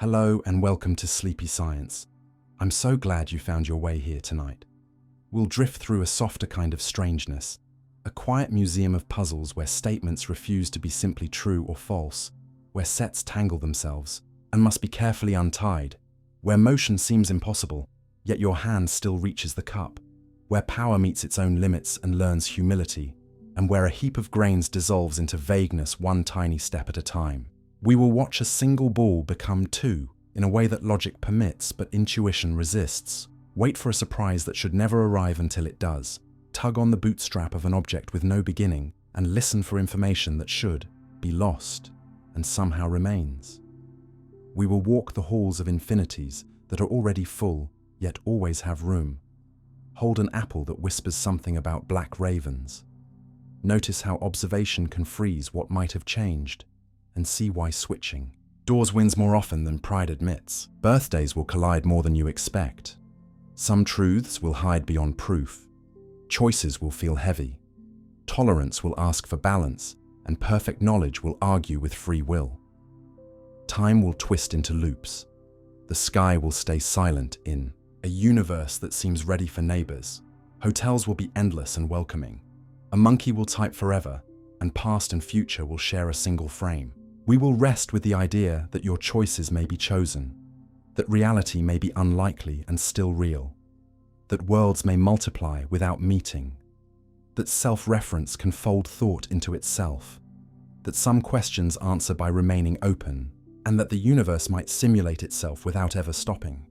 Hello and welcome to Sleepy Science. I'm so glad you found your way here tonight. We'll drift through a softer kind of strangeness, a quiet museum of puzzles where statements refuse to be simply true or false, where sets tangle themselves and must be carefully untied, where motion seems impossible, yet your hand still reaches the cup, where power meets its own limits and learns humility, and where a heap of grains dissolves into vagueness one tiny step at a time. We will watch a single ball become two in a way that logic permits but intuition resists. Wait for a surprise that should never arrive until it does. Tug on the bootstrap of an object with no beginning and listen for information that should be lost and somehow remains. We will walk the halls of infinities that are already full yet always have room. Hold an apple that whispers something about black ravens. Notice how observation can freeze what might have changed, and see why switching doors wins more often than pride admits. Birthdays will collide more than you expect. Some truths will hide beyond proof. Choices will feel heavy. Tolerance will ask for balance, and perfect knowledge will argue with free will. Time will twist into loops. The sky will stay silent in a universe that seems ready for neighbors. Hotels will be endless and welcoming. A monkey will type forever, and past and future will share a single frame. We will rest with the idea that your choices may be chosen, that reality may be unlikely and still real, that worlds may multiply without meeting, that self-reference can fold thought into itself, that some questions answer by remaining open, and that the universe might simulate itself without ever stopping.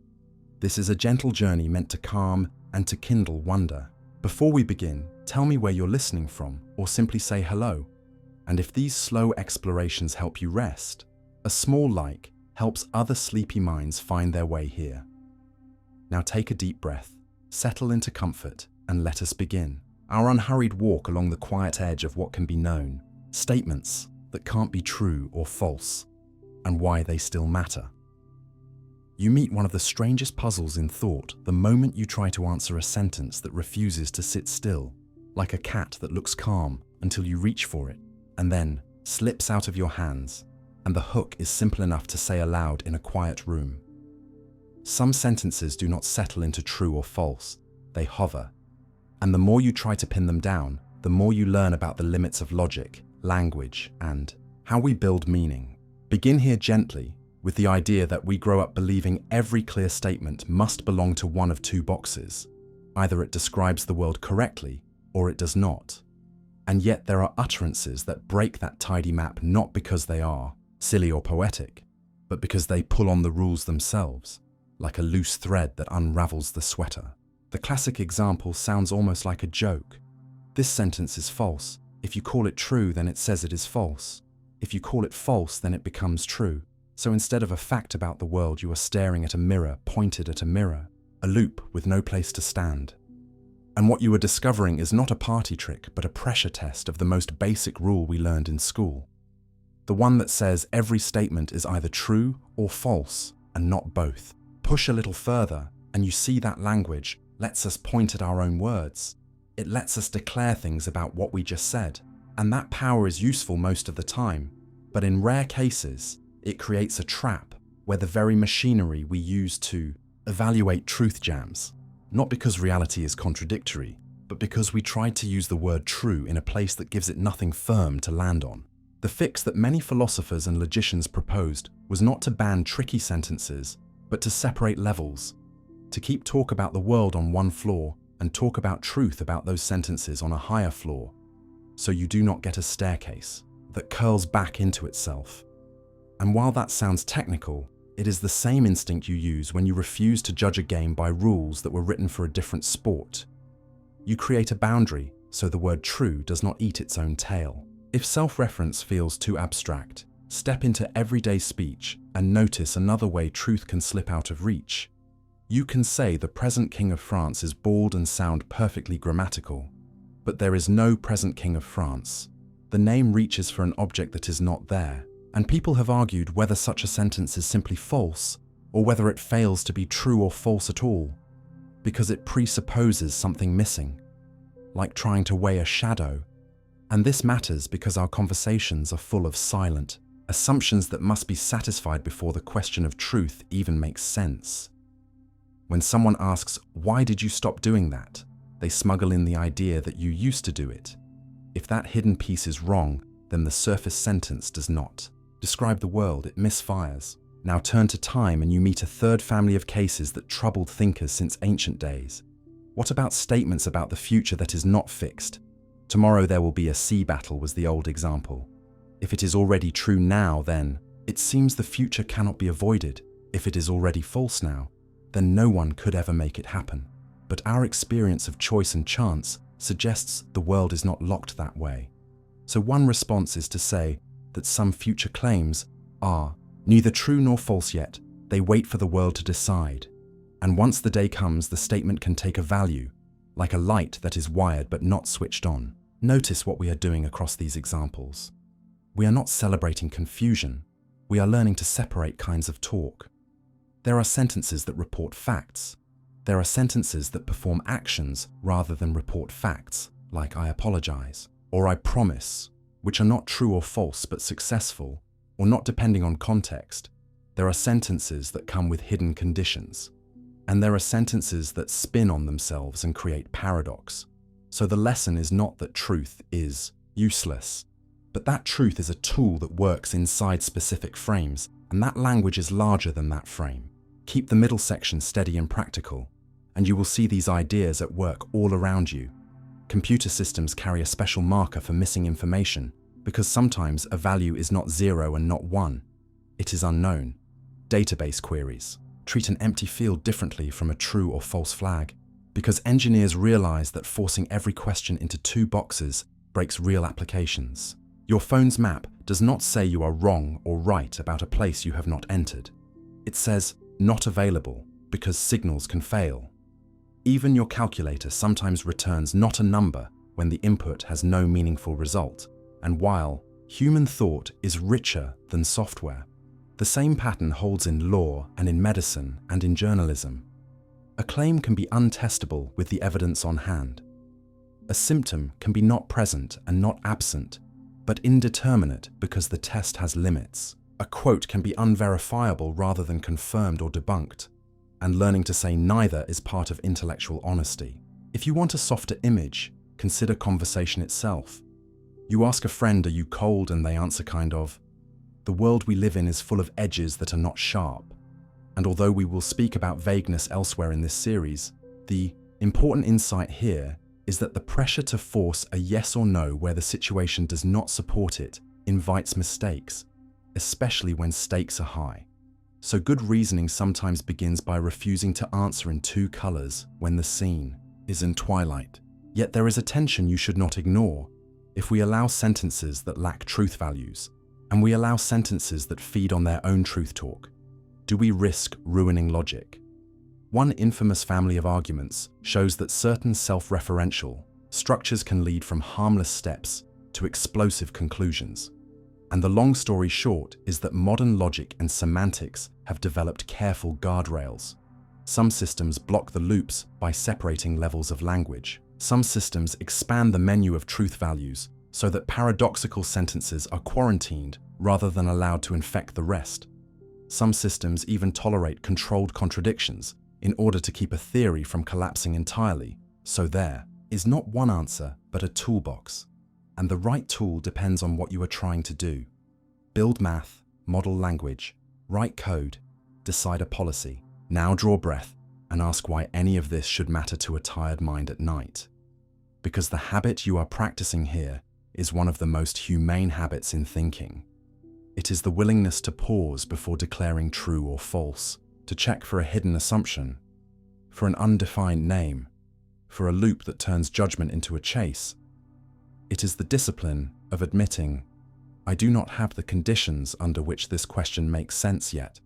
This is a gentle journey meant to calm and to kindle wonder. Before we begin, tell me where you're listening from, or simply say hello. And if these slow explorations help you rest, a small like helps other sleepy minds find their way here. Now take a deep breath, settle into comfort, and let us begin our unhurried walk along the quiet edge of what can be known, statements that can't be true or false, and why they still matter. You meet one of the strangest puzzles in thought the moment you try to answer a sentence that refuses to sit still, like a cat that looks calm until you reach for it, and then slips out of your hands, and the hook is simple enough to say aloud in a quiet room. Some sentences do not settle into true or false, they hover. And the more you try to pin them down, the more you learn about the limits of logic, language, and how we build meaning. Begin here gently, with the idea that we grow up believing every clear statement must belong to one of two boxes. Either it describes the world correctly, or it does not. And yet there are utterances that break that tidy map not because they are silly or poetic, but because they pull on the rules themselves, like a loose thread that unravels the sweater. The classic example sounds almost like a joke. This sentence is false. If you call it true, then it says it is false. If you call it false, then it becomes true. So instead of a fact about the world, you are staring at a mirror pointed at a mirror, a loop with no place to stand. And what you are discovering is not a party trick, but a pressure test of the most basic rule we learned in school. The one that says every statement is either true or false, and not both. Push a little further, and you see that language lets us point at our own words. It lets us declare things about what we just said. And that power is useful most of the time, but in rare cases, it creates a trap where the very machinery we use to evaluate truth jams. Not because reality is contradictory, but because we tried to use the word true in a place that gives it nothing firm to land on. The fix that many philosophers and logicians proposed was not to ban tricky sentences, but to separate levels, to keep talk about the world on one floor and talk about truth about those sentences on a higher floor, so you do not get a staircase that curls back into itself. And while that sounds technical, it is the same instinct you use when you refuse to judge a game by rules that were written for a different sport. You create a boundary so the word true does not eat its own tail. If self-reference feels too abstract, step into everyday speech and notice another way truth can slip out of reach. You can say the present King of France is bald and sound perfectly grammatical, but there is no present King of France. The name reaches for an object that is not there. And people have argued whether such a sentence is simply false, or whether it fails to be true or false at all, because it presupposes something missing, like trying to weigh a shadow. And this matters because our conversations are full of silent assumptions that must be satisfied before the question of truth even makes sense. When someone asks, "Why did you stop doing that?" they smuggle in the idea that you used to do it. If that hidden piece is wrong, then the surface sentence does not describe the world, it misfires. Now turn to time and you meet a third family of cases that troubled thinkers since ancient days. What about statements about the future that is not fixed? Tomorrow there will be a sea battle was the old example. If it is already true now, then it seems the future cannot be avoided. If it is already false now, then no one could ever make it happen. But our experience of choice and chance suggests the world is not locked that way. So one response is to say that some future claims are neither true nor false yet. They wait for the world to decide. And once the day comes, the statement can take a value, like a light that is wired but not switched on. Notice what we are doing across these examples. We are not celebrating confusion. We are learning to separate kinds of talk. There are sentences that report facts. There are sentences that perform actions rather than report facts, like "I apologize" or "I promise," which are not true or false but successful, or not depending on context. There are sentences that come with hidden conditions. And there are sentences that spin on themselves and create paradox. So the lesson is not that truth is useless, but that truth is a tool that works inside specific frames, and that language is larger than that frame. Keep the middle section steady and practical, and you will see these ideas at work all around you. Computer systems carry a special marker for missing information, because sometimes a value is not 0 and not 1. It is unknown. Database queries treat an empty field differently from a true or false flag, because engineers realize that forcing every question into 2 boxes breaks real applications. Your phone's map does not say you are wrong or right about a place you have not entered. It says "not available" because signals can fail. Even your calculator sometimes returns not a number when the input has no meaningful result. And while human thought is richer than software, the same pattern holds in law and in medicine and in journalism. A claim can be untestable with the evidence on hand. A symptom can be not present and not absent, but indeterminate because the test has limits. A quote can be unverifiable rather than confirmed or debunked, and learning to say neither is part of intellectual honesty. If you want a softer image, consider conversation itself. You ask a friend, "Are you cold?" and they answer kind of, "The world we live in is full of edges that are not sharp." And although we will speak about vagueness elsewhere in this series, the important insight here is that the pressure to force a yes or no where the situation does not support it invites mistakes, especially when stakes are high. So good reasoning sometimes begins by refusing to answer in 2 colors when the scene is in twilight. Yet there is a tension you should not ignore. If we allow sentences that lack truth values, and we allow sentences that feed on their own truth talk, do we risk ruining logic? One infamous family of arguments shows that certain self-referential structures can lead from harmless steps to explosive conclusions. And the long story short is that modern logic and semantics have developed careful guardrails. Some systems block the loops by separating levels of language. Some systems expand the menu of truth values so that paradoxical sentences are quarantined rather than allowed to infect the rest. Some systems even tolerate controlled contradictions in order to keep a theory from collapsing entirely. So there is not one answer, but a toolbox. And the right tool depends on what you are trying to do. Build math, model language, write code, decide a policy. Now draw breath and ask why any of this should matter to a tired mind at night. Because the habit you are practicing here is one of the most humane habits in thinking. It is the willingness to pause before declaring true or false, to check for a hidden assumption, for an undefined name, for a loop that turns judgment into a chase. It is the discipline of admitting, "I do not have the conditions under which this question makes sense yet."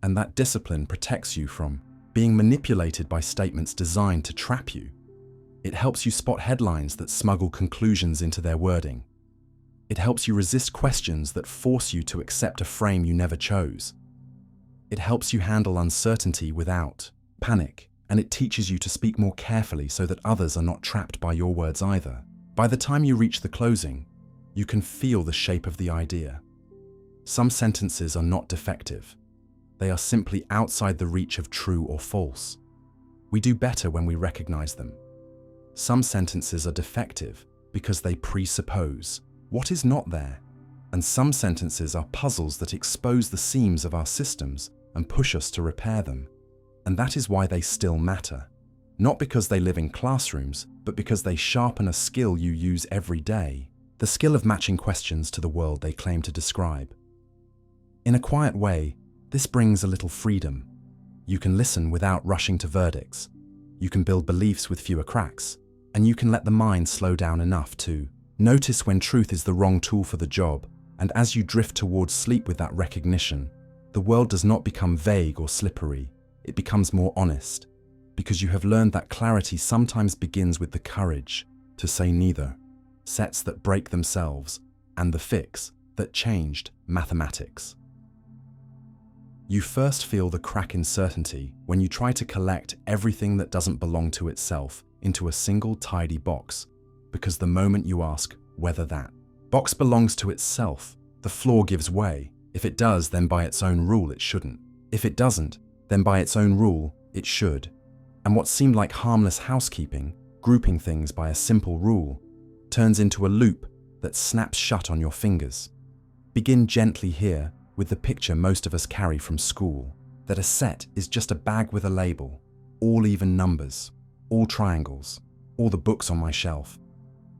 And that discipline protects you from being manipulated by statements designed to trap you. It helps you spot headlines that smuggle conclusions into their wording. It helps you resist questions that force you to accept a frame you never chose. It helps you handle uncertainty without panic, and it teaches you to speak more carefully so that others are not trapped by your words either. By the time you reach the closing, you can feel the shape of the idea. Some sentences are not defective. They are simply outside the reach of true or false. We do better when we recognize them. Some sentences are defective because they presuppose what is not there, and some sentences are puzzles that expose the seams of our systems and push us to repair them. And that is why they still matter. Not because they live in classrooms, but because they sharpen a skill you use every day, the skill of matching questions to the world they claim to describe. In a quiet way, this brings a little freedom. You can listen without rushing to verdicts. You can build beliefs with fewer cracks, and you can let the mind slow down enough to notice when truth is the wrong tool for the job. And as you drift towards sleep with that recognition, the world does not become vague or slippery. It becomes more honest, because you have learned that clarity sometimes begins with the courage to say neither. Sets that break themselves, and the fix that changed mathematics. You first feel the crack in certainty when you try to collect everything that doesn't belong to itself into a single tidy box, because the moment you ask whether that box belongs to itself, the floor gives way. If it does, then by its own rule it shouldn't. If it doesn't, then by its own rule it should. And what seemed like harmless housekeeping, grouping things by a simple rule, turns into a loop that snaps shut on your fingers. Begin gently here with the picture most of us carry from school, that a set is just a bag with a label, all even numbers, all triangles, all the books on my shelf.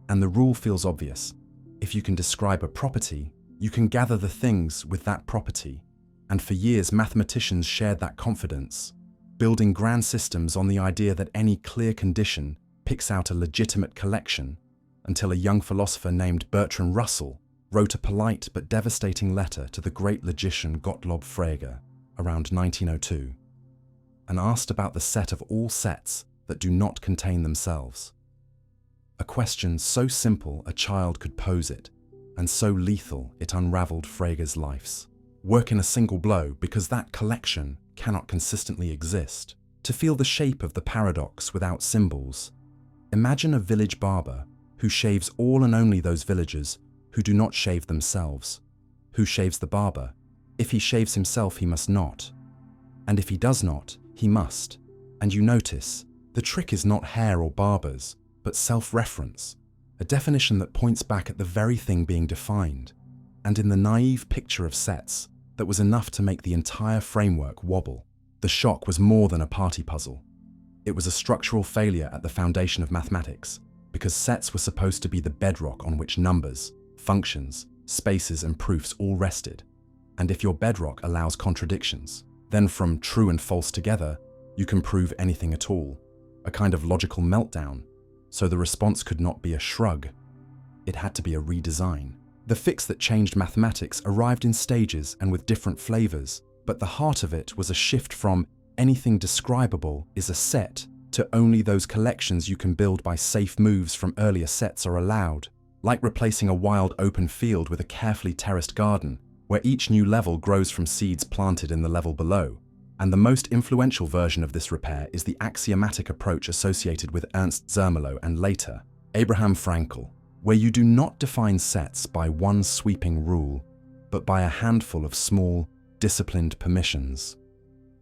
And the rule feels obvious. If you can describe a property, you can gather the things with that property. And for years, mathematicians shared that confidence, building grand systems on the idea that any clear condition picks out a legitimate collection, until a young philosopher named Bertrand Russell wrote a polite but devastating letter to the great logician Gottlob Frege around 1902, and asked about the set of all sets that do not contain themselves. A question so simple a child could pose it, and so lethal it unraveled Frege's life's work in a single blow, because that collection cannot consistently exist. To feel the shape of the paradox without symbols, imagine a village barber who shaves all and only those villagers who do not shave themselves. Who shaves the barber? If he shaves himself, he must not. And if he does not, he must. And you notice, the trick is not hair or barbers, but self-reference, a definition that points back at the very thing being defined. And in the naive picture of sets, that was enough to make the entire framework wobble. The shock was more than a party puzzle. It was a structural failure at the foundation of mathematics, because sets were supposed to be the bedrock on which numbers, functions, spaces, and proofs all rested. And if your bedrock allows contradictions, then from true and false together, you can prove anything at all, a kind of logical meltdown. So the response could not be a shrug. It had to be a redesign. The fix that changed mathematics arrived in stages and with different flavors, but the heart of it was a shift from anything describable is a set to only those collections you can build by safe moves from earlier sets are allowed, like replacing a wild open field with a carefully terraced garden, where each new level grows from seeds planted in the level below. And the most influential version of this repair is the axiomatic approach associated with Ernst Zermelo and later, Abraham Frankl, where you do not define sets by one sweeping rule, but by a handful of small, disciplined permissions.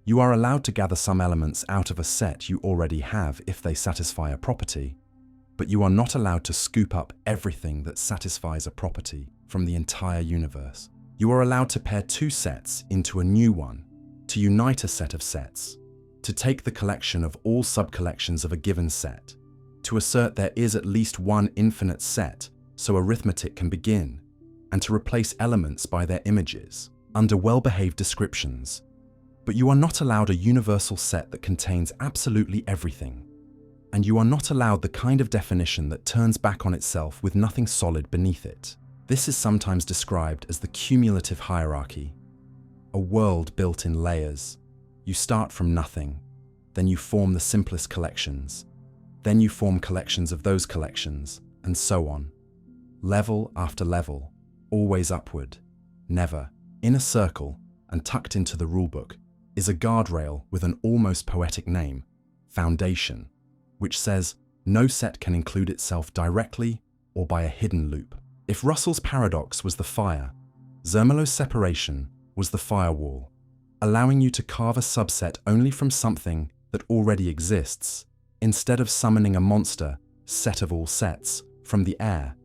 You are allowed to gather some elements out of a set you already have if they satisfy a property, but you are not allowed to scoop up everything that satisfies a property from the entire universe. You are allowed to pair two sets into a new one, to unite a set of sets, to take the collection of all subcollections of a given set, to assert there is at least one infinite set so arithmetic can begin, and to replace elements by their images under well-behaved descriptions. But you are not allowed a universal set that contains absolutely everything, and you are not allowed the kind of definition that turns back on itself with nothing solid beneath it. This is sometimes described as the cumulative hierarchy, a world built in layers. You start from nothing, then you form the simplest collections, then you form collections of those collections, and so on. Level after level, always upward, never. In a circle, and tucked into the rulebook, is a guardrail with an almost poetic name, Foundation, which says no set can include itself directly or by a hidden loop. If Russell's paradox was the fire, Zermelo's separation was the firewall, allowing you to carve a subset only from something that already exists, instead of summoning a monster, set of all sets, from the air.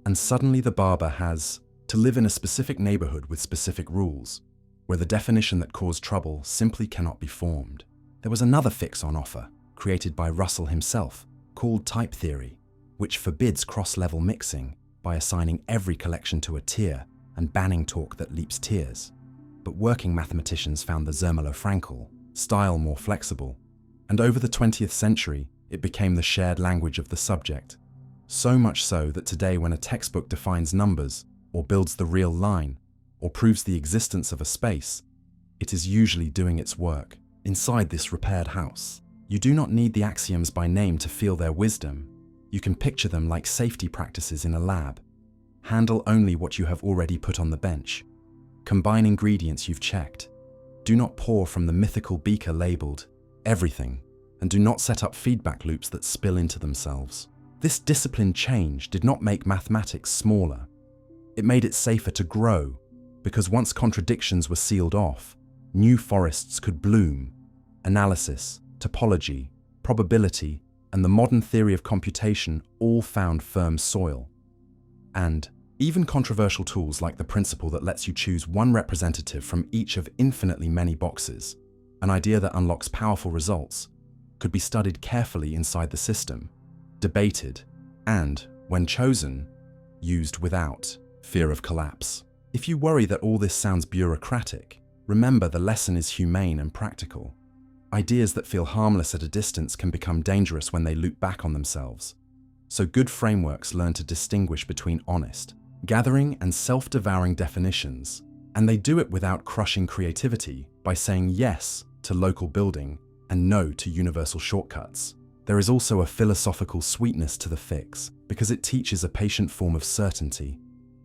And suddenly the barber has to live in a specific neighborhood with specific rules, where the definition that caused trouble simply cannot be formed. There was another fix on offer, created by Russell himself, called type theory, which forbids cross-level mixing by assigning every collection to a tier and banning talk that leaps tiers. But working mathematicians found the Zermelo-Fraenkel style more flexible, and over the 20th century, it became the shared language of the subject. So much so that today when a textbook defines numbers, or builds the real line, or proves the existence of a space, it is usually doing its work inside this repaired house. You do not need the axioms by name to feel their wisdom. You can picture them like safety practices in a lab. Handle only what you have already put on the bench. Combine ingredients you've checked. Do not pour from the mythical beaker labeled everything, and do not set up feedback loops that spill into themselves. This discipline change did not make mathematics smaller. It made it safer to grow, because once contradictions were sealed off, new forests could bloom. Analysis, topology, probability, and the modern theory of computation all found firm soil. And even controversial tools like the principle that lets you choose one representative from each of infinitely many boxes, an idea that unlocks powerful results, could be studied carefully inside the system, debated, and, when chosen, used without fear of collapse. If you worry that all this sounds bureaucratic, remember the lesson is humane and practical. Ideas that feel harmless at a distance can become dangerous when they loop back on themselves. So good frameworks learn to distinguish between honest, gathering and self-devouring definitions, and they do it without crushing creativity by saying yes to local building and no to universal shortcuts. There is also a philosophical sweetness to the fix, because it teaches a patient form of certainty,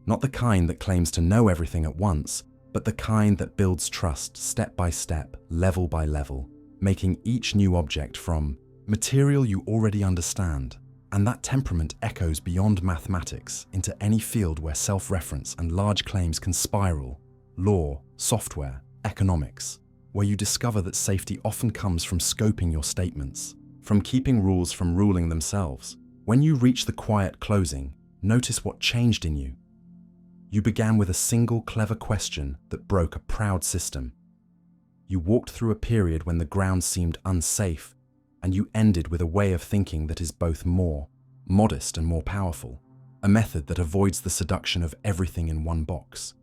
not the kind that claims to know everything at once, but the kind that builds trust step by step, level by level, making each new object from material you already understand. And that temperament echoes beyond mathematics into any field where self-reference and large claims can spiral: law, software, economics, where you discover that safety often comes from scoping your statements, from keeping rules from ruling themselves. When you reach the quiet closing, notice what changed in you. You began with a single clever question that broke a proud system. You walked through a period when the ground seemed unsafe, and you ended with a way of thinking that is both more modest and more powerful, a method that avoids the seduction of everything in one box,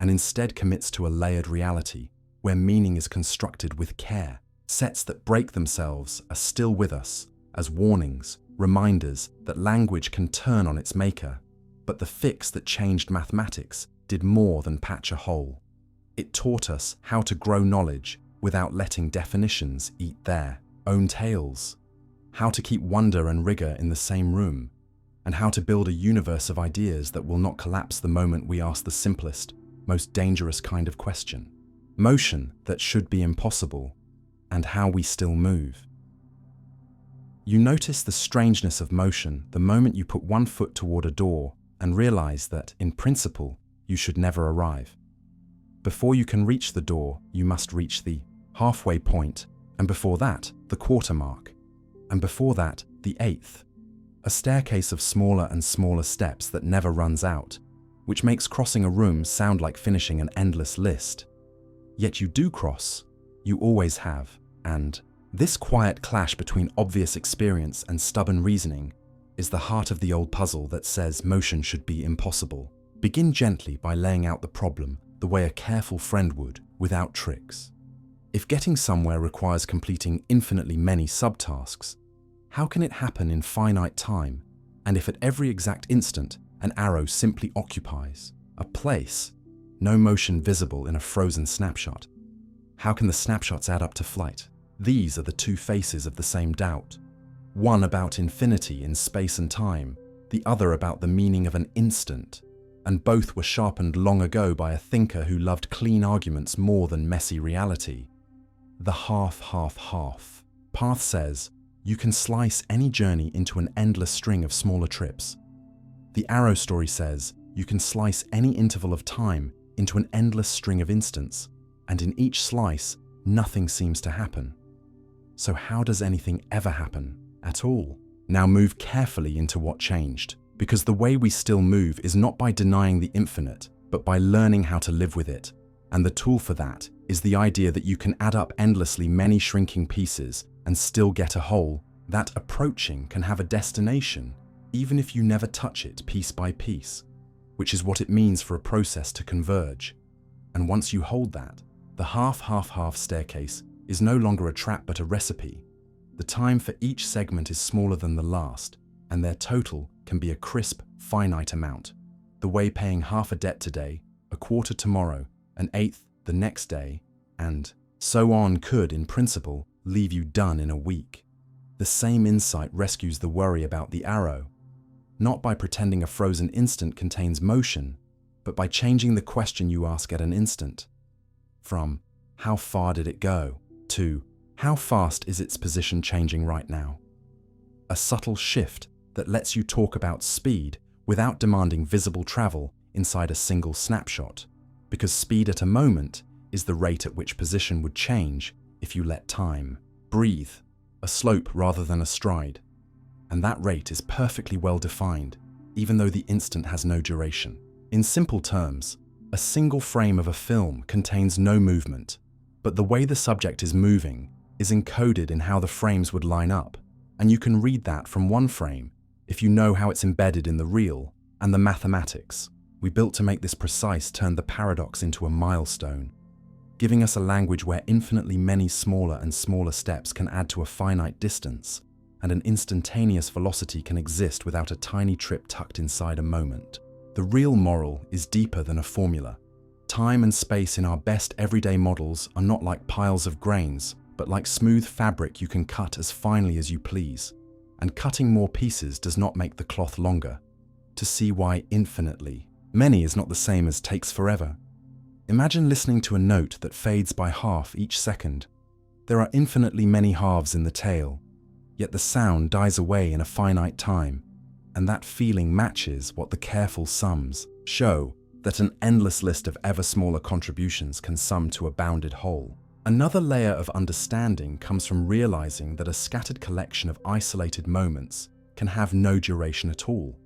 and instead commits to a layered reality where meaning is constructed with care. Sets that break themselves are still with us as warnings, reminders that language can turn on its maker. But the fix that changed mathematics did more than patch a hole. It taught us how to grow knowledge without letting definitions eat their own tails, how to keep wonder and rigor in the same room, and how to build a universe of ideas that will not collapse the moment we ask the simplest, most dangerous kind of question. Motion that should be impossible, and how we still move. You notice the strangeness of motion the moment you put one foot toward a door and realize that, in principle, you should never arrive. Before you can reach the door, you must reach the halfway point, and before that, the quarter mark, and before that, the eighth. A staircase of smaller and smaller steps that never runs out, which makes crossing a room sound like finishing an endless list. Yet you do cross, you always have, and this quiet clash between obvious experience and stubborn reasoning is the heart of the old puzzle that says motion should be impossible. Begin gently by laying out the problem the way a careful friend would, without tricks. If getting somewhere requires completing infinitely many subtasks, how can it happen in finite time, and if at every exact instant an arrow simply occupies a place, no motion visible in a frozen snapshot? How can the snapshots add up to flight? These are the two faces of the same doubt. One about infinity in space and time, the other about the meaning of an instant, and both were sharpened long ago by a thinker who loved clean arguments more than messy reality. The half. Path says, you can slice any journey into an endless string of smaller trips. The arrow story says, you can slice any interval of time into an endless string of instants, and in each slice, nothing seems to happen. So how does anything ever happen at all? Now move carefully into what changed, because the way we still move is not by denying the infinite, but by learning how to live with it. And the tool for that is the idea that you can add up endlessly many shrinking pieces and still get a whole. That approaching can have a destination, even if you never touch it piece by piece, which is what it means for a process to converge. And once you hold that, the half staircase is no longer a trap but a recipe. The time for each segment is smaller than the last, and their total can be a crisp, finite amount. The way paying half a debt today, a quarter tomorrow, an eighth the next day, and so on could, in principle, leave you done in a week. The same insight rescues the worry about the arrow, not by pretending a frozen instant contains motion, but by changing the question you ask at an instant. From, how far did it go, to, how fast is its position changing right now? A subtle shift that lets you talk about speed without demanding visible travel inside a single snapshot, because speed at a moment is the rate at which position would change if you let time breathe, a slope rather than a stride. And that rate is perfectly well defined, even though the instant has no duration. In simple terms, a single frame of a film contains no movement, but the way the subject is moving is encoded in how the frames would line up, and you can read that from one frame if you know how it's embedded in the real and the mathematics we built to make this precise turn the paradox into a milestone, giving us a language where infinitely many smaller and smaller steps can add to a finite distance, and an instantaneous velocity can exist without a tiny trip tucked inside a moment. The real moral is deeper than a formula. Time and space in our best everyday models are not like piles of grains, but like smooth fabric you can cut as finely as you please. And cutting more pieces does not make the cloth longer. To see why infinitely many is not the same as takes forever. Imagine listening to a note that fades by half each second. There are infinitely many halves in the tale, yet the sound dies away in a finite time, and that feeling matches what the careful sums show, that an endless list of ever smaller contributions can sum to a bounded whole. Another layer of understanding comes from realizing that a scattered collection of isolated moments can have no duration at all.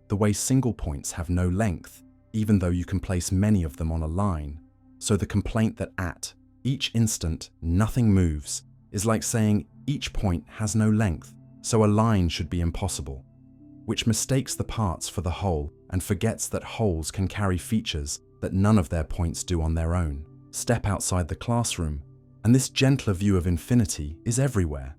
The way single points have no length, even though you can place many of them on a line. So the complaint that at each instant nothing moves is like saying each point has no length, so a line should be impossible, which mistakes the parts for the whole and forgets that wholes can carry features that none of their points do on their own. Step outside the classroom, and this gentler view of infinity is everywhere.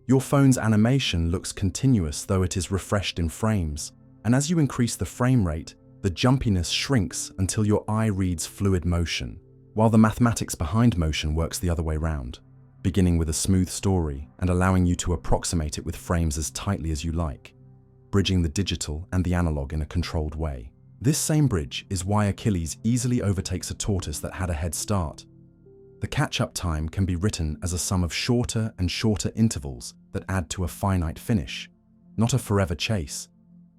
Your phone's animation looks continuous though it is refreshed in frames, and as you increase the frame rate, the jumpiness shrinks until your eye reads fluid motion, while the mathematics behind motion works the other way round, beginning with a smooth story and allowing you to approximate it with frames as tightly as you like, bridging the digital and the analog in a controlled way. This same bridge is why Achilles easily overtakes a tortoise that had a head start. The catch-up time can be written as a sum of shorter and shorter intervals that add to a finite finish, not a forever chase.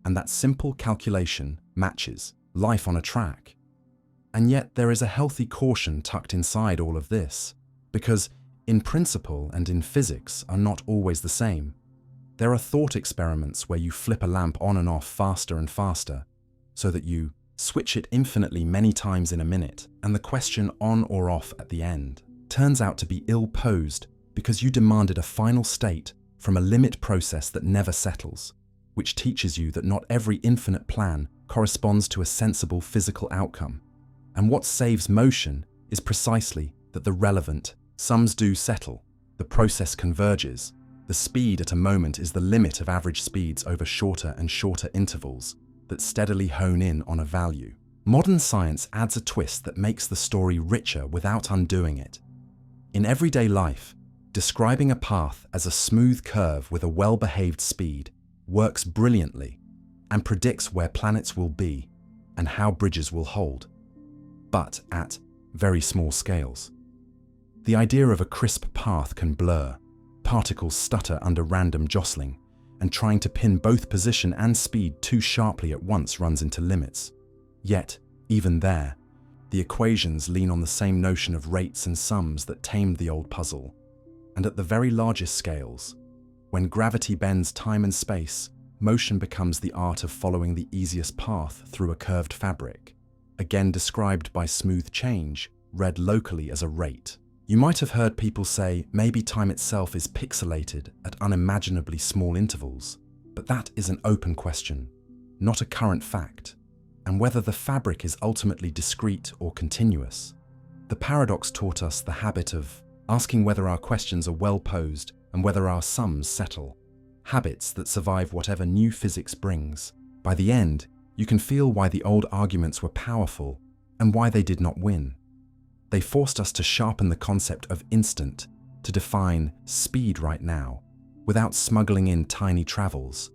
And that simple calculation matches life on a track. And yet there is a healthy caution tucked inside all of this, because in principle and in physics are not always the same. There are thought experiments where you flip a lamp on and off faster and faster, so that you switch it infinitely many times in a minute, and the question on or off at the end turns out to be ill-posed because you demanded a final state from a limit process that never settles, which teaches you that not every infinite plan corresponds to a sensible physical outcome. And what saves motion is precisely that the relevant sums do settle, the process converges, the speed at a moment is the limit of average speeds over shorter and shorter intervals that steadily hone in on a value. Modern science adds a twist that makes the story richer without undoing it. In everyday life, describing a path as a smooth curve with a well-behaved speed works brilliantly and predicts where planets will be and how bridges will hold, but at very small scales. The idea of a crisp path can blur, particles stutter under random jostling, and trying to pin both position and speed too sharply at once runs into limits. Yet, even there, The equations lean on the same notion of rates and sums that tamed the old puzzle. And at the very largest scales, when gravity bends time and space, motion becomes the art of following the easiest path through a curved fabric, again described by smooth change, read locally as a rate. You might have heard people say maybe time itself is pixelated at unimaginably small intervals, but that is an open question, not a current fact, and whether the fabric is ultimately discrete or continuous. The paradox taught us the habit of asking whether our questions are well posed and whether our sums settle. Habits that survive whatever new physics brings. By the end, you can feel why the old arguments were powerful and why they did not win. They forced us to sharpen the concept of instant, to define speed right now, without smuggling in tiny travels,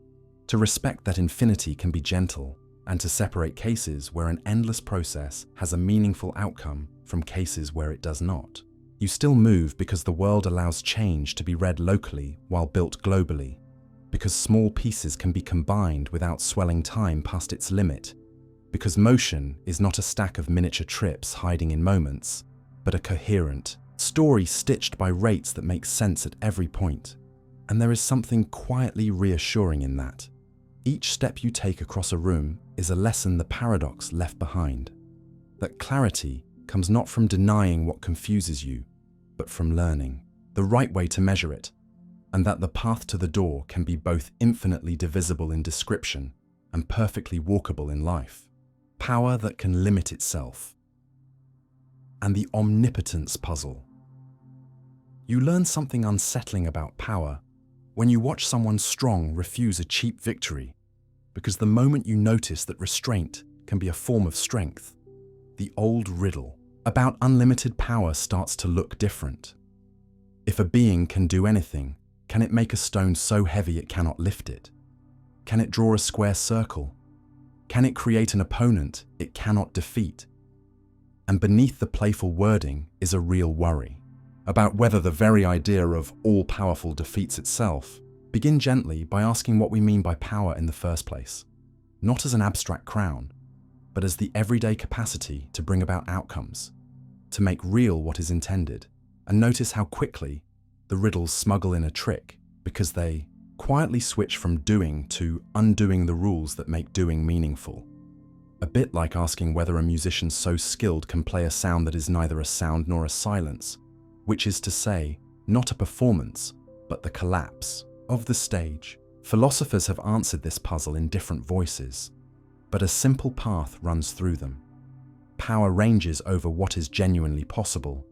to respect that infinity can be gentle, and to separate cases where an endless process has a meaningful outcome from cases where it does not. You still move because the world allows change to be read locally while built globally, because small pieces can be combined without swelling time past its limit, because motion is not a stack of miniature trips hiding in moments, but a coherent story stitched by rates that make sense at every point. And there is something quietly reassuring in that. Each step you take across a room is a lesson the paradox left behind. That clarity comes not from denying what confuses you, but from learning the right way to measure it, and that the path to the door can be both infinitely divisible in description and perfectly walkable in life. Power that can limit itself. And the omnipotence puzzle. You learn something unsettling about power when you watch someone strong refuse a cheap victory, because the moment you notice that restraint can be a form of strength, the old riddle about unlimited power starts to look different. If a being can do anything, can it make a stone so heavy it cannot lift it? Can it draw a square circle? Can it create an opponent it cannot defeat? And beneath the playful wording is a real worry about whether the very idea of all-powerful defeats itself. Begin gently by asking what we mean by power in the first place, not as an abstract crown, but as the everyday capacity to bring about outcomes, to make real what is intended, and notice how quickly the riddles smuggle in a trick because they quietly switch from doing to undoing the rules that make doing meaningful. A bit like asking whether a musician so skilled can play a sound that is neither a sound nor a silence, which is to say, not a performance, but the collapse of the stage. Philosophers have answered this puzzle in different voices, but a simple path runs through them. Power ranges over what is genuinely possible,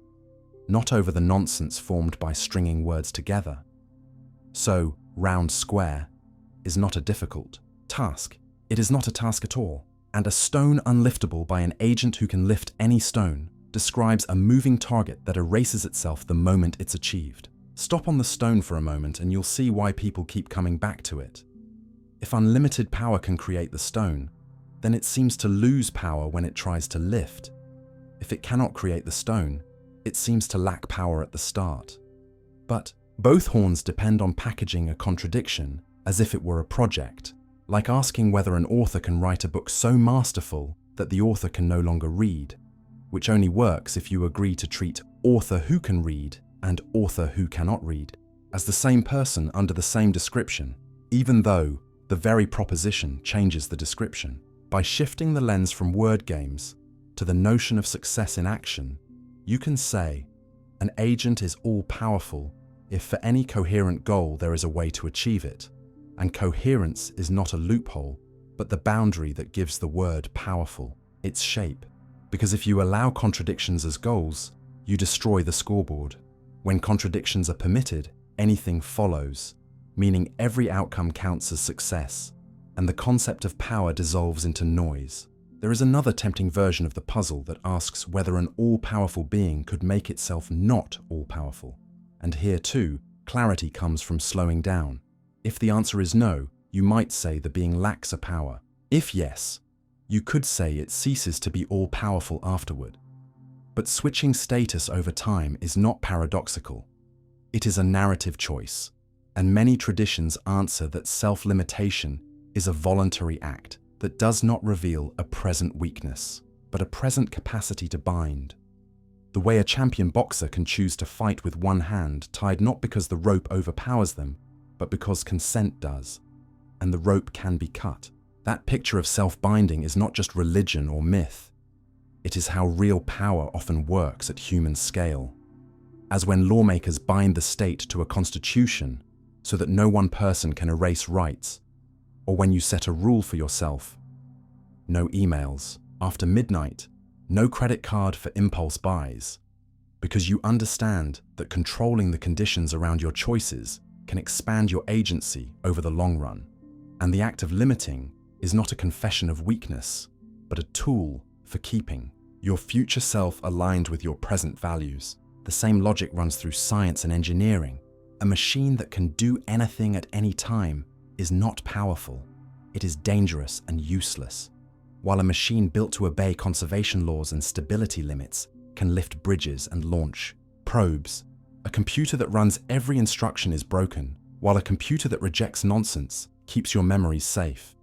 not over the nonsense formed by stringing words together. So, round square is not a difficult task. It is not a task at all. And a stone unliftable by an agent who can lift any stone describes a moving target that erases itself the moment it's achieved. Stop on the stone for a moment and you'll see why people keep coming back to it. If unlimited power can create the stone, then it seems to lose power when it tries to lift. If it cannot create the stone, it seems to lack power at the start. But both horns depend on packaging a contradiction as if it were a project, like asking whether an author can write a book so masterful that the author can no longer read, which only works if you agree to treat author who can read and author who cannot read as the same person under the same description, even though the very proposition changes the description. By shifting the lens from word games to the notion of success in action, you can say, an agent is all-powerful if for any coherent goal there is a way to achieve it, and coherence is not a loophole, but the boundary that gives the word powerful its shape. Because if you allow contradictions as goals, you destroy the scoreboard. When contradictions are permitted, anything follows, meaning every outcome counts as success, and the concept of power dissolves into noise. There is another tempting version of the puzzle that asks whether an all-powerful being could make itself not all-powerful. And here too, clarity comes from slowing down. If the answer is no, you might say the being lacks a power. If yes, you could say it ceases to be all-powerful afterward. But switching status over time is not paradoxical. It is a narrative choice, and many traditions answer that self-limitation is a voluntary act that does not reveal a present weakness, but a present capacity to bind. The way a champion boxer can choose to fight with one hand tied not because the rope overpowers them, but because consent does, and the rope can be cut. That picture of self-binding is not just religion or myth. It is how real power often works at human scale. As when lawmakers bind the state to a constitution so that no one person can erase rights, or when you set a rule for yourself. No emails after midnight, no credit card for impulse buys, because you understand that controlling the conditions around your choices can expand your agency over the long run. And the act of limiting is not a confession of weakness, but a tool for keeping your future self aligned with your present values. The same logic runs through science and engineering. A machine that can do anything at any time is not powerful. It is dangerous and useless. While a machine built to obey conservation laws and stability limits can lift bridges and launch probes, a computer that runs every instruction is broken, while a computer that rejects nonsense keeps your memories safe.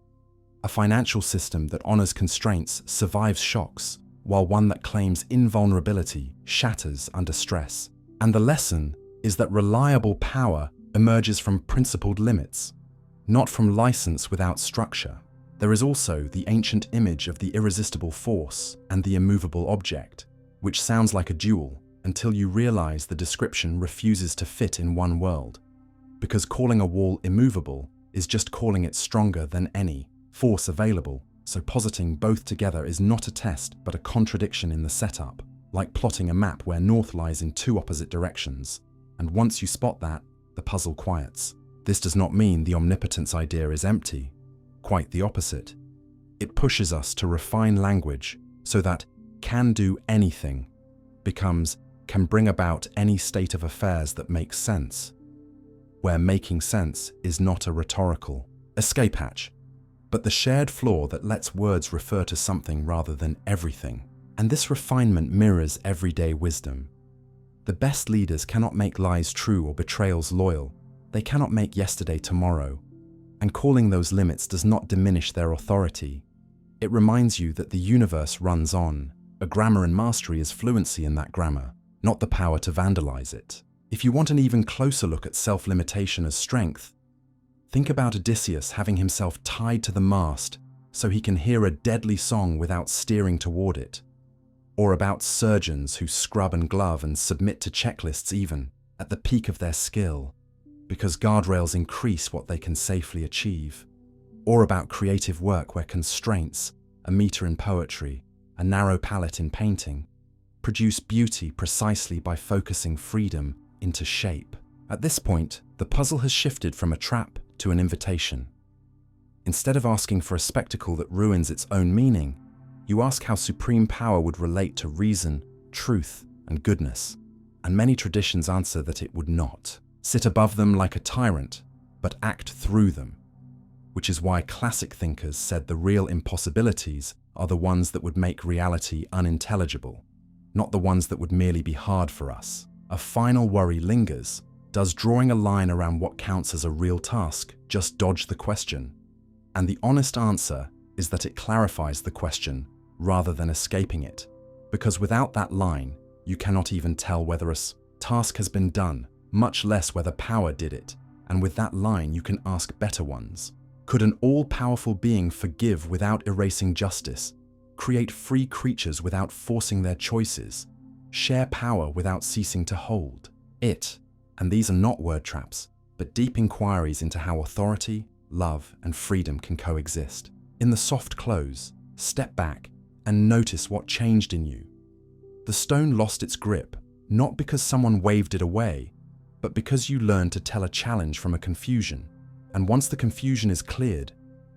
A financial system that honors constraints survives shocks, while one that claims invulnerability shatters under stress. And the lesson is that reliable power emerges from principled limits, not from license without structure. There is also the ancient image of the irresistible force and the immovable object, which sounds like a duel until you realize the description refuses to fit in one world. Because calling a wall immovable is just calling it stronger than any force available, so positing both together is not a test but a contradiction in the setup, like plotting a map where north lies in two opposite directions, and once you spot that, the puzzle quiets. This does not mean the omnipotence idea is empty. Quite the opposite. It pushes us to refine language so that can do anything becomes can bring about any state of affairs that makes sense, where making sense is not a rhetorical escape hatch, but the shared floor that lets words refer to something rather than everything. And this refinement mirrors everyday wisdom. The best leaders cannot make lies true or betrayals loyal. They cannot make yesterday tomorrow. And calling those limits does not diminish their authority. It reminds you that the universe runs on. A grammar and mastery is fluency in that grammar, not the power to vandalize it. If you want an even closer look at self-limitation as strength, think about Odysseus having himself tied to the mast so he can hear a deadly song without steering toward it. Or about surgeons who scrub and glove and submit to checklists even at the peak of their skill, because guardrails increase what they can safely achieve. Or about creative work where constraints, a meter in poetry, a narrow palette in painting, produce beauty precisely by focusing freedom into shape. At this point, the puzzle has shifted from a trap to an invitation. Instead of asking for a spectacle that ruins its own meaning, you ask how supreme power would relate to reason, truth, and goodness. And many traditions answer that it would not sit above them like a tyrant, but act through them. Which is why classic thinkers said the real impossibilities are the ones that would make reality unintelligible, not the ones that would merely be hard for us. A final worry lingers. Does drawing a line around what counts as a real task just dodge the question? And the honest answer is that it clarifies the question rather than escaping it. Because without that line, you cannot even tell whether a task has been done, much less whether power did it. And with that line, you can ask better ones. Could an all-powerful being forgive without erasing justice, create free creatures without forcing their choices, share power without ceasing to hold it? And these are not word traps, but deep inquiries into how authority, love, and freedom can coexist. In the soft close, step back and notice what changed in you. The stone lost its grip, not because someone waved it away, but because you learned to tell a challenge from a confusion. And once the confusion is cleared,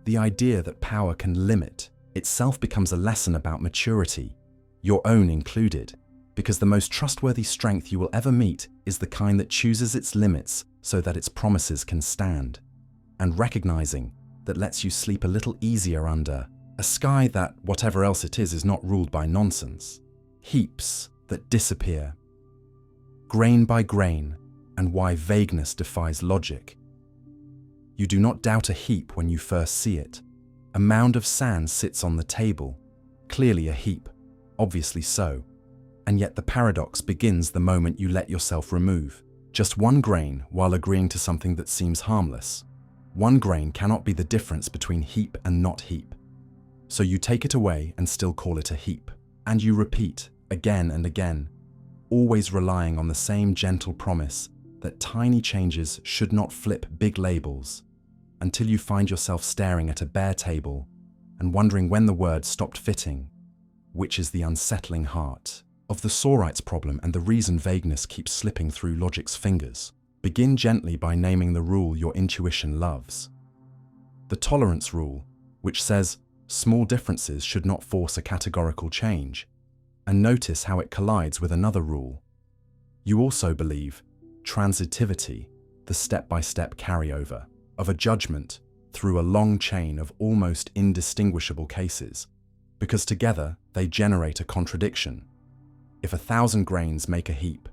the idea that power can limit itself becomes a lesson about maturity, your own included. Because the most trustworthy strength you will ever meet is the kind that chooses its limits so that its promises can stand. And recognizing that lets you sleep a little easier under a sky that, whatever else it is not ruled by nonsense. Heaps that disappear, grain by grain, and why vagueness defies logic. You do not doubt a heap when you first see it. A mound of sand sits on the table, clearly a heap. Obviously so. And yet the paradox begins the moment you let yourself remove just one grain while agreeing to something that seems harmless. One grain cannot be the difference between heap and not heap. So you take it away and still call it a heap. And you repeat again and again, always relying on the same gentle promise that tiny changes should not flip big labels, until you find yourself staring at a bare table and wondering when the word stopped fitting, which is the unsettling heart of the Sorites problem and the reason vagueness keeps slipping through logic's fingers. Begin gently by naming the rule your intuition loves. The tolerance rule, which says small differences should not force a categorical change, and notice how it collides with another rule. You also believe transitivity, the step-by-step carryover of a judgment through a long chain of almost indistinguishable cases, because together they generate a contradiction. If 1,000 grains make a heap,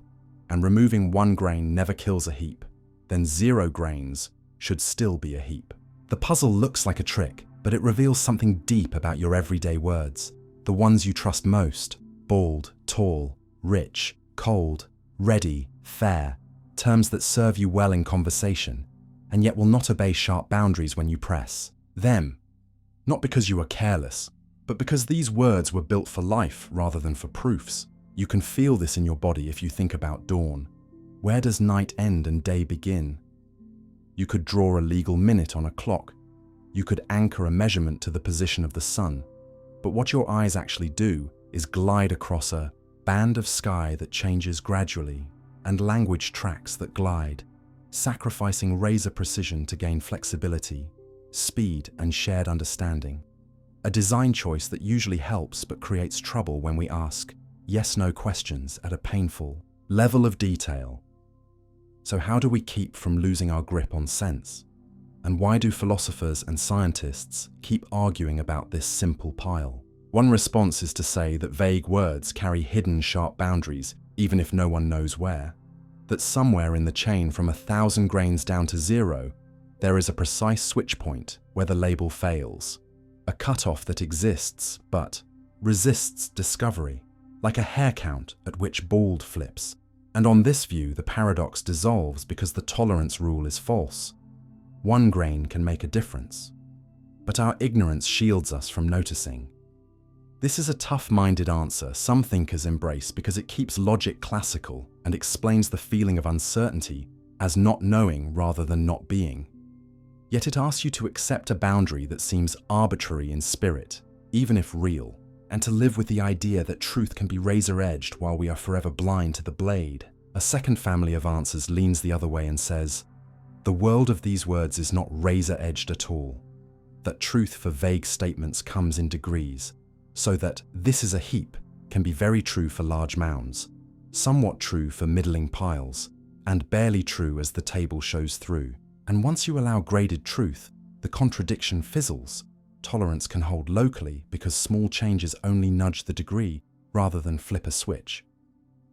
and removing one grain never kills a heap, then 0 grains should still be a heap. The puzzle looks like a trick, but it reveals something deep about your everyday words, the ones you trust most: bald, tall, rich, cold, ready, fair, terms that serve you well in conversation, and yet will not obey sharp boundaries when you press them. Not because you are careless, but because these words were built for life rather than for proofs. You can feel this in your body if you think about dawn. Where does night end and day begin? You could draw a legal minute on a clock. You could anchor a measurement to the position of the sun. But what your eyes actually do is glide across a band of sky that changes gradually, and language tracks that glide, sacrificing razor precision to gain flexibility, speed, and shared understanding. A design choice that usually helps but creates trouble when we ask yes-no questions at a painful level of detail. So how do we keep from losing our grip on sense? And why do philosophers and scientists keep arguing about this simple pile? One response is to say that vague words carry hidden sharp boundaries, even if no one knows where. That somewhere in the chain from 1,000 grains down to 0, there is a precise switch point where the label fails. A cutoff that exists, but resists discovery, like a hair count at which bald flips. And on this view, the paradox dissolves because the tolerance rule is false. One grain can make a difference, but our ignorance shields us from noticing. This is a tough-minded answer some thinkers embrace because it keeps logic classical and explains the feeling of uncertainty as not knowing rather than not being. Yet it asks you to accept a boundary that seems arbitrary in spirit, even if real, and to live with the idea that truth can be razor-edged while we are forever blind to the blade. A second family of answers leans the other way and says, the world of these words is not razor-edged at all, that truth for vague statements comes in degrees, so that this is a heap can be very true for large mounds, somewhat true for middling piles, and barely true as the table shows through. And once you allow graded truth, the contradiction fizzles. Tolerance can hold locally because small changes only nudge the degree rather than flip a switch.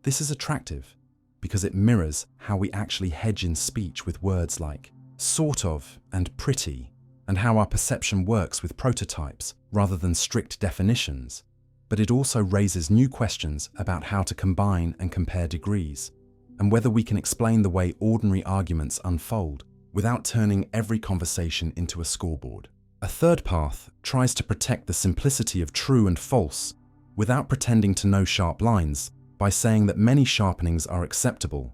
This is attractive because it mirrors how we actually hedge in speech with words like sort of and pretty, and how our perception works with prototypes rather than strict definitions. But it also raises new questions about how to combine and compare degrees, and whether we can explain the way ordinary arguments unfold without turning every conversation into a scoreboard. A third path tries to protect the simplicity of true and false without pretending to know sharp lines by saying that many sharpenings are acceptable,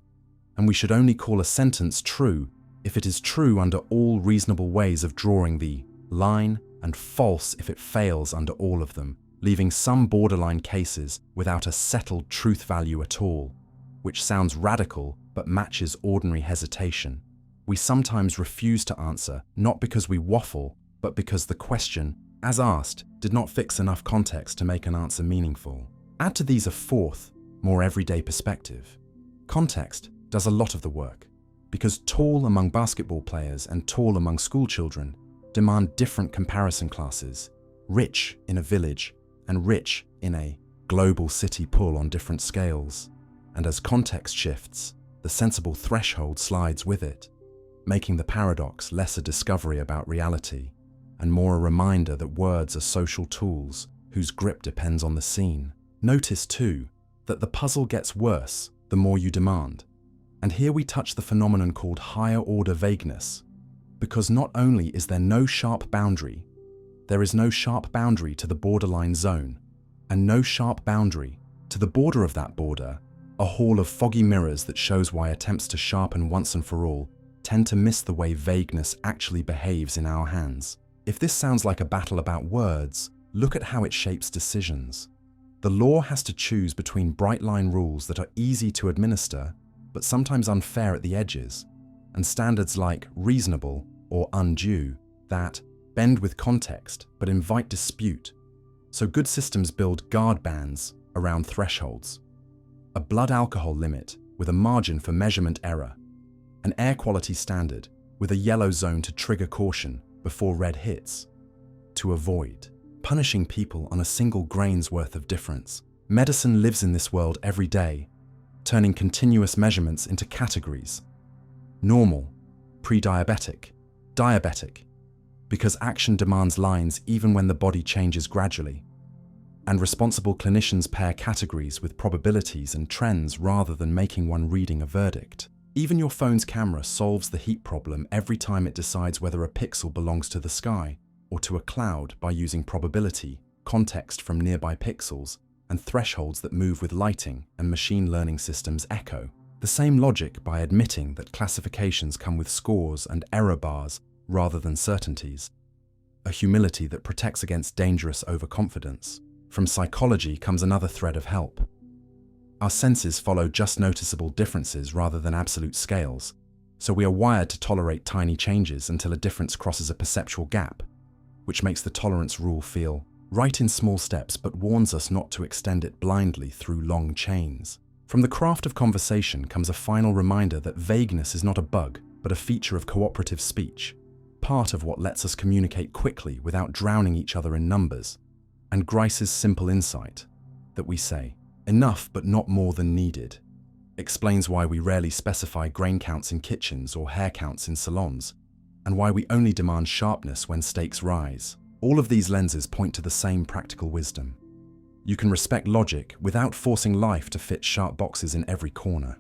and we should only call a sentence true if it is true under all reasonable ways of drawing the line, and false if it fails under all of them, leaving some borderline cases without a settled truth value at all, which sounds radical but matches ordinary hesitation. We sometimes refuse to answer, not because we waffle, but because the question, as asked, did not fix enough context to make an answer meaningful. Add to these a fourth, more everyday perspective. Context does a lot of the work, because tall among basketball players and tall among schoolchildren demand different comparison classes. Rich in a village and rich in a global city pull on different scales. And as context shifts, the sensible threshold slides with it, making the paradox less a discovery about reality and more a reminder that words are social tools whose grip depends on the scene, Notice, too, that the puzzle gets worse the more you demand. And here we touch the phenomenon called higher-order vagueness, because not only is there no sharp boundary, there is no sharp boundary to the borderline zone, and no sharp boundary to the border of that border, a hall of foggy mirrors that shows why attempts to sharpen once and for all tend to miss the way vagueness actually behaves in our hands. If this sounds like a battle about words, look at how it shapes decisions. The law has to choose between bright-line rules that are easy to administer, but sometimes unfair at the edges, and standards like reasonable or undue that bend with context but invite dispute. So good systems build guard bands around thresholds. A blood alcohol limit with a margin for measurement error. An air quality standard with a yellow zone to trigger caution before red hits. To avoid punishing people on a single grain's worth of difference. Medicine lives in this world every day, turning continuous measurements into categories. Normal, pre-diabetic, diabetic, because action demands lines even when the body changes gradually. And responsible clinicians pair categories with probabilities and trends rather than making one reading a verdict. Even your phone's camera solves the heap problem every time it decides whether a pixel belongs to the sky or to a cloud by using probability, context from nearby pixels, and thresholds that move with lighting and machine learning systems echo. The same logic by admitting that classifications come with scores and error bars rather than certainties. A humility that protects against dangerous overconfidence. From psychology comes another thread of help. Our senses follow just noticeable differences rather than absolute scales, so we are wired to tolerate tiny changes until a difference crosses a perceptual gap, which makes the tolerance rule feel right in small steps but warns us not to extend it blindly through long chains. From the craft of conversation comes a final reminder that vagueness is not a bug, but a feature of cooperative speech, part of what lets us communicate quickly without drowning each other in numbers. And Grice's simple insight, that we say, enough but not more than needed, explains why we rarely specify grain counts in kitchens or hair counts in salons, and why we only demand sharpness when stakes rise. All of these lenses point to the same practical wisdom. You can respect logic without forcing life to fit sharp boxes in every corner.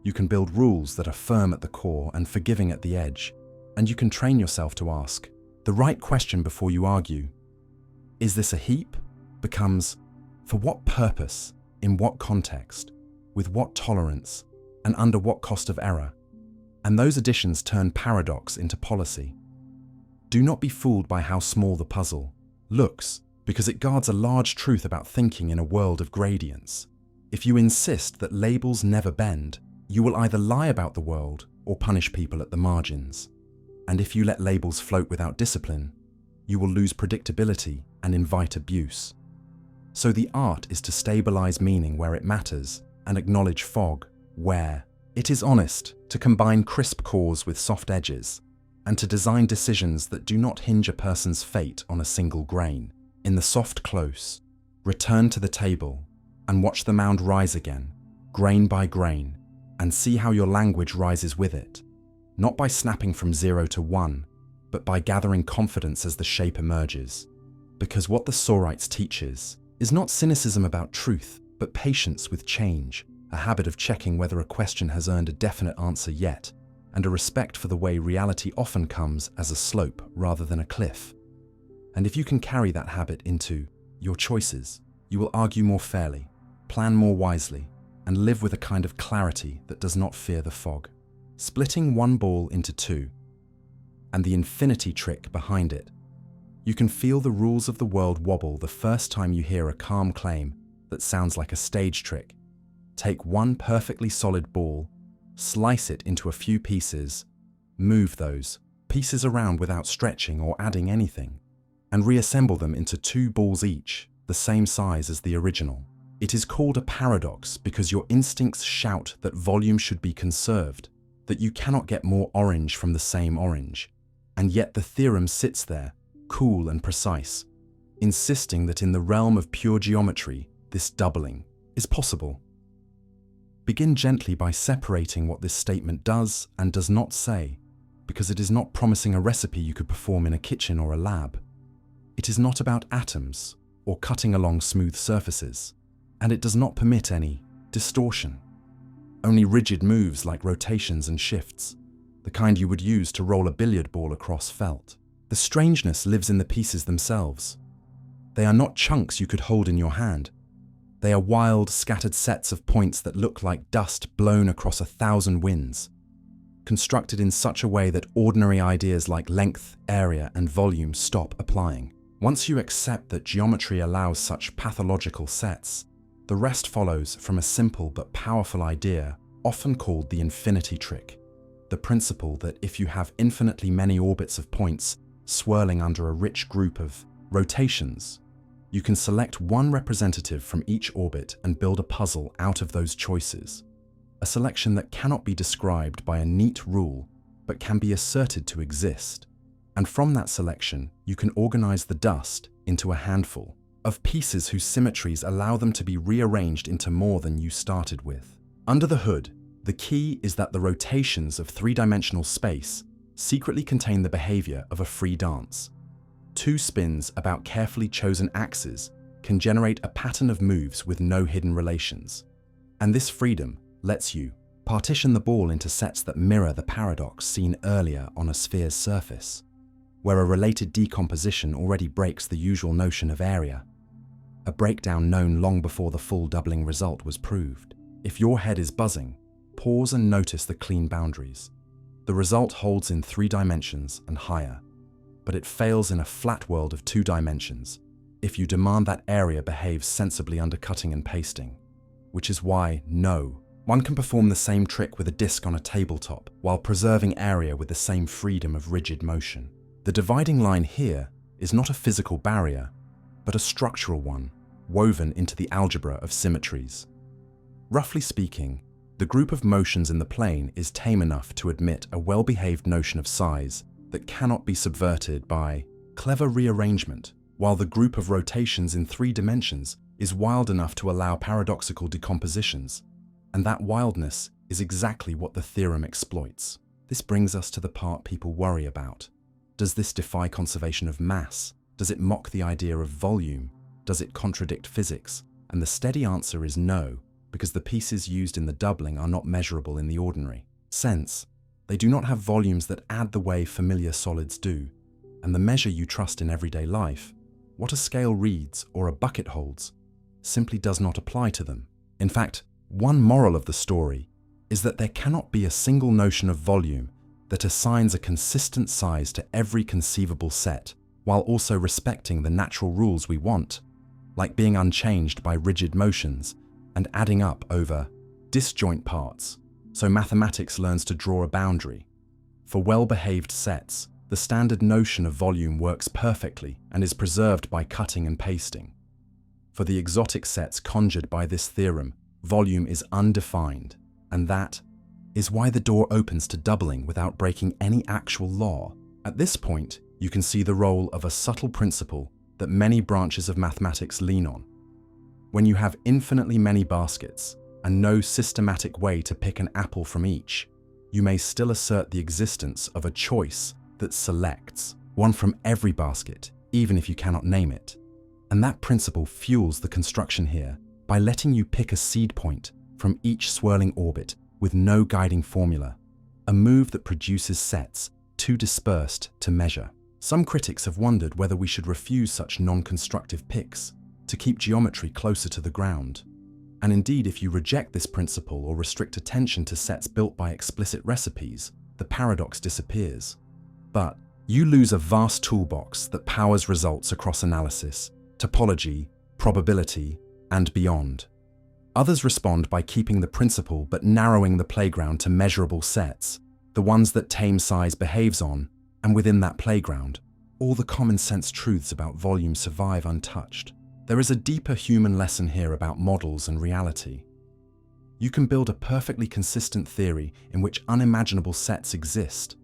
You can build rules that are firm at the core and forgiving at the edge, and you can train yourself to ask the right question before you argue. Is this a heap? Becomes, for what purpose, in what context, with what tolerance, and under what cost of error? And those additions turn paradox into policy. Do not be fooled by how small the puzzle looks, because it guards a large truth about thinking in a world of gradients. If you insist that labels never bend, you will either lie about the world or punish people at the margins. And if you let labels float without discipline, you will lose predictability and invite abuse. So the art is to stabilize meaning where it matters and acknowledge fog where it is honest, to combine crisp cores with soft edges, and to design decisions that do not hinge a person's fate on a single grain. In the soft close, return to the table and watch the mound rise again, grain by grain, and see how your language rises with it, not by snapping from 0 to 1, but by gathering confidence as the shape emerges. Because what the Sorites teaches is not cynicism about truth, but patience with change, a habit of checking whether a question has earned a definite answer yet, and a respect for the way reality often comes as a slope rather than a cliff. And if you can carry that habit into your choices, you will argue more fairly, plan more wisely, and live with a kind of clarity that does not fear the fog. Splitting one ball into two, and the infinity trick behind it. You can feel the rules of the world wobble the first time you hear a calm claim that sounds like a stage trick. Take one perfectly solid ball, slice it into a few pieces, move those pieces around without stretching or adding anything, and reassemble them into two balls each, the same size as the original. It is called a paradox because your instincts shout that volume should be conserved, that you cannot get more orange from the same orange, and yet the theorem sits there, cool and precise, insisting that in the realm of pure geometry, this doubling is possible. Begin gently by separating what this statement does and does not say, because it is not promising a recipe you could perform in a kitchen or a lab. It is not about atoms or cutting along smooth surfaces. and it does not permit any distortion. Only rigid moves like rotations and shifts, the kind you would use to roll a billiard ball across felt. The strangeness lives in the pieces themselves. They are not chunks you could hold in your hand. They are wild, scattered sets of points that look like dust blown across 1,000 winds, constructed in such a way that ordinary ideas like length, area, and volume stop applying. Once you accept that geometry allows such pathological sets, the rest follows from a simple but powerful idea, often called the infinity trick. The principle that if you have infinitely many orbits of points swirling under a rich group of rotations, you can select one representative from each orbit and build a puzzle out of those choices. A selection that cannot be described by a neat rule, but can be asserted to exist. And from that selection, you can organize the dust into a handful of pieces whose symmetries allow them to be rearranged into more than you started with. Under the hood, the key is that the rotations of three-dimensional space secretly contain the behavior of a free dance. Two spins about carefully chosen axes can generate a pattern of moves with no hidden relations. And this freedom lets you partition the ball into sets that mirror the paradox seen earlier on a sphere's surface, where a related decomposition already breaks the usual notion of area, a breakdown known long before the full doubling result was proved. If your head is buzzing, pause and notice the clean boundaries. The result holds in 3 dimensions and higher, but it fails in a flat world of 2 dimensions if you demand that area behaves sensibly under cutting and pasting. Which is why, no, one can perform the same trick with a disk on a tabletop while preserving area with the same freedom of rigid motion. The dividing line here is not a physical barrier, but a structural one, woven into the algebra of symmetries. Roughly speaking, the group of motions in the plane is tame enough to admit a well-behaved notion of size that cannot be subverted by clever rearrangement, while the group of rotations in 3 dimensions is wild enough to allow paradoxical decompositions, and that wildness is exactly what the theorem exploits. This brings us to the part people worry about. Does this defy conservation of mass? Does it mock the idea of volume? Does it contradict physics? And the steady answer is no, because the pieces used in the doubling are not measurable in the ordinary sense. They do not have volumes that add the way familiar solids do, and the measure you trust in everyday life, what a scale reads or a bucket holds, simply does not apply to them. In fact, one moral of the story is that there cannot be a single notion of volume that assigns a consistent size to every conceivable set, while also respecting the natural rules we want, like being unchanged by rigid motions and adding up over disjoint parts. So mathematics learns to draw a boundary. For well-behaved sets, the standard notion of volume works perfectly and is preserved by cutting and pasting. For the exotic sets conjured by this theorem, volume is undefined, and that is why the door opens to doubling without breaking any actual law. At this point, you can see the role of a subtle principle that many branches of mathematics lean on. When you have infinitely many baskets and no systematic way to pick an apple from each, you may still assert the existence of a choice that selects one from every basket, even if you cannot name it. And that principle fuels the construction here by letting you pick a seed point from each swirling orbit with no guiding formula, a move that produces sets too dispersed to measure. Some critics have wondered whether we should refuse such non-constructive picks to keep geometry closer to the ground. And indeed, if you reject this principle or restrict attention to sets built by explicit recipes, the paradox disappears. But you lose a vast toolbox that powers results across analysis, topology, probability, and beyond. Others respond by keeping the principle but narrowing the playground to measurable sets, the ones that tame size behaves on, and within that playground, all the common sense truths about volume survive untouched. There is a deeper human lesson here about models and reality. You can build a perfectly consistent theory in which unimaginable sets exist,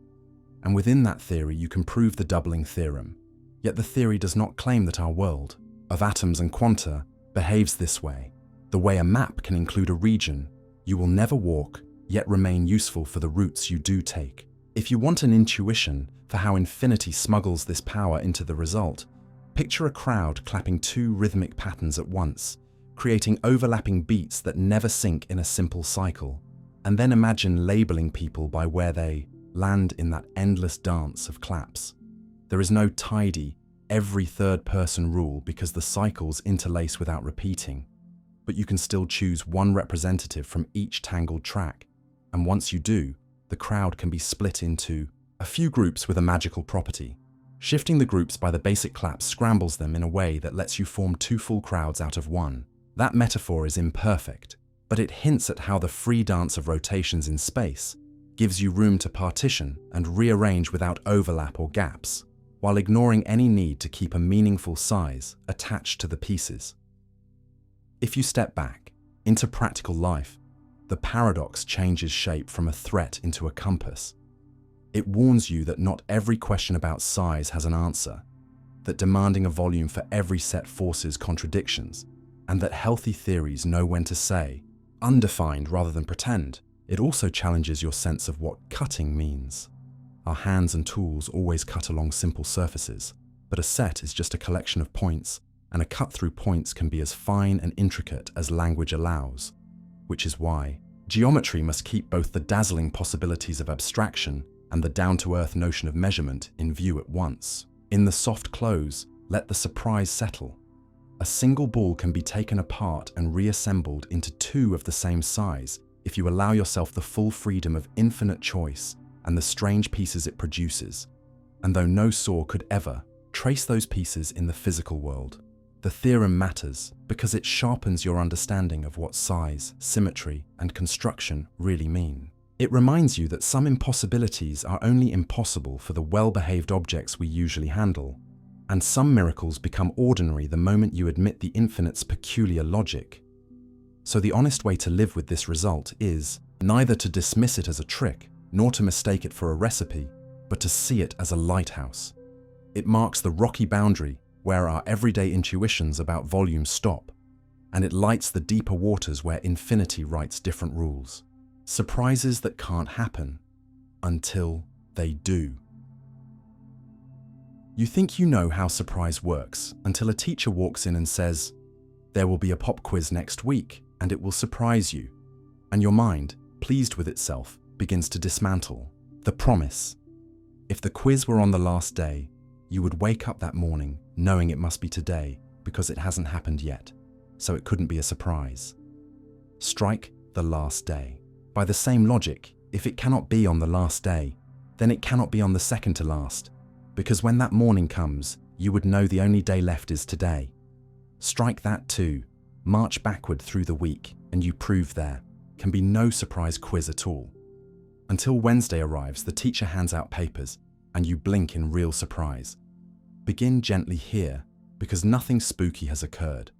and within that theory you can prove the doubling theorem. Yet the theory does not claim that our world, of atoms and quanta, behaves this way. The way a map can include a region you will never walk, yet remain useful for the routes you do take. If you want an intuition for how infinity smuggles this power into the result, picture a crowd clapping 2 rhythmic patterns at once, creating overlapping beats that never sync in a simple cycle. And then imagine labeling people by where they land in that endless dance of claps. There is no tidy, every third-person rule because the cycles interlace without repeating. But you can still choose one representative from each tangled track. And once you do, the crowd can be split into a few groups with a magical property. Shifting the groups by the basic claps scrambles them in a way that lets you form two full crowds out of one. That metaphor is imperfect, but it hints at how the free dance of rotations in space gives you room to partition and rearrange without overlap or gaps, while ignoring any need to keep a meaningful size attached to the pieces. If you step back into practical life, the paradox changes shape from a threat into a compass. It warns you that not every question about size has an answer, that demanding a volume for every set forces contradictions, and that healthy theories know when to say, undefined rather than pretend. It also challenges your sense of what cutting means. Our hands and tools always cut along simple surfaces, but a set is just a collection of points, and a cut through points can be as fine and intricate as language allows, which is why geometry must keep both the dazzling possibilities of abstraction and the down-to-earth notion of measurement in view at once. In the soft close, let the surprise settle. A single ball can be taken apart and reassembled into two of the same size if you allow yourself the full freedom of infinite choice and the strange pieces it produces. And though no saw could ever trace those pieces in the physical world, the theorem matters because it sharpens your understanding of what size, symmetry, and construction really mean. It reminds you that some impossibilities are only impossible for the well-behaved objects we usually handle, and some miracles become ordinary the moment you admit the infinite's peculiar logic. So the honest way to live with this result is neither to dismiss it as a trick, nor to mistake it for a recipe, but to see it as a lighthouse. It marks the rocky boundary where our everyday intuitions about volume stop, and it lights the deeper waters where infinity writes different rules. Surprises that can't happen until they do. You think you know how surprise works until a teacher walks in and says, "There will be a pop quiz next week and it will surprise you." And your mind, pleased with itself, begins to dismantle the promise. If the quiz were on the last day, you would wake up that morning knowing it must be today because it hasn't happened yet, so it couldn't be a surprise. Strike the last day. By the same logic, if it cannot be on the last day, then it cannot be on the second to last, because when that morning comes, you would know the only day left is today. Strike that too, march backward through the week, and you prove there can be no surprise quiz at all. Until Wednesday arrives, the teacher hands out papers, and you blink in real surprise. Begin gently here, because nothing spooky has occurred,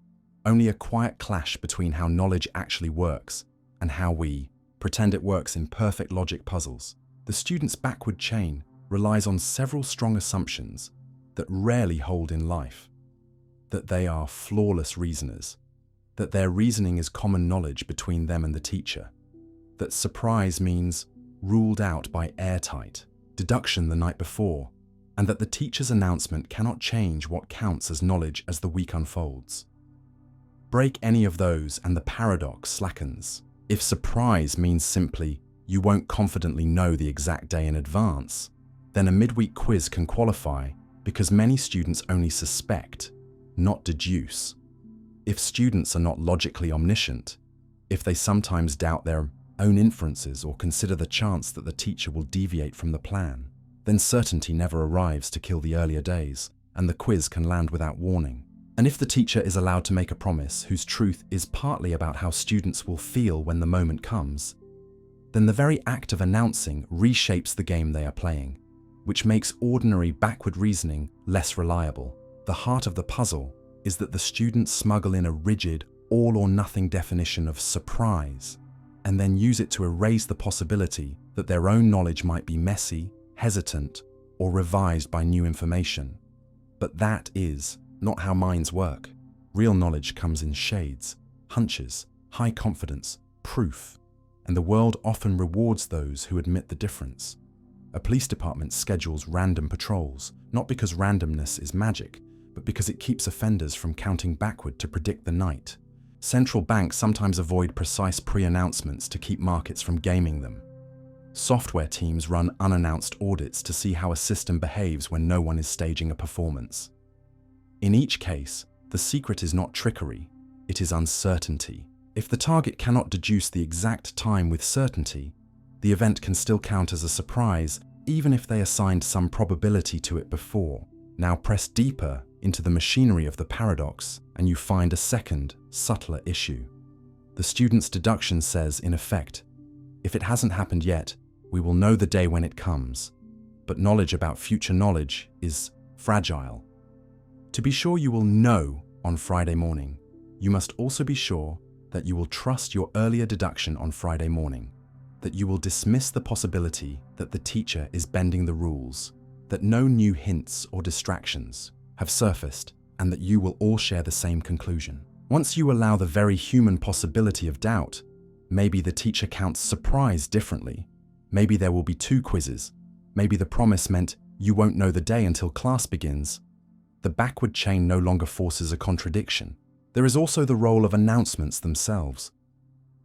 only a quiet clash between how knowledge actually works and how we pretend it works in perfect logic puzzles. The student's backward chain relies on several strong assumptions that rarely hold in life. That they are flawless reasoners, that their reasoning is common knowledge between them and the teacher, that surprise means ruled out by airtight deduction the night before, and that the teacher's announcement cannot change what counts as knowledge as the week unfolds. Break any of those and the paradox slackens. If surprise means simply you won't confidently know the exact day in advance, then a midweek quiz can qualify because many students only suspect, not deduce. If students are not logically omniscient, if they sometimes doubt their own inferences or consider the chance that the teacher will deviate from the plan, then certainty never arrives to kill the earlier days, and the quiz can land without warning. And if the teacher is allowed to make a promise whose truth is partly about how students will feel when the moment comes, then the very act of announcing reshapes the game they are playing, which makes ordinary backward reasoning less reliable. The heart of the puzzle is that the students smuggle in a rigid, all-or-nothing definition of surprise, and then use it to erase the possibility that their own knowledge might be messy, hesitant, or revised by new information. But that is not how minds work. Real knowledge comes in shades, hunches, high confidence, proof, and the world often rewards those who admit the difference. A police department schedules random patrols, not because randomness is magic, but because it keeps offenders from counting backward to predict the night. Central banks sometimes avoid precise pre-announcements to keep markets from gaming them. Software teams run unannounced audits to see how a system behaves when no one is staging a performance. In each case, the secret is not trickery, it is uncertainty. If the target cannot deduce the exact time with certainty, the event can still count as a surprise, even if they assigned some probability to it before. Now press deeper into the machinery of the paradox, and you find a second, subtler issue. The student's deduction says, in effect, if it hasn't happened yet, we will know the day when it comes. But knowledge about future knowledge is fragile. To be sure you will know on Friday morning, you must also be sure that you will trust your earlier deduction on Friday morning, that you will dismiss the possibility that the teacher is bending the rules, that no new hints or distractions have surfaced, and that you will all share the same conclusion. Once you allow the very human possibility of doubt, maybe the teacher counts surprise differently, maybe there will be 2 quizzes, maybe the promise meant you won't know the day until class begins. The backward chain no longer forces a contradiction. There is also the role of announcements themselves.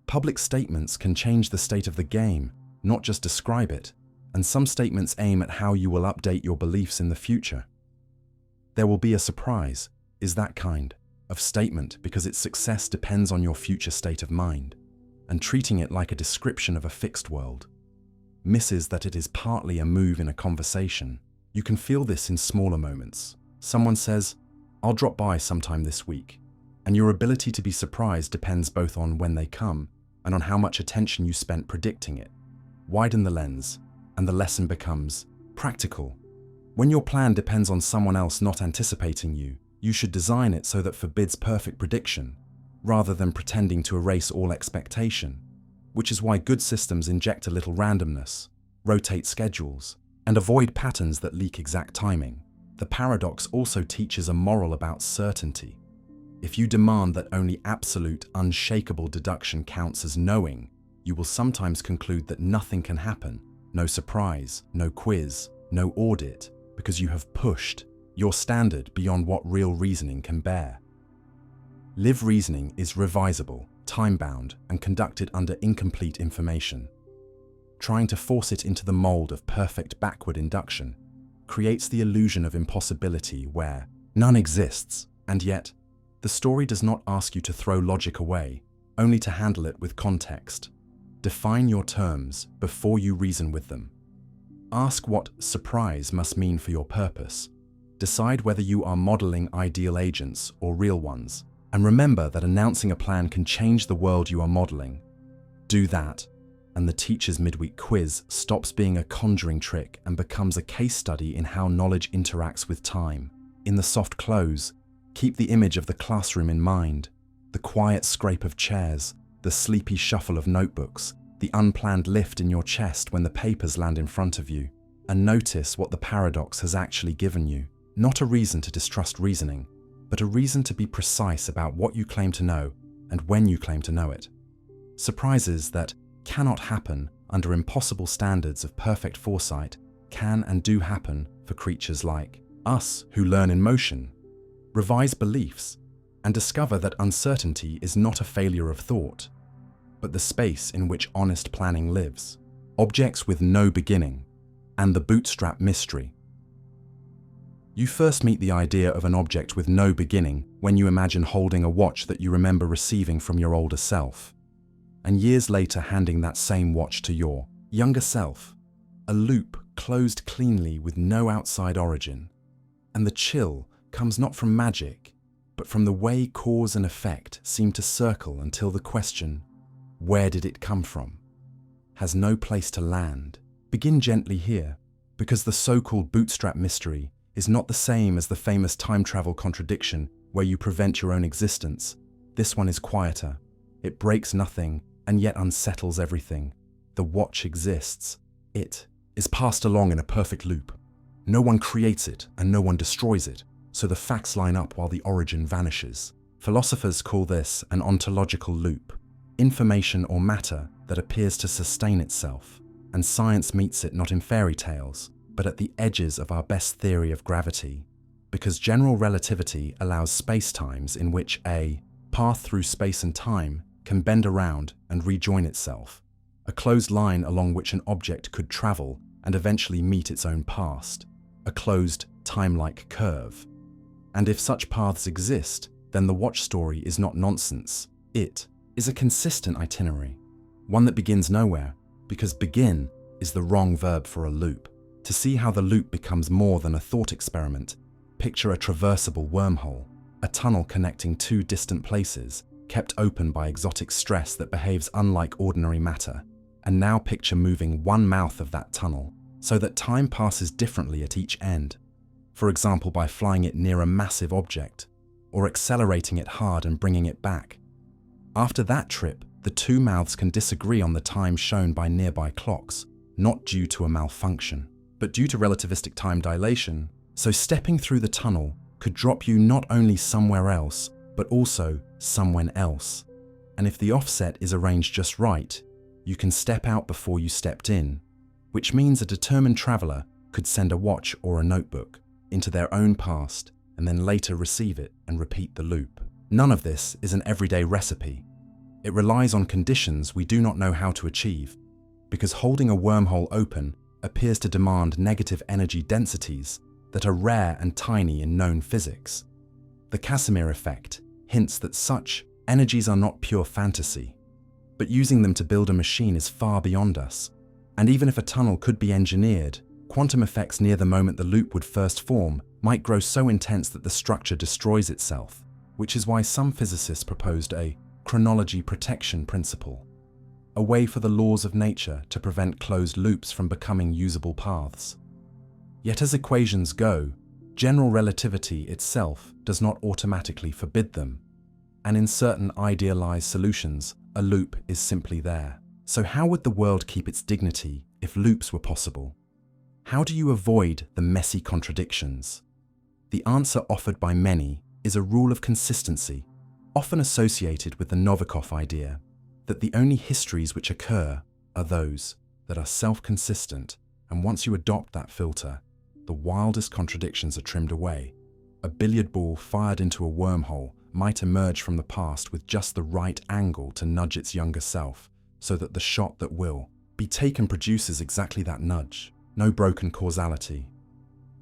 Public statements can change the state of the game, not just describe it, and some statements aim at how you will update your beliefs in the future. There will be a surprise, is that kind of statement because its success depends on your future state of mind, and treating it like a description of a fixed world misses that it is partly a move in a conversation. You can feel this in smaller moments. Someone says, "I'll drop by sometime this week," and your ability to be surprised depends both on when they come and on how much attention you spent predicting it. Widen the lens, and the lesson becomes practical. When your plan depends on someone else not anticipating you, you should design it so that forbids perfect prediction, rather than pretending to erase all expectation, which is why good systems inject a little randomness, rotate schedules, and avoid patterns that leak exact timing. The paradox also teaches a moral about certainty. If you demand that only absolute, unshakable deduction counts as knowing, you will sometimes conclude that nothing can happen, no surprise, no quiz, no audit, because you have pushed your standard beyond what real reasoning can bear. Live reasoning is revisable, time-bound, and conducted under incomplete information. Trying to force it into the mold of perfect backward induction creates the illusion of impossibility where none exists, and yet the story does not ask you to throw logic away, only to handle it with context. Define your terms before you reason with them. Ask what surprise must mean for your purpose. Decide whether you are modeling ideal agents or real ones, and remember that announcing a plan can change the world you are modeling. Do that, and the teacher's midweek quiz stops being a conjuring trick and becomes a case study in how knowledge interacts with time. In the soft close, keep the image of the classroom in mind, the quiet scrape of chairs, the sleepy shuffle of notebooks, the unplanned lift in your chest when the papers land in front of you, and notice what the paradox has actually given you. Not a reason to distrust reasoning, but a reason to be precise about what you claim to know and when you claim to know it. Surprises that cannot happen under impossible standards of perfect foresight can and do happen for creatures like us who learn in motion, revise beliefs, and discover that uncertainty is not a failure of thought, but the space in which honest planning lives. Objects with no beginning, and the Bootstrap mystery. You first meet the idea of an object with no beginning when you imagine holding a watch that you remember receiving from your older self, and years later handing that same watch to your younger self. A loop closed cleanly with no outside origin. And the chill comes not from magic, but from the way cause and effect seem to circle until the question, where did it come from, has no place to land. Begin gently here, because the so-called Bootstrap mystery is not the same as the famous time travel contradiction where you prevent your own existence. This one is quieter. It breaks nothing and yet unsettles everything. The watch exists. It is passed along in a perfect loop. No one creates it and no one destroys it, so the facts line up while the origin vanishes. Philosophers call this an ontological loop, information or matter that appears to sustain itself, and science meets it not in fairy tales, but at the edges of our best theory of gravity, because general relativity allows spacetimes in which a path through space and time, can bend around and rejoin itself, a closed line along which an object could travel and eventually meet its own past, a closed, time-like curve. And if such paths exist, then the watch story is not nonsense. It is a consistent itinerary, one that begins nowhere, because begin is the wrong verb for a loop. To see how the loop becomes more than a thought experiment, picture a traversable wormhole, a tunnel connecting two distant places, kept open by exotic stress that behaves unlike ordinary matter. And now picture moving one mouth of that tunnel so that time passes differently at each end. For example, by flying it near a massive object, or accelerating it hard and bringing it back. After that trip, the two mouths can disagree on the time shown by nearby clocks, not due to a malfunction, but due to relativistic time dilation. So stepping through the tunnel could drop you not only somewhere else, but also somewhere else. And if the offset is arranged just right, you can step out before you stepped in, which means a determined traveler could send a watch or a notebook into their own past and then later receive it and repeat the loop. None of this is an everyday recipe. It relies on conditions we do not know how to achieve, because holding a wormhole open appears to demand negative energy densities that are rare and tiny in known physics. The Casimir effect hints that such energies are not pure fantasy, but using them to build a machine is far beyond us. And even if a tunnel could be engineered, quantum effects near the moment the loop would first form might grow so intense that the structure destroys itself, which is why some physicists proposed a chronology protection principle, a way for the laws of nature to prevent closed loops from becoming usable paths. Yet as equations go, general relativity itself does not automatically forbid them, and in certain idealized solutions, a loop is simply there. So how would the world keep its dignity if loops were possible? How do you avoid the messy contradictions? The answer offered by many is a rule of consistency, often associated with the Novikov idea that the only histories which occur are those that are self-consistent, and once you adopt that filter, the wildest contradictions are trimmed away. A billiard ball fired into a wormhole might emerge from the past with just the right angle to nudge its younger self, so that the shot that will be taken produces exactly that nudge. No broken causality,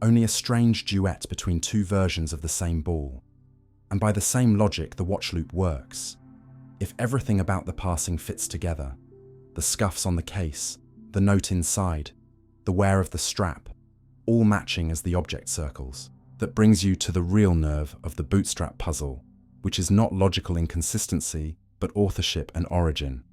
only a strange duet between two versions of the same ball. And by the same logic, the watch loop works. If everything about the passing fits together, the scuffs on the case, the note inside, the wear of the strap, all matching as the object circles, that brings you to the real nerve of the Bootstrap puzzle, which is not logical inconsistency, but authorship and origin.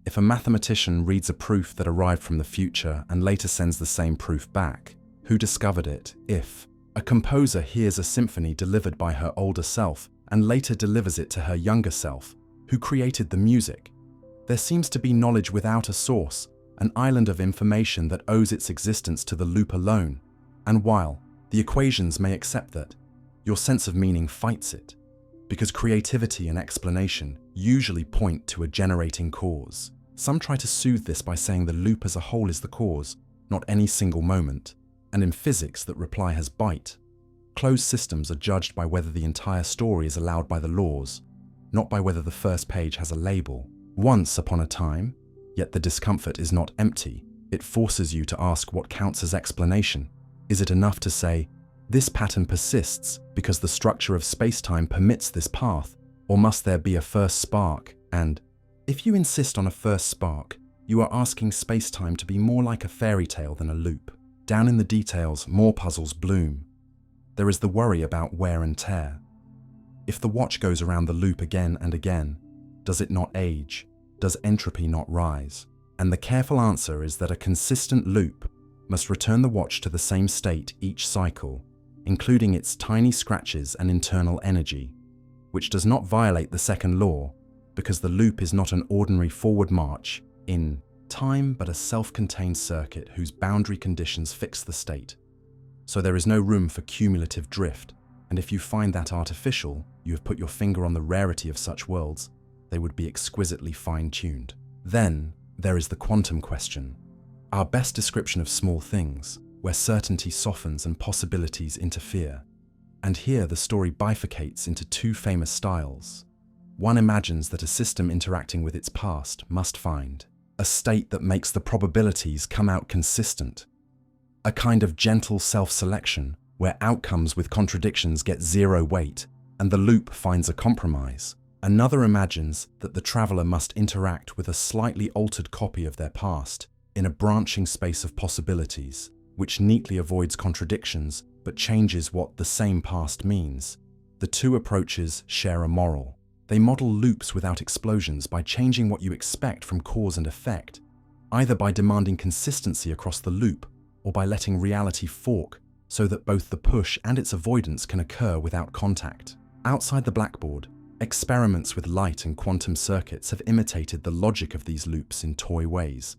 If a mathematician reads a proof that arrived from the future and later sends the same proof back, who discovered it? If a composer hears a symphony delivered by her older self and later delivers it to her younger self, who created the music? There seems to be knowledge without a source, an island of information that owes its existence to the loop alone. And while the equations may accept that, your sense of meaning fights it, because creativity and explanation usually point to a generating cause. Some try to soothe this by saying the loop as a whole is the cause, not any single moment. And in physics, that reply has bite. Closed systems are judged by whether the entire story is allowed by the laws, not by whether the first page has a label. Once upon a time, yet the discomfort is not empty. It forces you to ask what counts as explanation. Is it enough to say, this pattern persists because the structure of space-time permits this path, or must there be a first spark? And if you insist on a first spark, you are asking space-time to be more like a fairy tale than a loop. Down in the details, more puzzles bloom. There is the worry about wear and tear. If the watch goes around the loop again and again, does it not age? Does entropy not rise? And the careful answer is that a consistent loop must return the watch to the same state each cycle, including its tiny scratches and internal energy, which does not violate the second law, because the loop is not an ordinary forward march in time, but a self-contained circuit whose boundary conditions fix the state. So there is no room for cumulative drift, and if you find that artificial, you have put your finger on the rarity of such worlds. They would be exquisitely fine-tuned. Then there is the quantum question, our best description of small things, where certainty softens and possibilities interfere. And here the story bifurcates into two famous styles. One imagines that a system interacting with its past must find a state that makes the probabilities come out consistent, a kind of gentle self-selection where outcomes with contradictions get zero weight and the loop finds a compromise. Another imagines that the traveler must interact with a slightly altered copy of their past in a branching space of possibilities, which neatly avoids contradictions but changes what the same past means. The two approaches share a moral. They model loops without explosions by changing what you expect from cause and effect, either by demanding consistency across the loop or by letting reality fork so that both the push and its avoidance can occur without contact. Outside the blackboard, experiments with light and quantum circuits have imitated the logic of these loops in toy ways,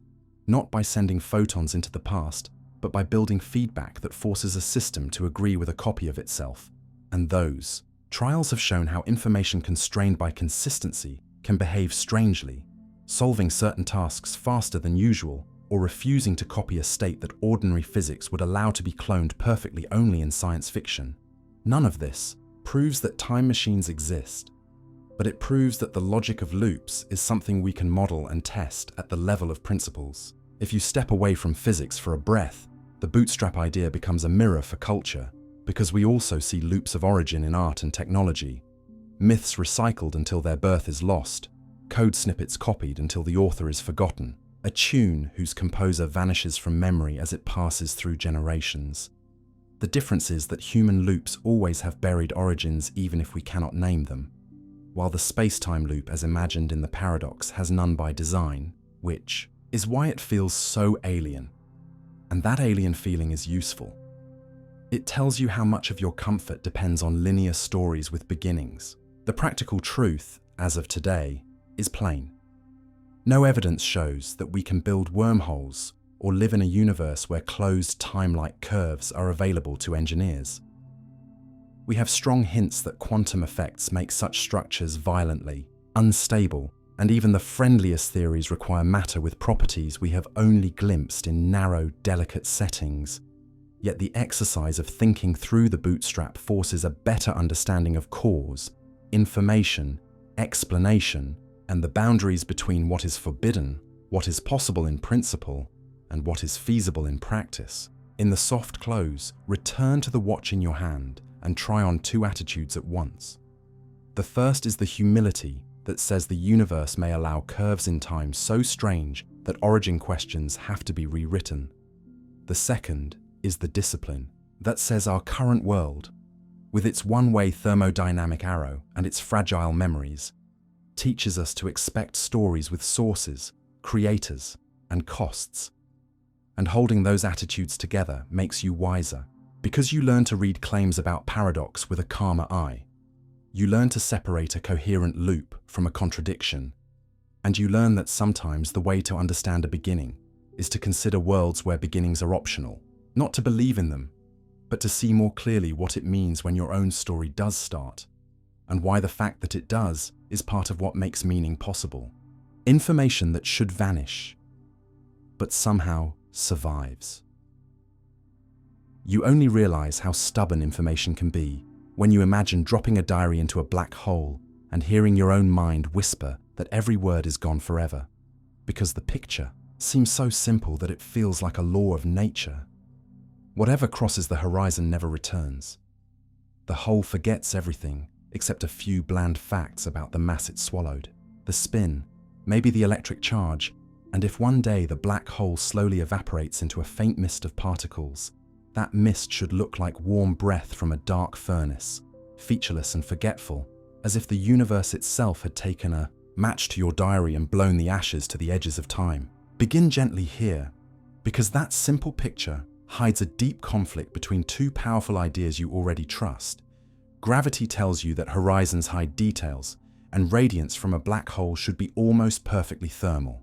not by sending photons into the past, but by building feedback that forces a system to agree with a copy of itself. And those trials have shown how information constrained by consistency can behave strangely, solving certain tasks faster than usual or refusing to copy a state that ordinary physics would allow to be cloned perfectly only in science fiction. None of this proves that time machines exist, but it proves that the logic of loops is something we can model and test at the level of principles. If you step away from physics for a breath, the Bootstrap idea becomes a mirror for culture, because we also see loops of origin in art and technology, myths recycled until their birth is lost, code snippets copied until the author is forgotten, a tune whose composer vanishes from memory as it passes through generations. The difference is that human loops always have buried origins even if we cannot name them, while the space-time loop as imagined in the paradox has none by design, which is why it feels so alien. And that alien feeling is useful. It tells you how much of your comfort depends on linear stories with beginnings. The practical truth, as of today, is plain. No evidence shows that we can build wormholes or live in a universe where closed time-like curves are available to engineers. We have strong hints that quantum effects make such structures violently unstable, and even the friendliest theories require matter with properties we have only glimpsed in narrow, delicate settings. Yet the exercise of thinking through the Bootstrap forces a better understanding of cause, information, explanation, and the boundaries between what is forbidden, what is possible in principle, and what is feasible in practice. In the soft close, return to the watch in your hand and try on two attitudes at once. The first is the humility that says the universe may allow curves in time so strange that origin questions have to be rewritten. The second is the discipline that says our current world, with its one-way thermodynamic arrow and its fragile memories, teaches us to expect stories with sources, creators, and costs. And holding those attitudes together makes you wiser, because you learn to read claims about paradox with a calmer eye. You learn to separate a coherent loop from a contradiction, and you learn that sometimes the way to understand a beginning is to consider worlds where beginnings are optional, not to believe in them, but to see more clearly what it means when your own story does start, and why the fact that it does is part of what makes meaning possible. Information that should vanish, but somehow survives. You only realize how stubborn information can be when you imagine dropping a diary into a black hole and hearing your own mind whisper that every word is gone forever, because the picture seems so simple that it feels like a law of nature. Whatever crosses the horizon never returns. The whole forgets everything except a few bland facts about the mass it swallowed, the spin, maybe the electric charge, and if one day the black hole slowly evaporates into a faint mist of particles, that mist should look like warm breath from a dark furnace, featureless and forgetful, as if the universe itself had taken a match to your diary and blown the ashes to the edges of time. Begin gently here, because that simple picture hides a deep conflict between two powerful ideas you already trust. Gravity tells you that horizons hide details, and radiance from a black hole should be almost perfectly thermal,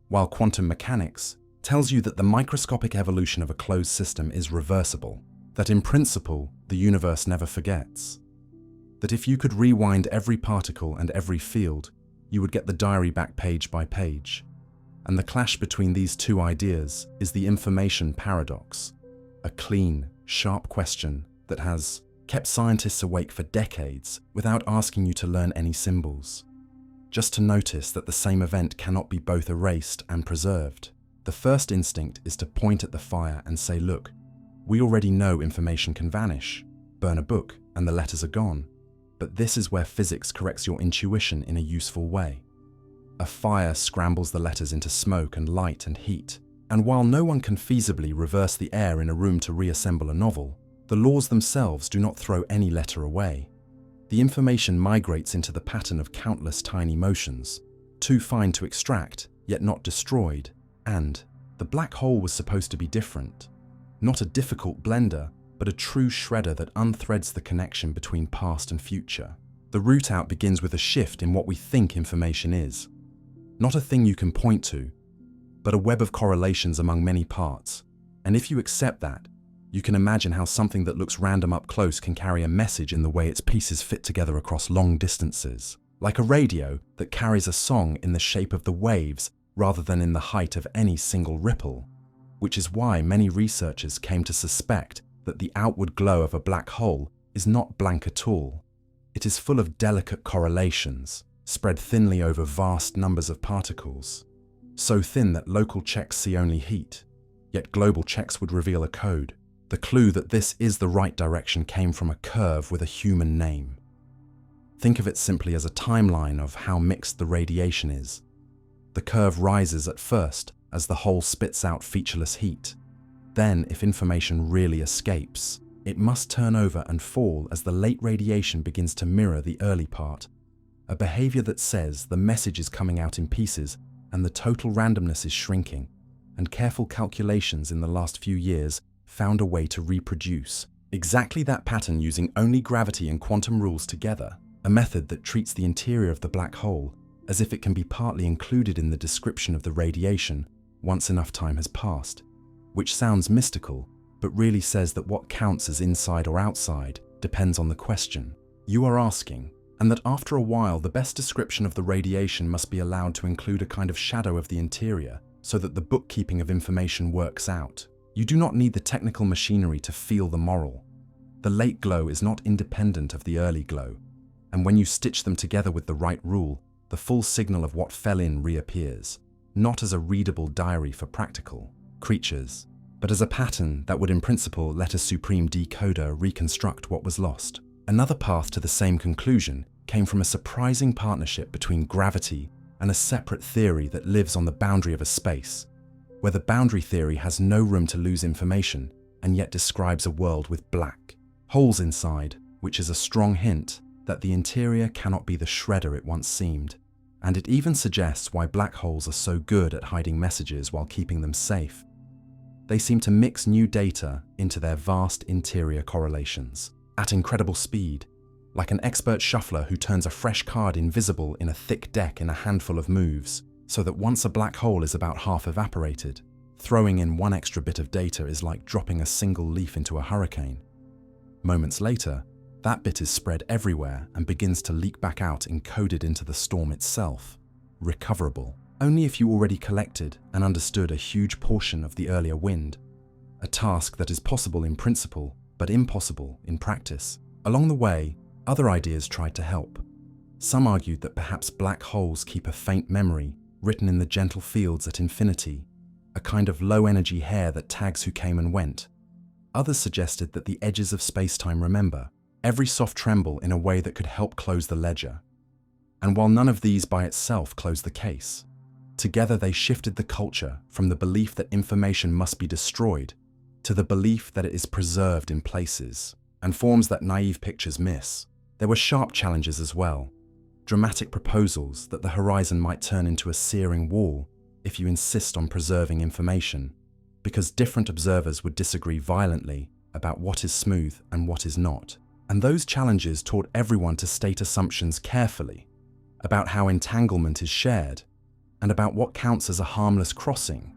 while quantum mechanics tells you that the microscopic evolution of a closed system is reversible, that in principle, the universe never forgets, that if you could rewind every particle and every field, you would get the diary back page by page. And the clash between these two ideas is the information paradox, a clean, sharp question that has kept scientists awake for decades without asking you to learn any symbols. just to notice that the same event cannot be both erased and preserved. The first instinct is to point at the fire and say, look, we already know information can vanish. Burn a book and the letters are gone. But this is where physics corrects your intuition in a useful way. A fire scrambles the letters into smoke and light and heat. And while no one can feasibly reverse the air in a room to reassemble a novel, the laws themselves do not throw any letter away. The information migrates into the pattern of countless tiny motions, too fine to extract, yet not destroyed. And the black hole was supposed to be different. Not a difficult blender, but a true shredder that unthreads the connection between past and future. The route out begins with a shift in what we think information is. Not a thing you can point to, but a web of correlations among many parts. And if you accept that, you can imagine how something that looks random up close can carry a message in the way its pieces fit together across long distances. Like a radio that carries a song in the shape of the waves rather than in the height of any single ripple. Which is why many researchers came to suspect that the outward glow of a black hole is not blank at all. It is full of delicate correlations, spread thinly over vast numbers of particles. So thin that local checks see only heat, yet global checks would reveal a code. The clue that this is the right direction came from a curve with a human name. Think of it simply as a timeline of how mixed the radiation is. The curve rises at first as the hole spits out featureless heat. Then, if information really escapes, it must turn over and fall as the late radiation begins to mirror the early part. A behavior that says the message is coming out in pieces and the total randomness is shrinking, and careful calculations in the last few years found a way to reproduce exactly that pattern using only gravity and quantum rules together, a method that treats the interior of the black hole as if it can be partly included in the description of the radiation once enough time has passed, which sounds mystical, but really says that what counts as inside or outside depends on the question you are asking, and that after a while the best description of the radiation must be allowed to include a kind of shadow of the interior so that the bookkeeping of information works out. You do not need the technical machinery to feel the moral. The late glow is not independent of the early glow, and when you stitch them together with the right rule, the full signal of what fell in reappears, not as a readable diary for practical creatures, but as a pattern that would in principle let a supreme decoder reconstruct what was lost. Another path to the same conclusion came from a surprising partnership between gravity and a separate theory that lives on the boundary of a space, where the boundary theory has no room to lose information and yet describes a world with black holes inside, which is a strong hint that the interior cannot be the shredder it once seemed. And it even suggests why black holes are so good at hiding messages while keeping them safe. They seem to mix new data into their vast interior correlations at incredible speed, like an expert shuffler who turns a fresh card invisible in a thick deck in a handful of moves, so that once a black hole is about half evaporated, throwing in one extra bit of data is like dropping a single leaf into a hurricane. Moments later, that bit is spread everywhere and begins to leak back out encoded into the storm itself, recoverable only if you already collected and understood a huge portion of the earlier wind, a task that is possible in principle but impossible in practice. Along the way, other ideas tried to help. Some argued that perhaps black holes keep a faint memory written in the gentle fields at infinity, a kind of low-energy hair that tags who came and went. Others suggested that the edges of space-time remember every soft tremble in a way that could help close the ledger. And while none of these by itself closed the case, together they shifted the culture from the belief that information must be destroyed to the belief that it is preserved in places and forms that naive pictures miss. There were sharp challenges as well, dramatic proposals that the horizon might turn into a searing wall if you insist on preserving information, because different observers would disagree violently about what is smooth and what is not. And those challenges taught everyone to state assumptions carefully about how entanglement is shared and about what counts as a harmless crossing,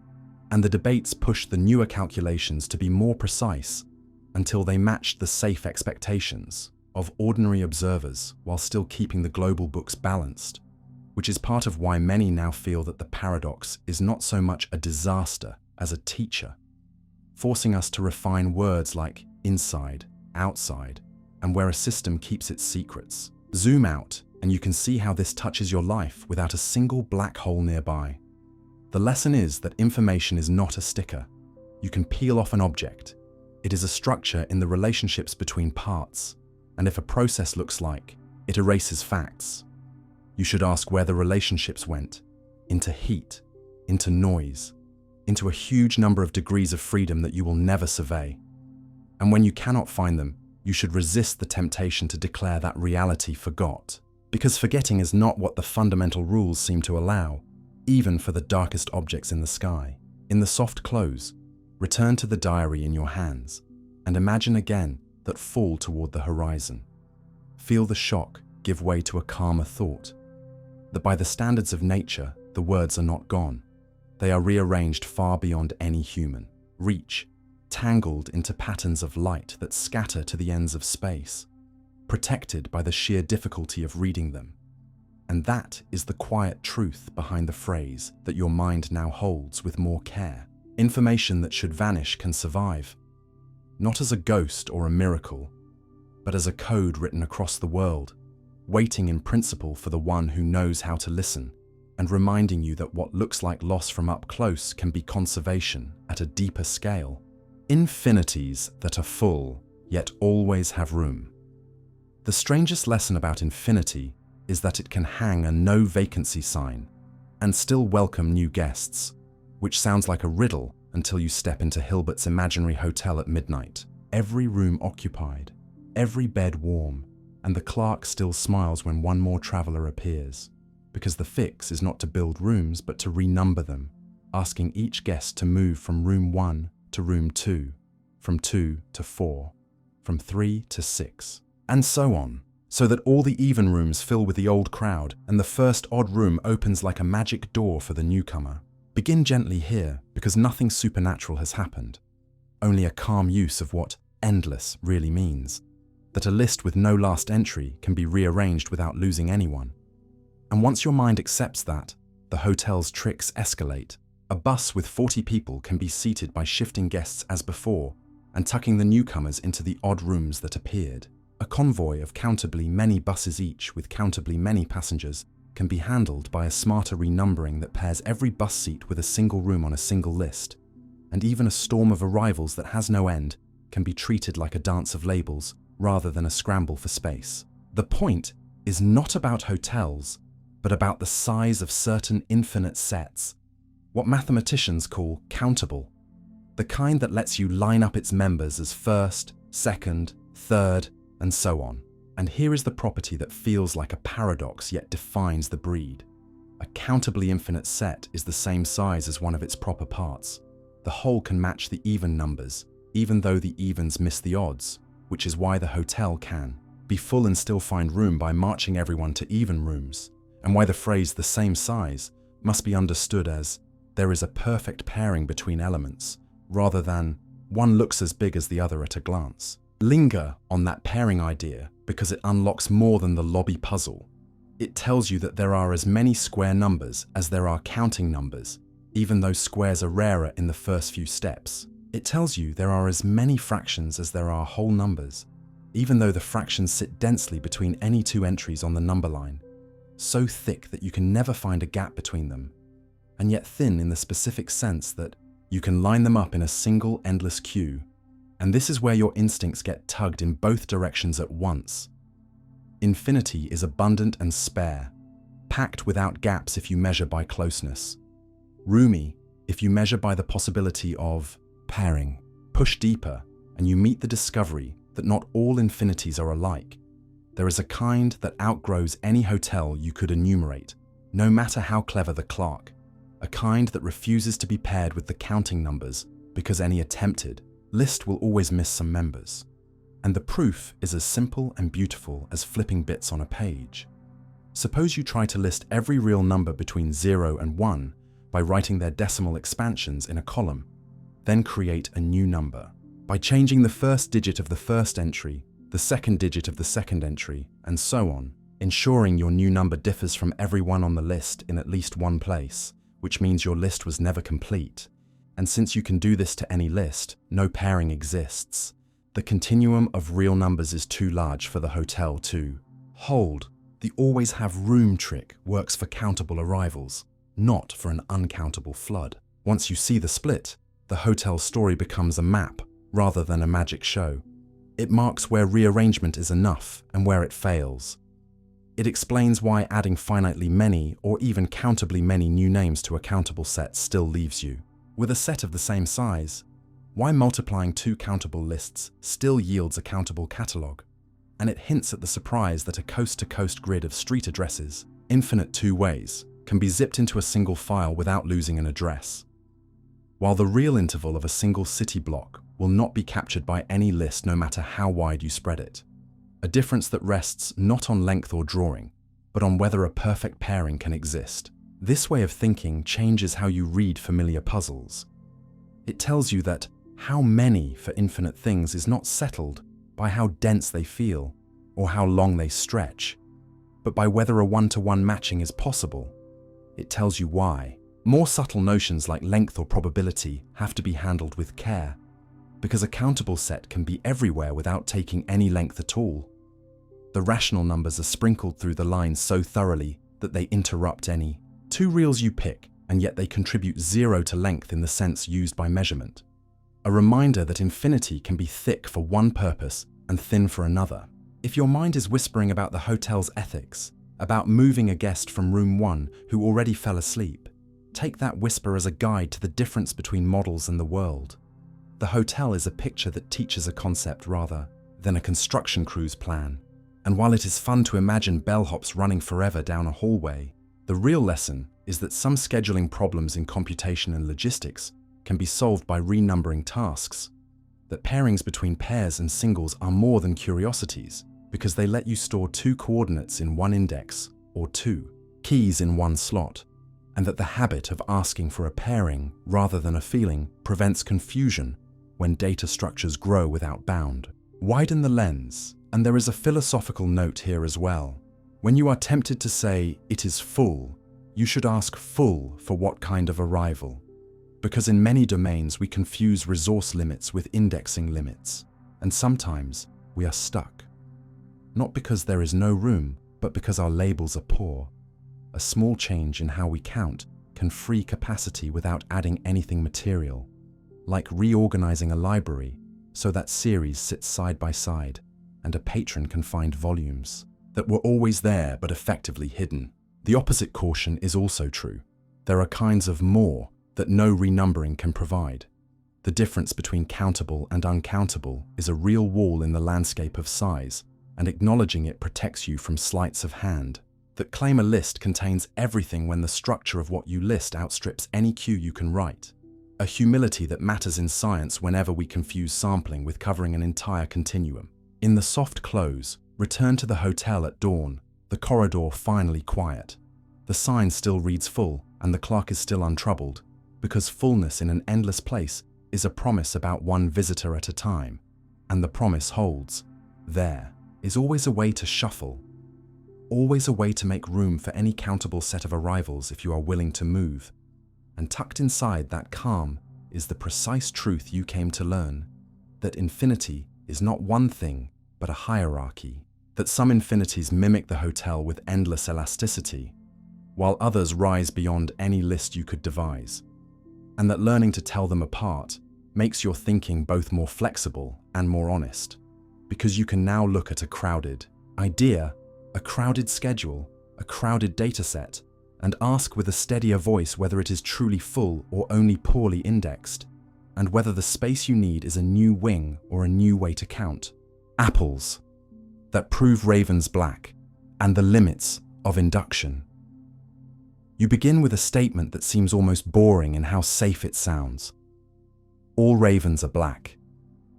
and the debates pushed the newer calculations to be more precise until they matched the safe expectations of ordinary observers while still keeping the global books balanced, which is part of why many now feel that the paradox is not so much a disaster as a teacher, forcing us to refine words like inside, outside, and where a system keeps its secrets. Zoom out and you can see how this touches your life without a single black hole nearby. The lesson is that information is not a sticker. You can peel off an object. It is a structure in the relationships between parts, and if a process looks like it erases facts, you should ask where the relationships went, into heat, into noise, into a huge number of degrees of freedom that you will never survey. And when you cannot find them, you should resist the temptation to declare that reality forgot, because forgetting is not what the fundamental rules seem to allow, even for the darkest objects in the sky. In the soft close, return to the diary in your hands, and imagine again that fall toward the horizon. Feel the shock give way to a calmer thought, that by the standards of nature, the words are not gone. They are rearranged far beyond any human reach, tangled into patterns of light that scatter to the ends of space, protected by the sheer difficulty of reading them. And that is the quiet truth behind the phrase that your mind now holds with more care. Information that should vanish can survive, not as a ghost or a miracle, but as a code written across the world, waiting in principle for the one who knows how to listen, and reminding you that what looks like loss from up close can be conservation at a deeper scale. Infinities that are full, yet always have room. The strangest lesson about infinity is that it can hang a no vacancy sign and still welcome new guests, which sounds like a riddle until you step into Hilbert's imaginary hotel at midnight. Every room occupied, every bed warm, and the clerk still smiles when one more traveler appears, because the fix is not to build rooms but to renumber them, asking each guest to move from room 1 to room 2, from 2 to 4, from 3 to 6, and so on, so that all the even rooms fill with the old crowd and the first odd room opens like a magic door for the newcomer. Begin gently here, because nothing supernatural has happened, only a calm use of what endless really means, that a list with no last entry can be rearranged without losing anyone. And once your mind accepts that, the hotel's tricks escalate. A bus with 40 people can be seated by shifting guests as before and tucking the newcomers into the odd rooms that appeared. A convoy of countably many buses each with countably many passengers can be handled by a smarter renumbering that pairs every bus seat with a single room on a single list, and even a storm of arrivals that has no end can be treated like a dance of labels rather than a scramble for space. The point is not about hotels, but about the size of certain infinite sets, what mathematicians call countable, the kind that lets you line up its members as first, second, third, and so on. And here is the property that feels like a paradox yet defines the breed. A countably infinite set is the same size as one of its proper parts. The whole can match the even numbers, even though the evens miss the odds, which is why the hotel can be full and still find room by marching everyone to even rooms, and why the phrase "the same size" must be understood as there is a perfect pairing between elements, rather than one looks as big as the other at a glance. Linger on that pairing idea because it unlocks more than the lobby puzzle. It tells you that there are as many square numbers as there are counting numbers, even though squares are rarer in the first few steps. It tells you there are as many fractions as there are whole numbers, even though the fractions sit densely between any two entries on the number line, so thick that you can never find a gap between them, and yet thin in the specific sense that you can line them up in a single endless queue. And this is where your instincts get tugged in both directions at once. Infinity is abundant and spare, packed without gaps if you measure by closeness, roomy if you measure by the possibility of pairing. Push deeper, and you meet the discovery that not all infinities are alike. There is a kind that outgrows any hotel you could enumerate, no matter how clever the clerk, a kind that refuses to be paired with the counting numbers because any attempted list will always miss some members. And the proof is as simple and beautiful as flipping bits on a page. Suppose you try to list every real number between 0 and 1 by writing their decimal expansions in a column, then create a new number. By changing the first digit of the first entry, the second digit of the second entry, and so on, ensuring your new number differs from every one on the list in at least one place, which means your list was never complete. And since you can do this to any list, no pairing exists. The continuum of real numbers is too large for the hotel to hold. The always have room trick works for countable arrivals, not for an uncountable flood. Once you see the split, the hotel story becomes a map rather than a magic show. It marks where rearrangement is enough and where it fails. It explains why adding finitely many or even countably many new names to a countable set still leaves you with a set of the same size, why multiplying two countable lists still yields a countable catalogue, and it hints at the surprise that a coast-to-coast grid of street addresses, infinite two ways, can be zipped into a single file without losing an address. While the real interval of a single city block will not be captured by any list no matter how wide you spread it. A difference that rests not on length or drawing, but on whether a perfect pairing can exist. This way of thinking changes how you read familiar puzzles. It tells you that how many for infinite things is not settled by how dense they feel or how long they stretch, but by whether a one-to-one matching is possible. It tells you why. More subtle notions like length or probability have to be handled with care, because a countable set can be everywhere without taking any length at all. The rational numbers are sprinkled through the lines so thoroughly that they interrupt any two reals you pick, and yet they contribute zero to length in the sense used by measurement. A reminder that infinity can be thick for one purpose and thin for another. If your mind is whispering about the hotel's ethics, about moving a guest from room 1 who already fell asleep, take that whisper as a guide to the difference between models and the world. The hotel is a picture that teaches a concept rather than a construction crew's plan. And while it is fun to imagine bellhops running forever down a hallway, the real lesson is that some scheduling problems in computation and logistics can be solved by renumbering tasks, that pairings between pairs and singles are more than curiosities because they let you store 2 coordinates in one index or 2 keys in one slot, and that the habit of asking for a pairing rather than a feeling prevents confusion when data structures grow without bound. Widen the lens, and there is a philosophical note here as well. When you are tempted to say, it is full, you should ask full for what kind of arrival. Because in many domains we confuse resource limits with indexing limits, and sometimes we are stuck. Not because there is no room, but because our labels are poor. A small change in how we count can free capacity without adding anything material, like reorganizing a library so that series sits side by side and a patron can find volumes that were always there but effectively hidden. The opposite caution is also true. There are kinds of more that no renumbering can provide. The difference between countable and uncountable is a real wall in the landscape of size, and acknowledging it protects you from sleights of hand that claim a list contains everything when the structure of what you list outstrips any cue you can write. A humility that matters in science whenever we confuse sampling with covering an entire continuum. In the soft close, return to the hotel at dawn, the corridor finally quiet. The sign still reads full, and the clock is still untroubled, because fullness in an endless place is a promise about one visitor at a time, and the promise holds. There is always a way to shuffle, always a way to make room for any countable set of arrivals if you are willing to move. And tucked inside that calm is the precise truth you came to learn, that infinity is not one thing, but a hierarchy, that some infinities mimic the hotel with endless elasticity, while others rise beyond any list you could devise, and that learning to tell them apart makes your thinking both more flexible and more honest, because you can now look at a crowded idea, a crowded schedule, a crowded dataset, and ask with a steadier voice whether it is truly full or only poorly indexed, and whether the space you need is a new wing or a new way to count. Apples that prove ravens black, and the limits of induction. You begin with a statement that seems almost boring in how safe it sounds. All ravens are black,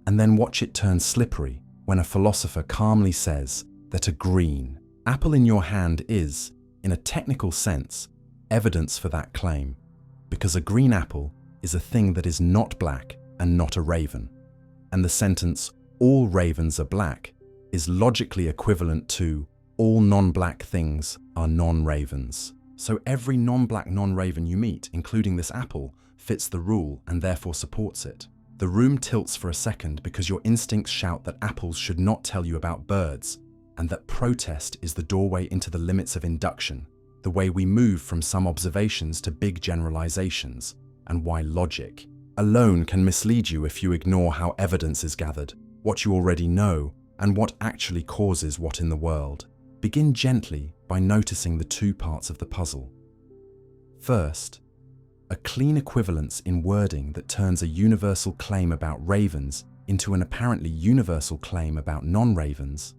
and then watch it turn slippery when a philosopher calmly says that a green apple in your hand is, in a technical sense, evidence for that claim, because a green apple is a thing that is not black and not a raven. And the sentence, all ravens are black, is logically equivalent to all non-black things are non-ravens. So every non-black non-raven you meet, including this apple, fits the rule and therefore supports it. The room tilts for a second because your instincts shout that apples should not tell you about birds, and that protest is the doorway into the limits of induction, the way we move from some observations to big generalizations, and why logic alone can mislead you if you ignore how evidence is gathered, what you already know, and what actually causes what in the world. Begin gently by noticing the two parts of the puzzle. First, a clean equivalence in wording that turns a universal claim about ravens into an apparently universal claim about non-ravens.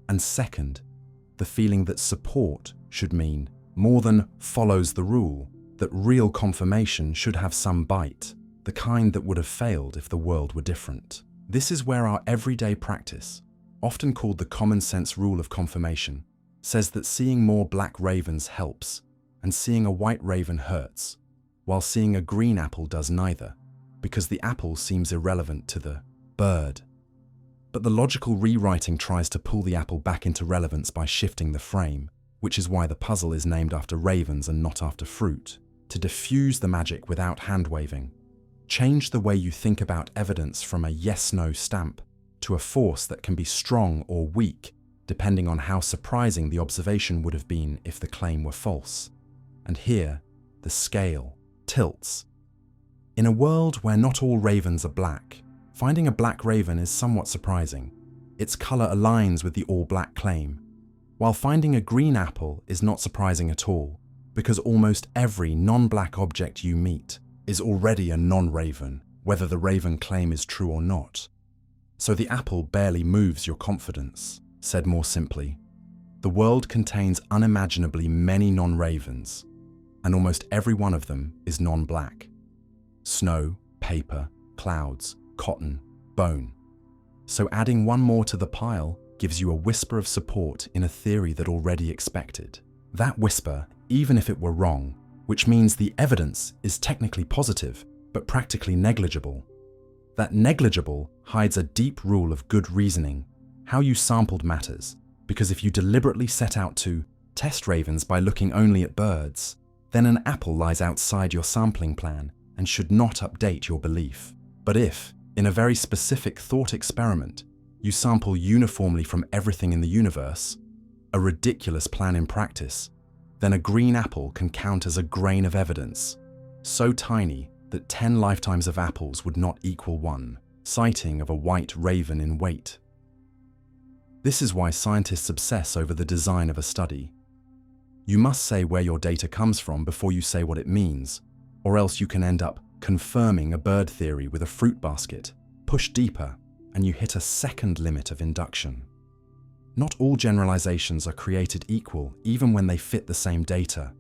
And second, the feeling that support should mean more than follows the rule, that real confirmation should have some bite, the kind that would have failed if the world were different. This is where our everyday practice, often called the common sense rule of confirmation, says that seeing more black ravens helps, and seeing a white raven hurts, while seeing a green apple does neither, because the apple seems irrelevant to the bird. But the logical rewriting tries to pull the apple back into relevance by shifting the frame, which is why the puzzle is named after ravens and not after fruit, to diffuse the magic without hand-waving. Change the way you think about evidence from a yes-no stamp to a force that can be strong or weak, depending on how surprising the observation would have been if the claim were false. And here, the scale tilts. In a world where not all ravens are black, finding a black raven is somewhat surprising. Its color aligns with the all-black claim, while finding a green apple is not surprising at all, because almost every non-black object you meet is already a non-raven, whether the raven claim is true or not. So the apple barely moves your confidence. Said more simply, the world contains unimaginably many non-ravens, and almost every one of them is non-black. Snow, paper, clouds, cotton, bone. So adding one more to the pile gives you a whisper of support in a theory that already expected. That whisper, even if it were wrong, which means the evidence is technically positive, but practically negligible. That negligible hides a deep rule of good reasoning. How you sampled matters, because if you deliberately set out to test ravens by looking only at birds, then an apple lies outside your sampling plan and should not update your belief. But if, in a very specific thought experiment, you sample uniformly from everything in the universe, a ridiculous plan in practice, then a green apple can count as a grain of evidence, so tiny that 10 lifetimes of apples would not equal one sighting of a white raven in weight. This is why scientists obsess over the design of a study. You must say where your data comes from before you say what it means, or else you can end up confirming a bird theory with a fruit basket. Push deeper, and you hit a second limit of induction. Not all generalizations are created equal, even when they fit the same data,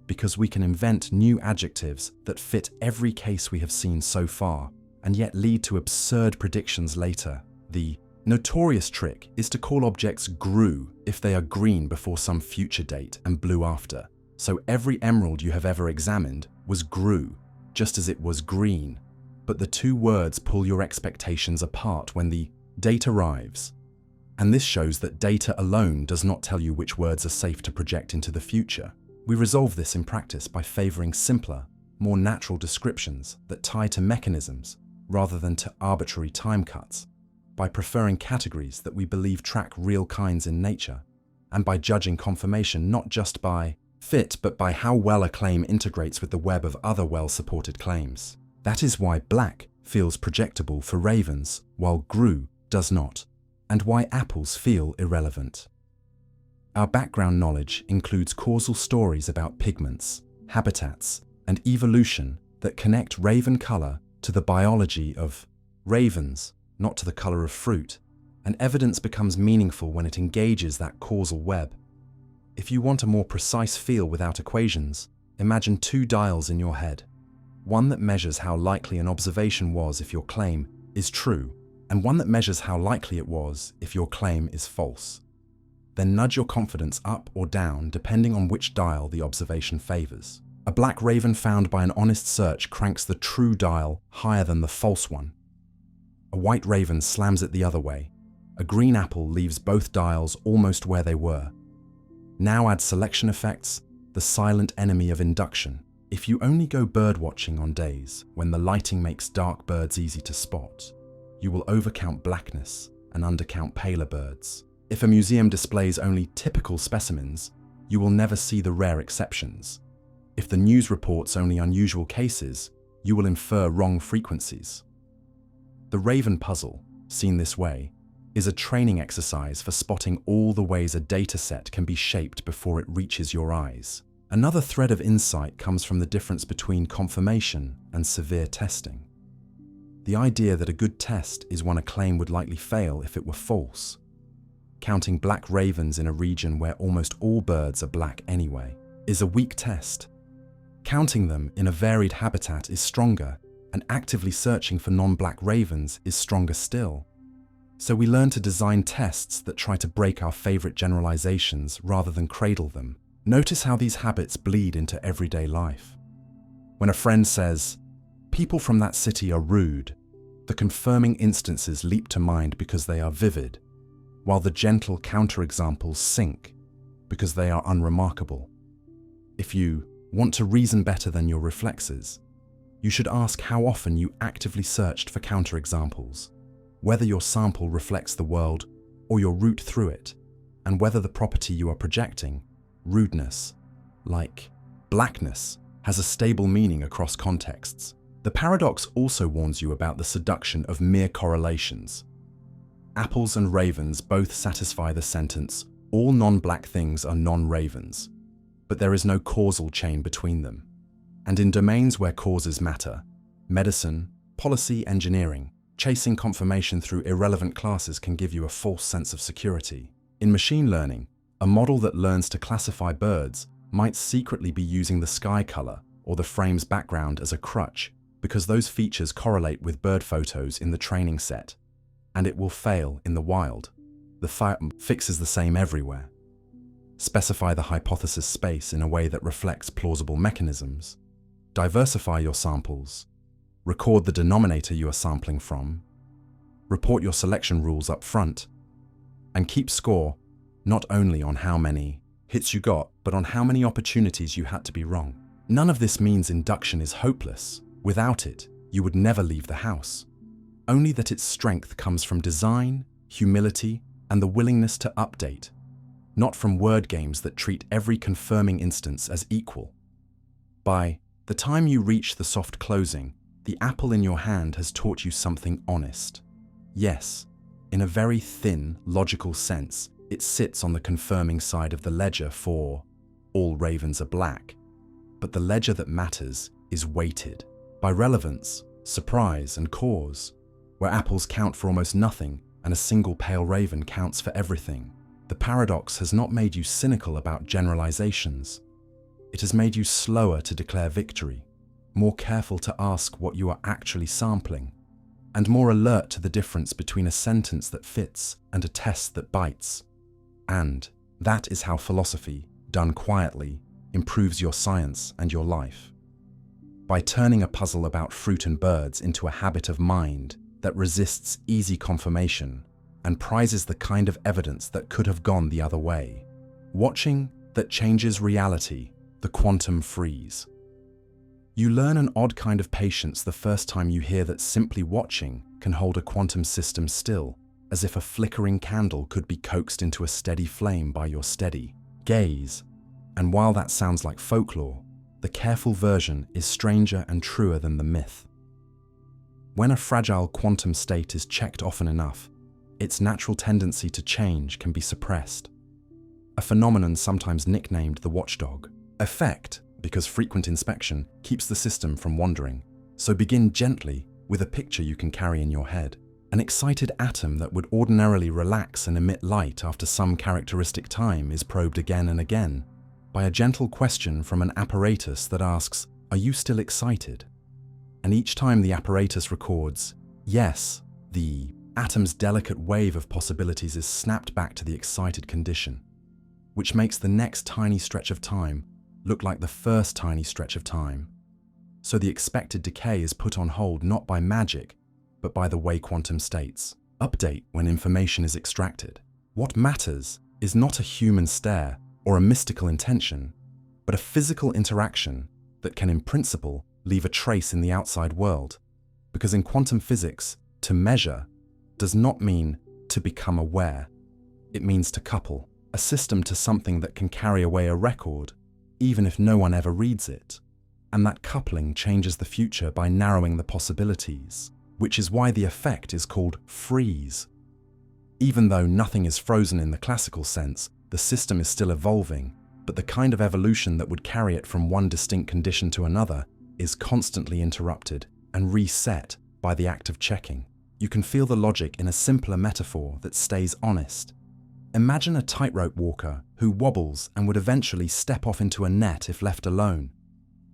because we can invent new adjectives that fit every case we have seen so far, and yet lead to absurd predictions later. The notorious trick is to call objects grew if they are green before some future date and blue after. So every emerald you have ever examined was grew, just as it was green. But the two words pull your expectations apart when the date arrives. And this shows that data alone does not tell you which words are safe to project into the future. We resolve this in practice by favoring simpler, more natural descriptions that tie to mechanisms rather than to arbitrary time cuts, by preferring categories that we believe track real kinds in nature, and by judging confirmation not just by fit but by how well a claim integrates with the web of other well-supported claims. That is why black feels projectable for ravens while grew does not, and why apples feel irrelevant. Our background knowledge includes causal stories about pigments, habitats, and evolution that connect raven color to the biology of ravens, not to the color of fruit, and evidence becomes meaningful when it engages that causal web. If you want a more precise feel without equations, imagine two dials in your head. One that measures how likely an observation was if your claim is true, and one that measures how likely it was if your claim is false. Then nudge your confidence up or down depending on which dial the observation favors. A black raven found by an honest search cranks the true dial higher than the false one. A white raven slams it the other way. A green apple leaves both dials almost where they were. Now add selection effects, the silent enemy of induction. If you only go birdwatching on days when the lighting makes dark birds easy to spot, you will overcount blackness and undercount paler birds. If a museum displays only typical specimens, you will never see the rare exceptions. If the news reports only unusual cases, you will infer wrong frequencies. The Raven puzzle, seen this way, is a training exercise for spotting all the ways a dataset can be shaped before it reaches your eyes. Another thread of insight comes from the difference between confirmation and severe testing. The idea that a good test is one a claim would likely fail if it were false. Counting black ravens in a region where almost all birds are black anyway is a weak test. Counting them in a varied habitat is stronger, and actively searching for non-black ravens is stronger still. So we learn to design tests that try to break our favorite generalizations rather than cradle them. Notice how these habits bleed into everyday life. When a friend says, "People from that city are rude," the confirming instances leap to mind because they are vivid, while the gentle counterexamples sink because they are unremarkable. If you want to reason better than your reflexes, you should ask how often you actively searched for counterexamples, whether your sample reflects the world or your route through it, and whether the property you are projecting, rudeness, like blackness, has a stable meaning across contexts. The paradox also warns you about the seduction of mere correlations. Apples and ravens both satisfy the sentence, "All non-black things are non-ravens," but there is no causal chain between them. And in domains where causes matter, medicine, policy, engineering, chasing confirmation through irrelevant classes can give you a false sense of security. In machine learning, a model that learns to classify birds might secretly be using the sky color or the frame's background as a crutch because those features correlate with bird photos in the training set, and it will fail in the wild. The fix is the same everywhere. Specify the hypothesis space in a way that reflects plausible mechanisms. Diversify your samples. Record the denominator you are sampling from. Report your selection rules up front. And keep score not only on how many hits you got, but on how many opportunities you had to be wrong. None of this means induction is hopeless. Without it, you would never leave the house. Only that its strength comes from design, humility, and the willingness to update, not from word games that treat every confirming instance as equal. By the time you reach the soft closing, the apple in your hand has taught you something honest. Yes, in a very thin, logical sense, it sits on the confirming side of the ledger for all ravens are black. But the ledger that matters is weighted by relevance, surprise, and cause, where apples count for almost nothing and a single pale raven counts for everything. The paradox has not made you cynical about generalizations. It has made you slower to declare victory, more careful to ask what you are actually sampling, and more alert to the difference between a sentence that fits and a test that bites. And that is how philosophy, done quietly, improves your science and your life. By turning a puzzle about fruit and birds into a habit of mind that resists easy confirmation and prizes the kind of evidence that could have gone the other way. Watching that changes reality, the quantum freeze. You learn an odd kind of patience the first time you hear that simply watching can hold a quantum system still, as if a flickering candle could be coaxed into a steady flame by your steady gaze. And while that sounds like folklore, the careful version is stranger and truer than the myth. When a fragile quantum state is checked often enough, its natural tendency to change can be suppressed. A phenomenon sometimes nicknamed the watchdog effect, because frequent inspection keeps the system from wandering. So begin gently with a picture you can carry in your head. An excited atom that would ordinarily relax and emit light after some characteristic time is probed again and again by a gentle question from an apparatus that asks, "Are you still excited?" And each time the apparatus records, "Yes," the atom's delicate wave of possibilities is snapped back to the excited condition, which makes the next tiny stretch of time look like the first tiny stretch of time. So the expected decay is put on hold not by magic, but by the way quantum states update when information is extracted. What matters is not a human stare or a mystical intention, but a physical interaction that can in principle leave a trace in the outside world. Because in quantum physics, to measure does not mean to become aware. It means to couple a system to something that can carry away a record, even if no one ever reads it. And that coupling changes the future by narrowing the possibilities, which is why the effect is called freeze. Even though nothing is frozen in the classical sense, the system is still evolving, but the kind of evolution that would carry it from one distinct condition to another is constantly interrupted and reset by the act of checking. You can feel the logic in a simpler metaphor that stays honest. Imagine a tightrope walker who wobbles and would eventually step off into a net if left alone.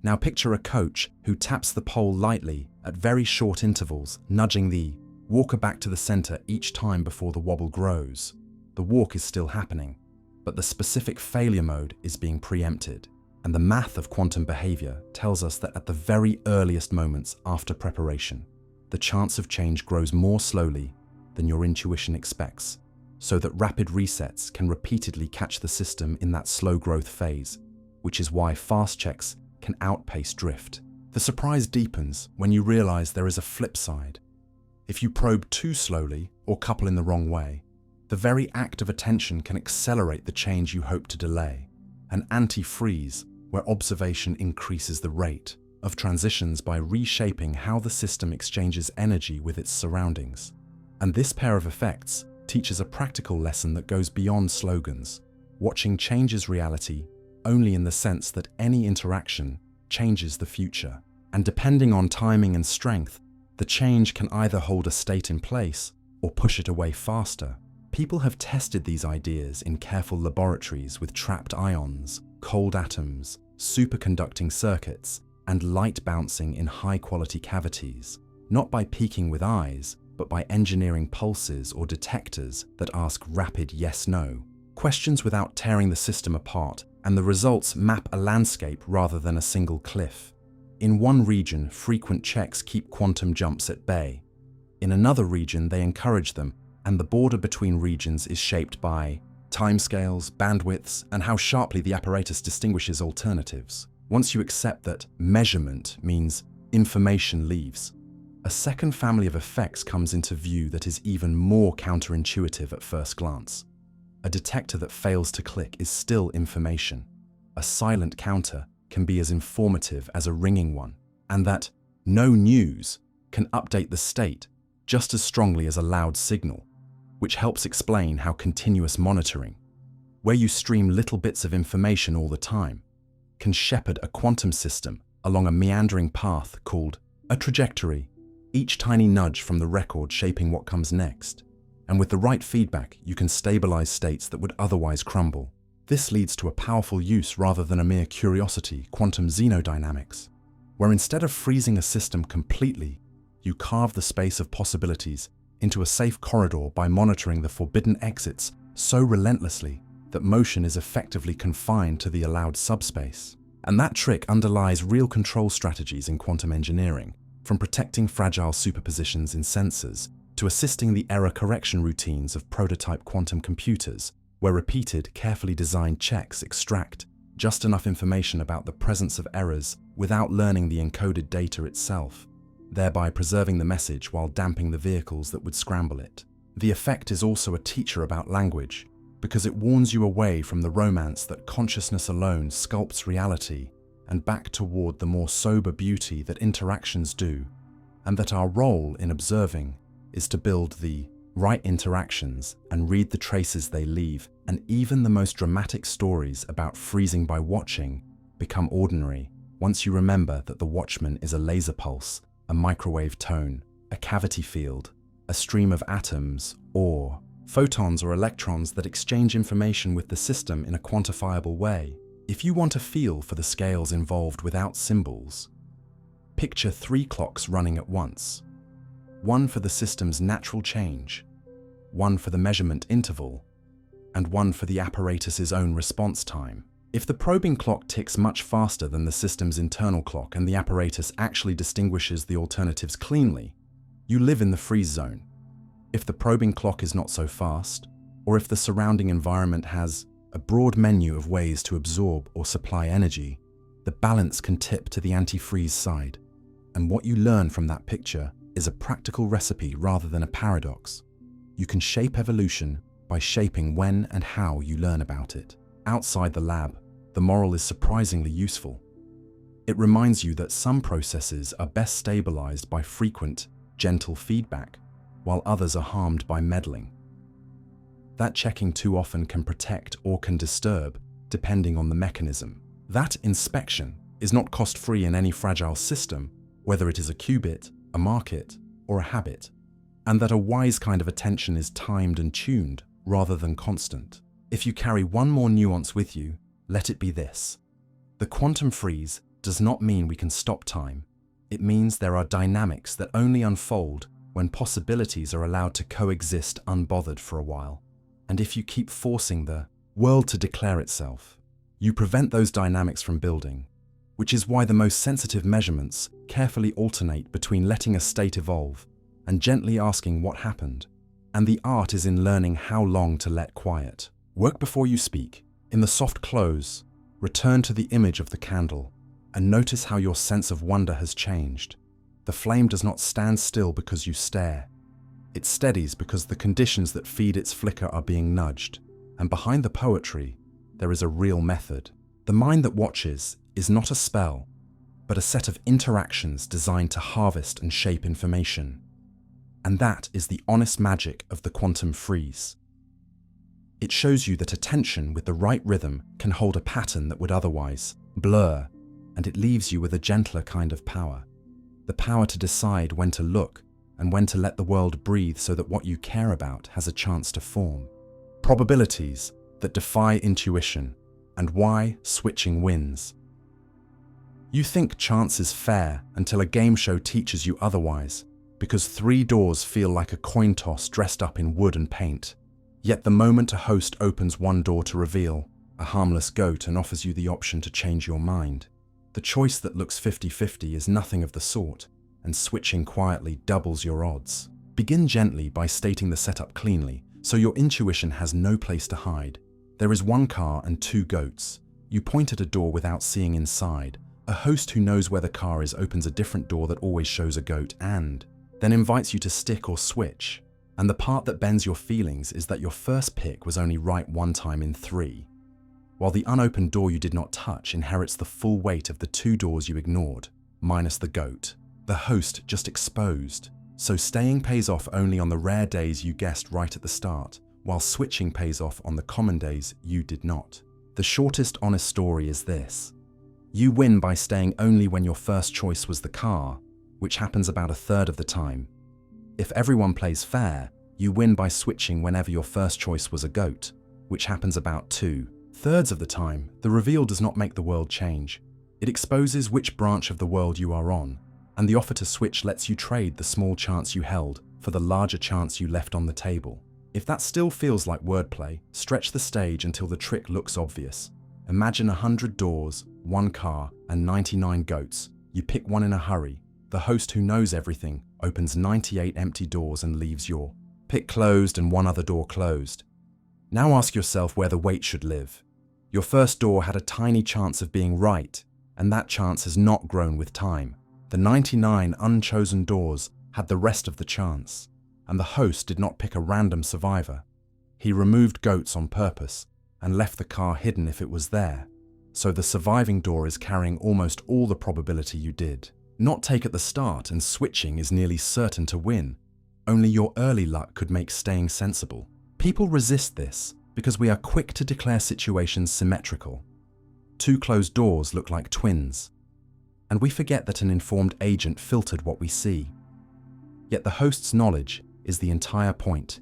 Now picture a coach who taps the pole lightly at very short intervals, nudging the walker back to the center each time before the wobble grows. The walk is still happening, but the specific failure mode is being preempted. And the math of quantum behavior tells us that at the very earliest moments after preparation, the chance of change grows more slowly than your intuition expects, so that rapid resets can repeatedly catch the system in that slow growth phase, which is why fast checks can outpace drift. The surprise deepens when you realize there is a flip side. If you probe too slowly or couple in the wrong way, the very act of attention can accelerate the change you hope to delay. An anti-freeze, where observation increases the rate of transitions by reshaping how the system exchanges energy with its surroundings. And this pair of effects teaches a practical lesson that goes beyond slogans. Watching changes reality only in the sense that any interaction changes the future. And depending on timing and strength, the change can either hold a state in place or push it away faster. People have tested these ideas in careful laboratories with trapped ions, cold atoms, superconducting circuits, and light bouncing in high-quality cavities, not by peeking with eyes, but by engineering pulses or detectors that ask rapid yes-no questions without tearing the system apart, and the results map a landscape rather than a single cliff. In one region, frequent checks keep quantum jumps at bay. In another region, they encourage them, and the border between regions is shaped by timescales, bandwidths, and how sharply the apparatus distinguishes alternatives. Once you accept that measurement means information leaves, a second family of effects comes into view that is even more counterintuitive at first glance. A detector that fails to click is still information. A silent counter can be as informative as a ringing one, and that no news can update the state just as strongly as a loud signal, which helps explain how continuous monitoring, where you stream little bits of information all the time, can shepherd a quantum system along a meandering path called a trajectory, each tiny nudge from the record shaping what comes next. And with the right feedback, you can stabilize states that would otherwise crumble. This leads to a powerful use rather than a mere curiosity, quantum xenodynamics, where instead of freezing a system completely, you carve the space of possibilities into a safe corridor by monitoring the forbidden exits so relentlessly that motion is effectively confined to the allowed subspace. And that trick underlies real control strategies in quantum engineering, from protecting fragile superpositions in sensors to assisting the error correction routines of prototype quantum computers, where repeated, carefully designed checks extract just enough information about the presence of errors without learning the encoded data itself, thereby preserving the message while damping the vehicles that would scramble it. The effect is also a teacher about language, because it warns you away from the romance that consciousness alone sculpts reality and back toward the more sober beauty that interactions do, and that our role in observing is to build the right interactions and read the traces they leave, and even the most dramatic stories about freezing by watching become ordinary once you remember that the watchman is a laser pulse, a microwave tone, a cavity field, a stream of atoms, or photons or electrons that exchange information with the system in a quantifiable way. If you want a feel for the scales involved without symbols, picture 3 clocks running at once. One for the system's natural change, one for the measurement interval, and one for the apparatus's own response time. If the probing clock ticks much faster than the system's internal clock and the apparatus actually distinguishes the alternatives cleanly, you live in the freeze zone. If the probing clock is not so fast, or if the surrounding environment has a broad menu of ways to absorb or supply energy, the balance can tip to the anti-freeze side. And what you learn from that picture is a practical recipe rather than a paradox. You can shape evolution by by shaping when and how you learn about it. Outside the lab, the moral is surprisingly useful. It reminds you that some processes are best stabilized by frequent, gentle feedback, while others are harmed by meddling. That checking too often can protect or can disturb, depending on the mechanism. That inspection is not cost-free in any fragile system, whether it is a qubit, a market, or a habit, and that a wise kind of attention is timed and tuned rather than constant. If you carry one more nuance with you, let it be this. The quantum freeze does not mean we can stop time. It means there are dynamics that only unfold when possibilities are allowed to coexist unbothered for a while. And if you keep forcing the world to declare itself, you prevent those dynamics from building, which is why the most sensitive measurements carefully alternate between letting a state evolve and gently asking what happened. And the art is in learning how long to let quiet. Work before you speak. In the soft close, return to the image of the candle and notice how your sense of wonder has changed. The flame does not stand still because you stare. It steadies because the conditions that feed its flicker are being nudged. And behind the poetry, there is a real method. The mind that watches is not a spell, but a set of interactions designed to harvest and shape information. And that is the honest magic of the quantum freeze. It shows you that attention with the right rhythm can hold a pattern that would otherwise blur, and it leaves you with a gentler kind of power. The power to decide when to look and when to let the world breathe so that what you care about has a chance to form. Probabilities that defy intuition, and why switching wins. You think chance is fair until a game show teaches you otherwise, because 3 doors feel like a coin toss dressed up in wood and paint. Yet the moment a host opens one door to reveal a harmless goat and offers you the option to change your mind, the choice that looks 50-50 is nothing of the sort, and switching quietly doubles your odds. Begin gently by stating the setup cleanly, so your intuition has no place to hide. There is 1 car and 2 goats. You point at a door without seeing inside. A host who knows where the car is opens a different door that always shows a goat and then invites you to stick or switch. And the part that bends your feelings is that your first pick was only right 1 time in 3, while the unopened door you did not touch inherits the full weight of the 2 doors you ignored, minus the goat. The host just exposed. So staying pays off only on the rare days you guessed right at the start, while switching pays off on the common days you did not. The shortest honest story is this. You win by staying only when your first choice was the car, which happens about 1/3 of the time. If everyone plays fair, you win by switching whenever your first choice was a goat, which happens about 2/3 of the time. The reveal does not make the world change. It exposes which branch of the world you are on, and the offer to switch lets you trade the small chance you held for the larger chance you left on the table. If that still feels like wordplay, stretch the stage until the trick looks obvious. Imagine 100 doors, 1 car, and 99 goats. You pick one in a hurry. The host who knows everything opens 98 empty doors and leaves your pick closed and 1 other door closed. Now ask yourself where the weight should live. Your first door had a tiny chance of being right, and that chance has not grown with time. The 99 unchosen doors had the rest of the chance, and the host did not pick a random survivor. He removed goats on purpose and left the car hidden if it was there, so the surviving door is carrying almost all the probability you did not take at the start, and switching is nearly certain to win. Only your early luck could make staying sensible. People resist this because we are quick to declare situations symmetrical. 2 closed doors look like twins, and we forget that an informed agent filtered what we see. Yet the host's knowledge is the entire point.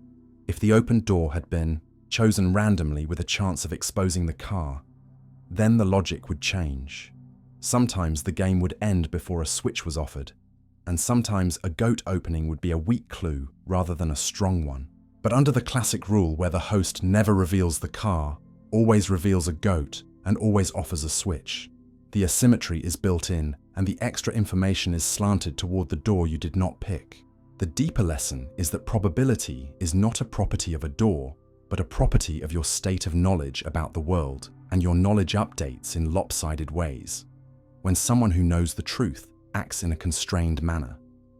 If the opened door had been chosen randomly with a chance of exposing the car, then the logic would change. Sometimes the game would end before a switch was offered, and sometimes a goat opening would be a weak clue rather than a strong one. But under the classic rule where the host never reveals the car, always reveals a goat, and always offers a switch, the asymmetry is built in, and the extra information is slanted toward the door you did not pick. The deeper lesson is that probability is not a property of a door, but a property of your state of knowledge about the world, and your knowledge updates in lopsided ways. When someone who knows the truth acts in a constrained manner,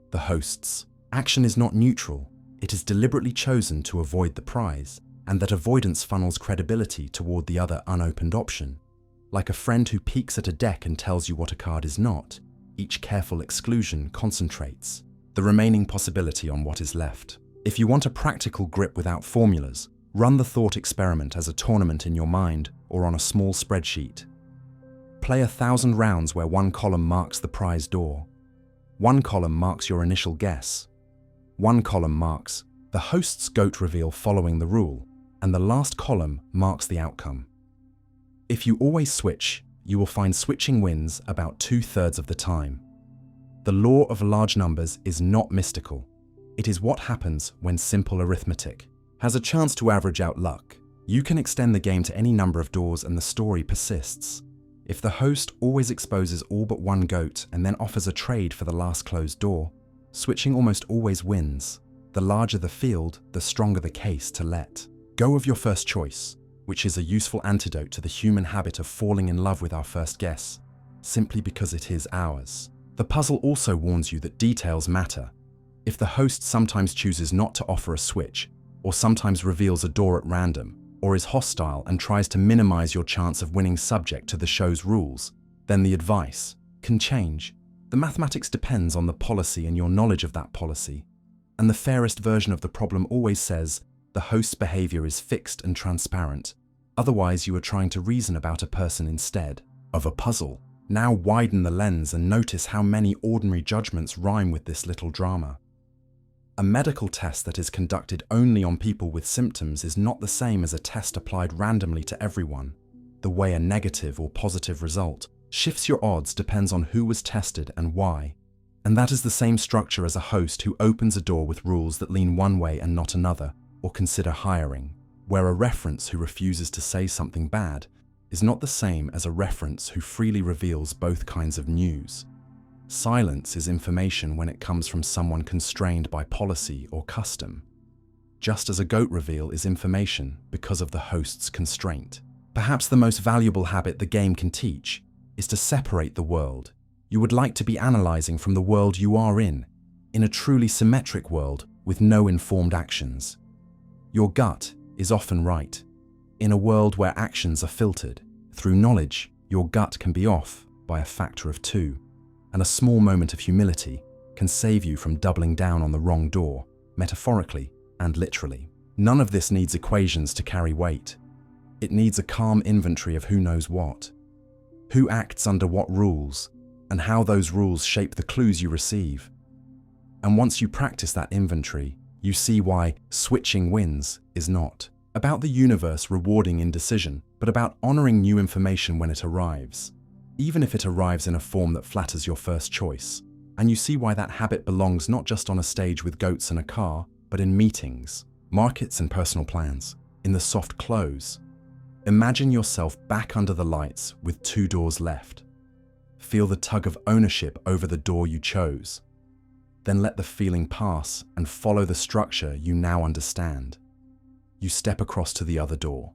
the host's action is not neutral. It is deliberately chosen to avoid the prize. and that avoidance funnels credibility toward the other unopened option. Like a friend who peeks at a deck and tells you what a card is not, each careful exclusion concentrates the remaining possibility on what is left. If you want a practical grip without formulas, run the thought experiment as a tournament in your mind or on a small spreadsheet. Play 1,000 rounds where one column marks the prize door. One column marks your initial guess. One column marks the host's goat reveal following the rule, and the last column marks the outcome. If you always switch, you will find switching wins about 2/3 of the time. The law of large numbers is not mystical. It is what happens when simple arithmetic has a chance to average out luck. You can extend the game to any number of doors and the story persists. If the host always exposes all but one goat and then offers a trade for the last closed door, switching almost always wins. The larger the field, the stronger the case to let go of your first choice, which is a useful antidote to the human habit of falling in love with our first guess, simply because it is ours. The puzzle also warns you that details matter. If the host sometimes chooses not to offer a switch, or sometimes reveals a door at random, or is hostile and tries to minimize your chance of winning subject to the show's rules, then the advice can change. The mathematics depends on the policy and your knowledge of that policy. And the fairest version of the problem always says the host's behavior is fixed and transparent. Otherwise, you are trying to reason about a person instead of a puzzle. Now widen the lens and notice how many ordinary judgments rhyme with this little drama. A medical test that is conducted only on people with symptoms is not the same as a test applied randomly to everyone. The way a negative or positive result shifts your odds depends on who was tested and why. And that is the same structure as a host who opens a door with rules that lean one way and not another, or consider hiring, where a reference who refuses to say something bad is not the same as a reference who freely reveals both kinds of news. Silence is information when it comes from someone constrained by policy or custom, just as a goat reveal is information because of the host's constraint. Perhaps the most valuable habit the game can teach is to separate the world you would like to be analyzing from the world you are in a truly symmetric world with no informed actions. Your gut is often right. In a world where actions are filtered through knowledge, your gut can be off by a factor of 2. And a small moment of humility can save you from doubling down on the wrong door, metaphorically and literally. None of this needs equations to carry weight. It needs a calm inventory of who knows what, who acts under what rules, and how those rules shape the clues you receive. And once you practice that inventory, you see why switching wins is not about the universe rewarding indecision, but about honoring new information when it arrives, even if it arrives in a form that flatters your first choice. And you see why that habit belongs not just on a stage with goats and a car, but in meetings, markets and personal plans, in the soft close. Imagine yourself back under the lights with 2 doors left. Feel the tug of ownership over the door you chose. Then let the feeling pass and follow the structure you now understand. You step across to the other door.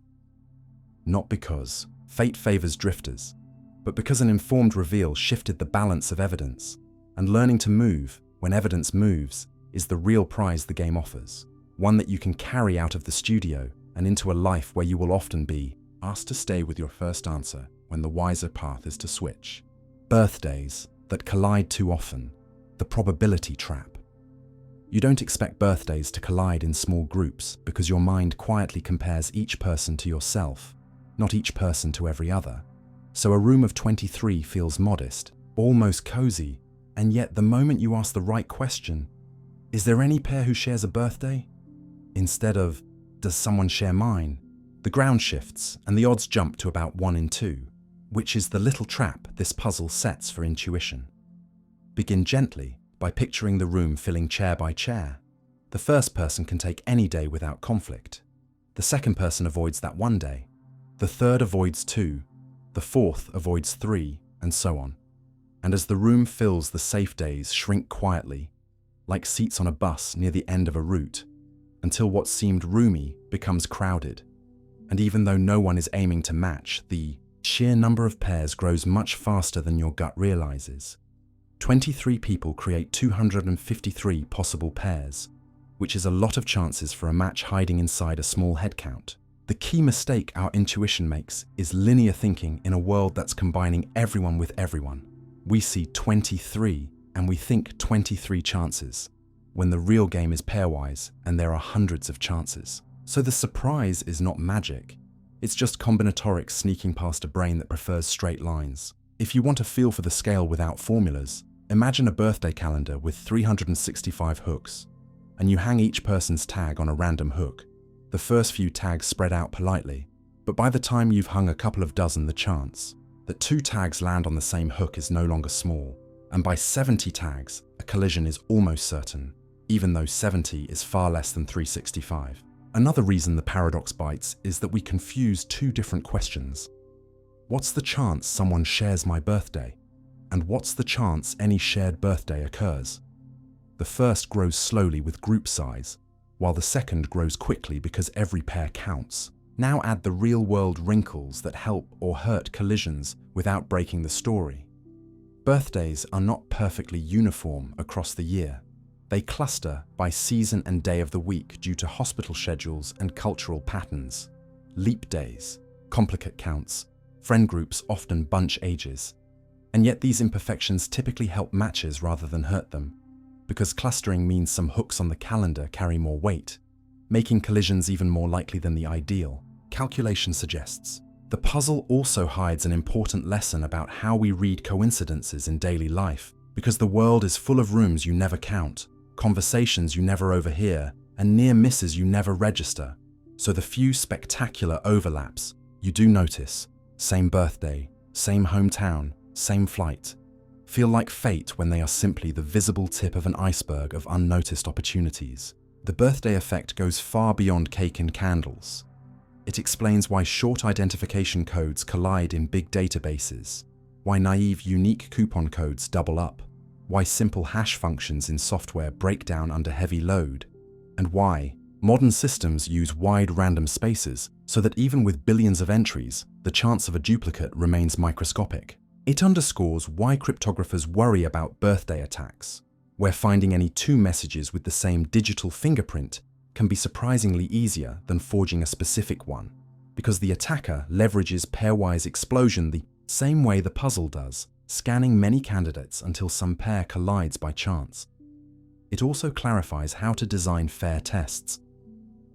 Not because fate favors drifters, but because an informed reveal shifted the balance of evidence, and learning to move when evidence moves is the real prize the game offers, one that you can carry out of the studio and into a life where you will often be asked to stay with your first answer when the wiser path is to switch. Birthdays that collide too often, the probability trap. You don't expect birthdays to collide in small groups because your mind quietly compares each person to yourself, not each person to every other. So a room of 23 feels modest, almost cozy, and yet the moment you ask the right question, is there any pair who shares a birthday? Instead of, does someone share mine? The ground shifts and the odds jump to about 1 in 2, which is the little trap this puzzle sets for intuition. Begin gently by picturing the room filling chair by chair. The first person can take any day without conflict. The second person avoids that one day. The third avoids 2. The fourth avoids 3, and so on. And as the room fills, the safe days shrink quietly, like seats on a bus near the end of a route, until what seemed roomy becomes crowded. And even though no one is aiming to match, the sheer number of pairs grows much faster than your gut realizes. 23 people create 253 possible pairs. which is a lot of chances for a match hiding inside a small head count. The key mistake our intuition makes is linear thinking in a world that's combining everyone with everyone. We see 23 and we think 23 chances, when the real game is pairwise and there are hundreds of chances. So the surprise is not magic. It's just combinatorics sneaking past a brain that prefers straight lines. If you want a feel for the scale without formulas, imagine a birthday calendar with 365 hooks, and you hang each person's tag on a random hook. The first few tags spread out politely, but by the time you've hung a couple of dozen, the chance that 2 tags land on the same hook is no longer small, and by 70 tags, a collision is almost certain, even though 70 is far less than 365. Another reason the paradox bites is that we confuse 2 different questions. What's the chance someone shares my birthday? And what's the chance any shared birthday occurs? The first grows slowly with group size, while the second grows quickly because every pair counts. Now add the real-world wrinkles that help or hurt collisions without breaking the story. Birthdays are not perfectly uniform across the year. They cluster by season and day of the week due to hospital schedules and cultural patterns. Leap days, complicate counts, friend groups often bunch ages. And yet these imperfections typically help matches rather than hurt them, because clustering means some hooks on the calendar carry more weight, making collisions even more likely than the ideal. Calculation suggests the puzzle also hides an important lesson about how we read coincidences in daily life, because the world is full of rooms you never count, conversations you never overhear, and near misses you never register. So the few spectacular overlaps you do notice, same birthday, same hometown, same flight, feel like fate when they are simply the visible tip of an iceberg of unnoticed opportunities. The birthday effect goes far beyond cake and candles. It explains why short identification codes collide in big databases, why naive unique coupon codes double up, why simple hash functions in software break down under heavy load, and why modern systems use wide random spaces so that even with billions of entries, the chance of a duplicate remains microscopic. It underscores why cryptographers worry about birthday attacks, where finding any 2 messages with the same digital fingerprint can be surprisingly easier than forging a specific one, because the attacker leverages pairwise explosion the same way the puzzle does, scanning many candidates until some pair collides by chance. It also clarifies how to design fair tests.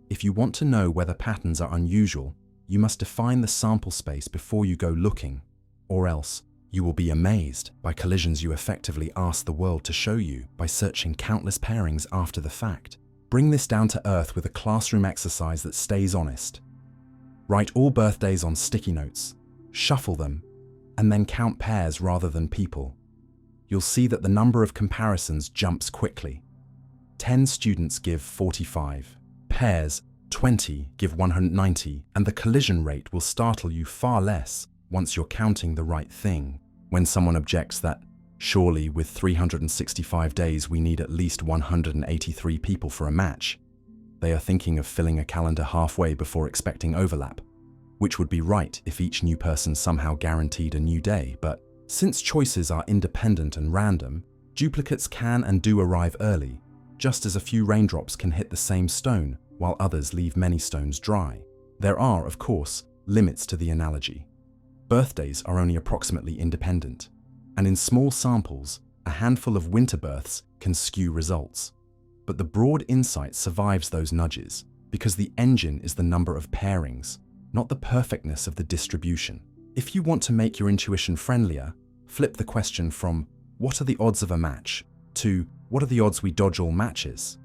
If you want to know whether patterns are unusual, you must define the sample space before you go looking, or else you will be amazed by collisions you effectively ask the world to show you by searching countless pairings after the fact. Bring this down to earth with a classroom exercise that stays honest. Write all birthdays on sticky notes, shuffle them, and then count pairs rather than people. You'll see that the number of comparisons jumps quickly. 10 students give 45, pairs 20 give 190, and the collision rate will startle you far less once you're counting the right thing. When someone objects that, surely with 365 days we need at least 183 people for a match, they are thinking of filling a calendar halfway before expecting overlap, which would be right if each new person somehow guaranteed a new day, but since choices are independent and random, duplicates can and do arrive early, just as a few raindrops can hit the same stone while others leave many stones dry. There are, of course, limits to the analogy. Birthdays are only approximately independent, and in small samples, a handful of winter births can skew results. But the broad insight survives those nudges, because the engine is the number of pairings, not the perfectness of the distribution. If you want to make your intuition friendlier, flip the question from "what are the odds of a match?" to "what are the odds we dodge all matches?"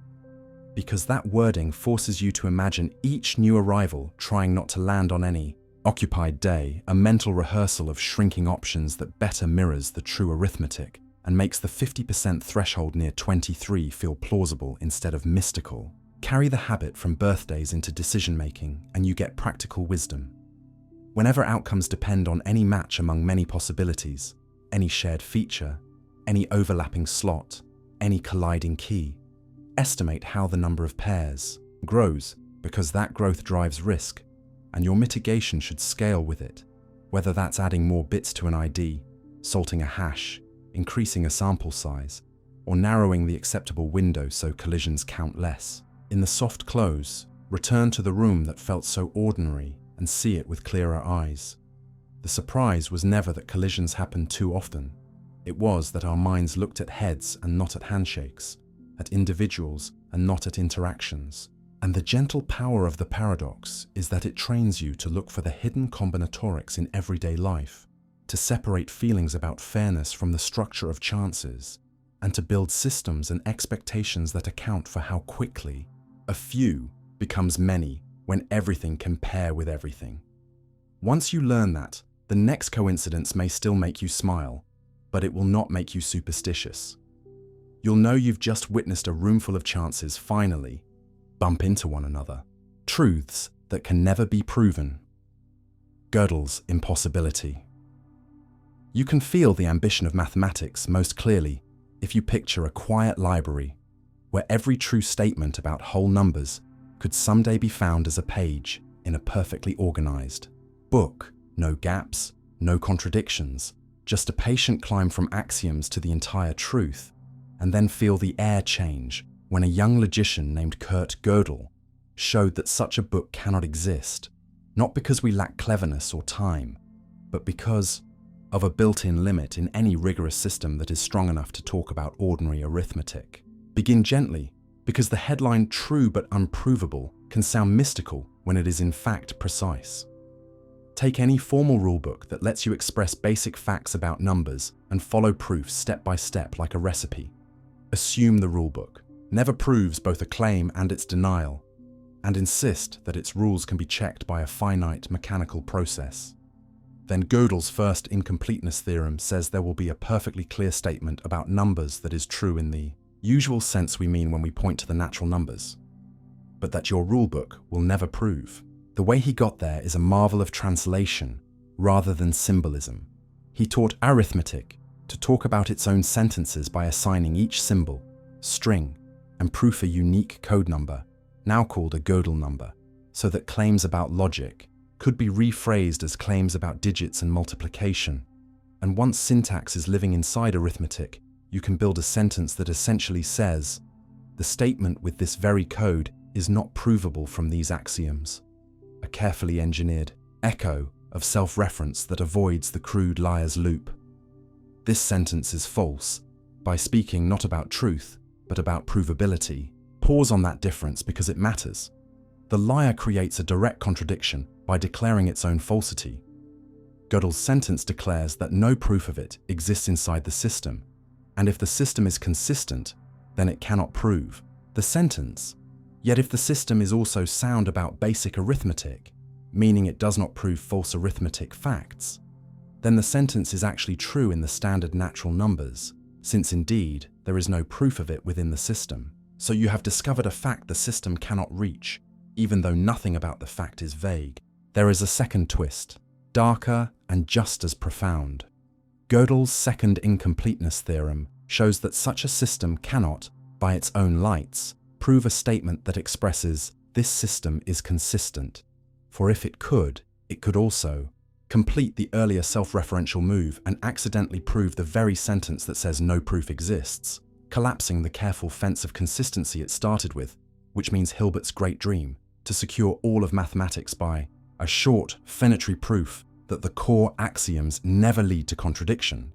Because that wording forces you to imagine each new arrival trying not to land on any occupied day, a mental rehearsal of shrinking options that better mirrors the true arithmetic and makes the 50% threshold near 23 feel plausible instead of mystical. Carry the habit from birthdays into decision-making and you get practical wisdom. Whenever outcomes depend on any match among many possibilities, any shared feature, any overlapping slot, any colliding key, estimate how the number of pairs grows, because that growth drives risk, and your mitigation should scale with it, whether that's adding more bits to an ID, salting a hash, increasing a sample size, or narrowing the acceptable window so collisions count less. In the soft close, return to the room that felt so ordinary and see it with clearer eyes. The surprise was never that collisions happened too often. It was that our minds looked at heads and not at handshakes, at individuals and not at interactions. And the gentle power of the paradox is that it trains you to look for the hidden combinatorics in everyday life, to separate feelings about fairness from the structure of chances, and to build systems and expectations that account for how quickly a few becomes many when everything can pair with everything. Once you learn that, the next coincidence may still make you smile, but it will not make you superstitious. You'll know you've just witnessed a room full of chances finally bump into one another. Truths that can never be proven. Gödel's Impossibility. You can feel the ambition of mathematics most clearly if you picture a quiet library where every true statement about whole numbers could someday be found as a page in a perfectly organized book. No gaps, no contradictions, just a patient climb from axioms to the entire truth, and then feel the air change when a young logician named Gödel showed that such a book cannot exist, not because we lack cleverness or time, but because of a built-in limit in any rigorous system that is strong enough to talk about ordinary arithmetic. Begin gently, because the headline "true but unprovable" can sound mystical when it is in fact precise. Take any formal rulebook that lets you express basic facts about numbers and follow proofs step by step like a recipe. Assume the rulebook never proves both a claim and its denial, and insist that its rules can be checked by a finite mechanical process. Then Gödel's first incompleteness theorem says there will be a perfectly clear statement about numbers that is true in the usual sense we mean when we point to the natural numbers, but that your rulebook will never prove. The way he got there is a marvel of translation rather than symbolism. He taught arithmetic to talk about its own sentences by assigning each symbol, string, and proof a unique code number, now called a Gödel number, so that claims about logic could be rephrased as claims about digits and multiplication. And once syntax is living inside arithmetic, you can build a sentence that essentially says, the statement with this very code is not provable from these axioms. A carefully engineered echo of self-reference that avoids the crude liar's loop. This sentence is false by speaking not about truth, but about provability. Pause on that difference because it matters. The liar creates a direct contradiction by declaring its own falsity. Gödel's sentence declares that no proof of it exists inside the system, and if the system is consistent, then it cannot prove the sentence. Yet if the system is also sound about basic arithmetic, meaning it does not prove false arithmetic facts, then the sentence is actually true in the standard natural numbers, since indeed there is no proof of it within the system. So you have discovered a fact the system cannot reach, even though nothing about the fact is vague. There is a second twist, darker and just as profound. Gödel's second incompleteness theorem shows that such a system cannot, by its own lights, prove a statement that expresses this system is consistent. For if it could also complete the earlier self-referential move and accidentally prove the very sentence that says no proof exists, collapsing the careful fence of consistency it started with, which means Hilbert's great dream, to secure all of mathematics by a short, finitary proof that the core axioms never lead to contradiction,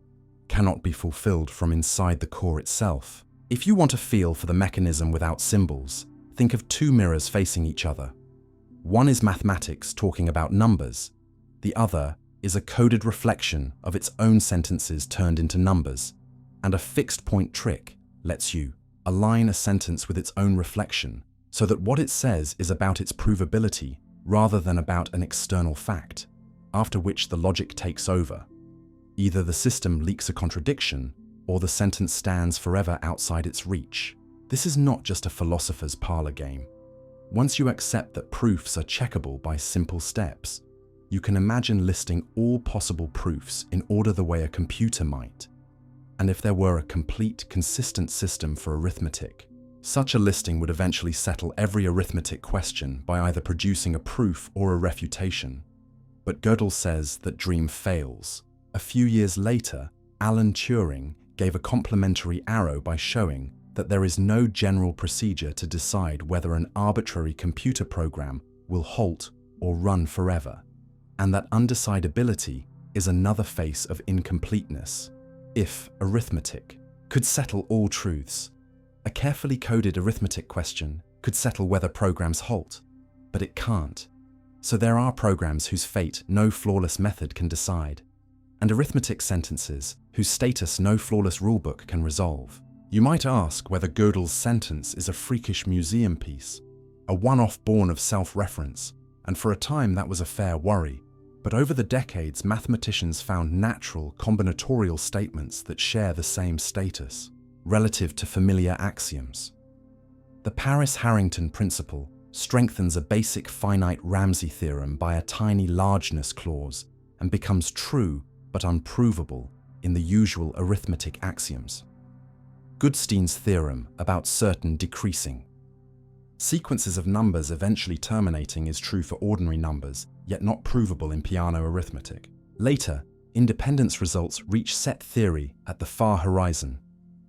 cannot be fulfilled from inside the core itself. If you want a feel for the mechanism without symbols, think of two mirrors facing each other. One is mathematics talking about numbers. The other is a coded reflection of its own sentences turned into numbers, and a fixed point trick lets you align a sentence with its own reflection so that what it says is about its provability rather than about an external fact, after which the logic takes over. Either the system leaks a contradiction or the sentence stands forever outside its reach. This is not just a philosopher's parlor game. Once you accept that proofs are checkable by simple steps, you can imagine listing all possible proofs in order the way a computer might. And if there were a complete, consistent system for arithmetic, such a listing would eventually settle every arithmetic question by either producing a proof or a refutation. But Gödel says that dream fails. A few years later, Alan Turing gave a complementary arrow by showing that there is no general procedure to decide whether an arbitrary computer program will halt or run forever, and that undecidability is another face of incompleteness. If arithmetic could settle all truths, a carefully coded arithmetic question could settle whether programs halt, but it can't. So there are programs whose fate no flawless method can decide, and arithmetic sentences whose status no flawless rulebook can resolve. You might ask whether Gödel's sentence is a freakish museum piece, a one-off born of self-reference, and for a time that was a fair worry. But over the decades, mathematicians found natural, combinatorial statements that share the same status, relative to familiar axioms. The Paris-Harrington principle strengthens a basic finite Ramsey theorem by a tiny largeness clause and becomes true but unprovable in the usual arithmetic axioms. Goodstein's theorem about certain decreasing. Sequences of numbers eventually terminating is true for ordinary numbers, yet not provable in piano arithmetic. Later, independence results reach set theory at the far horizon,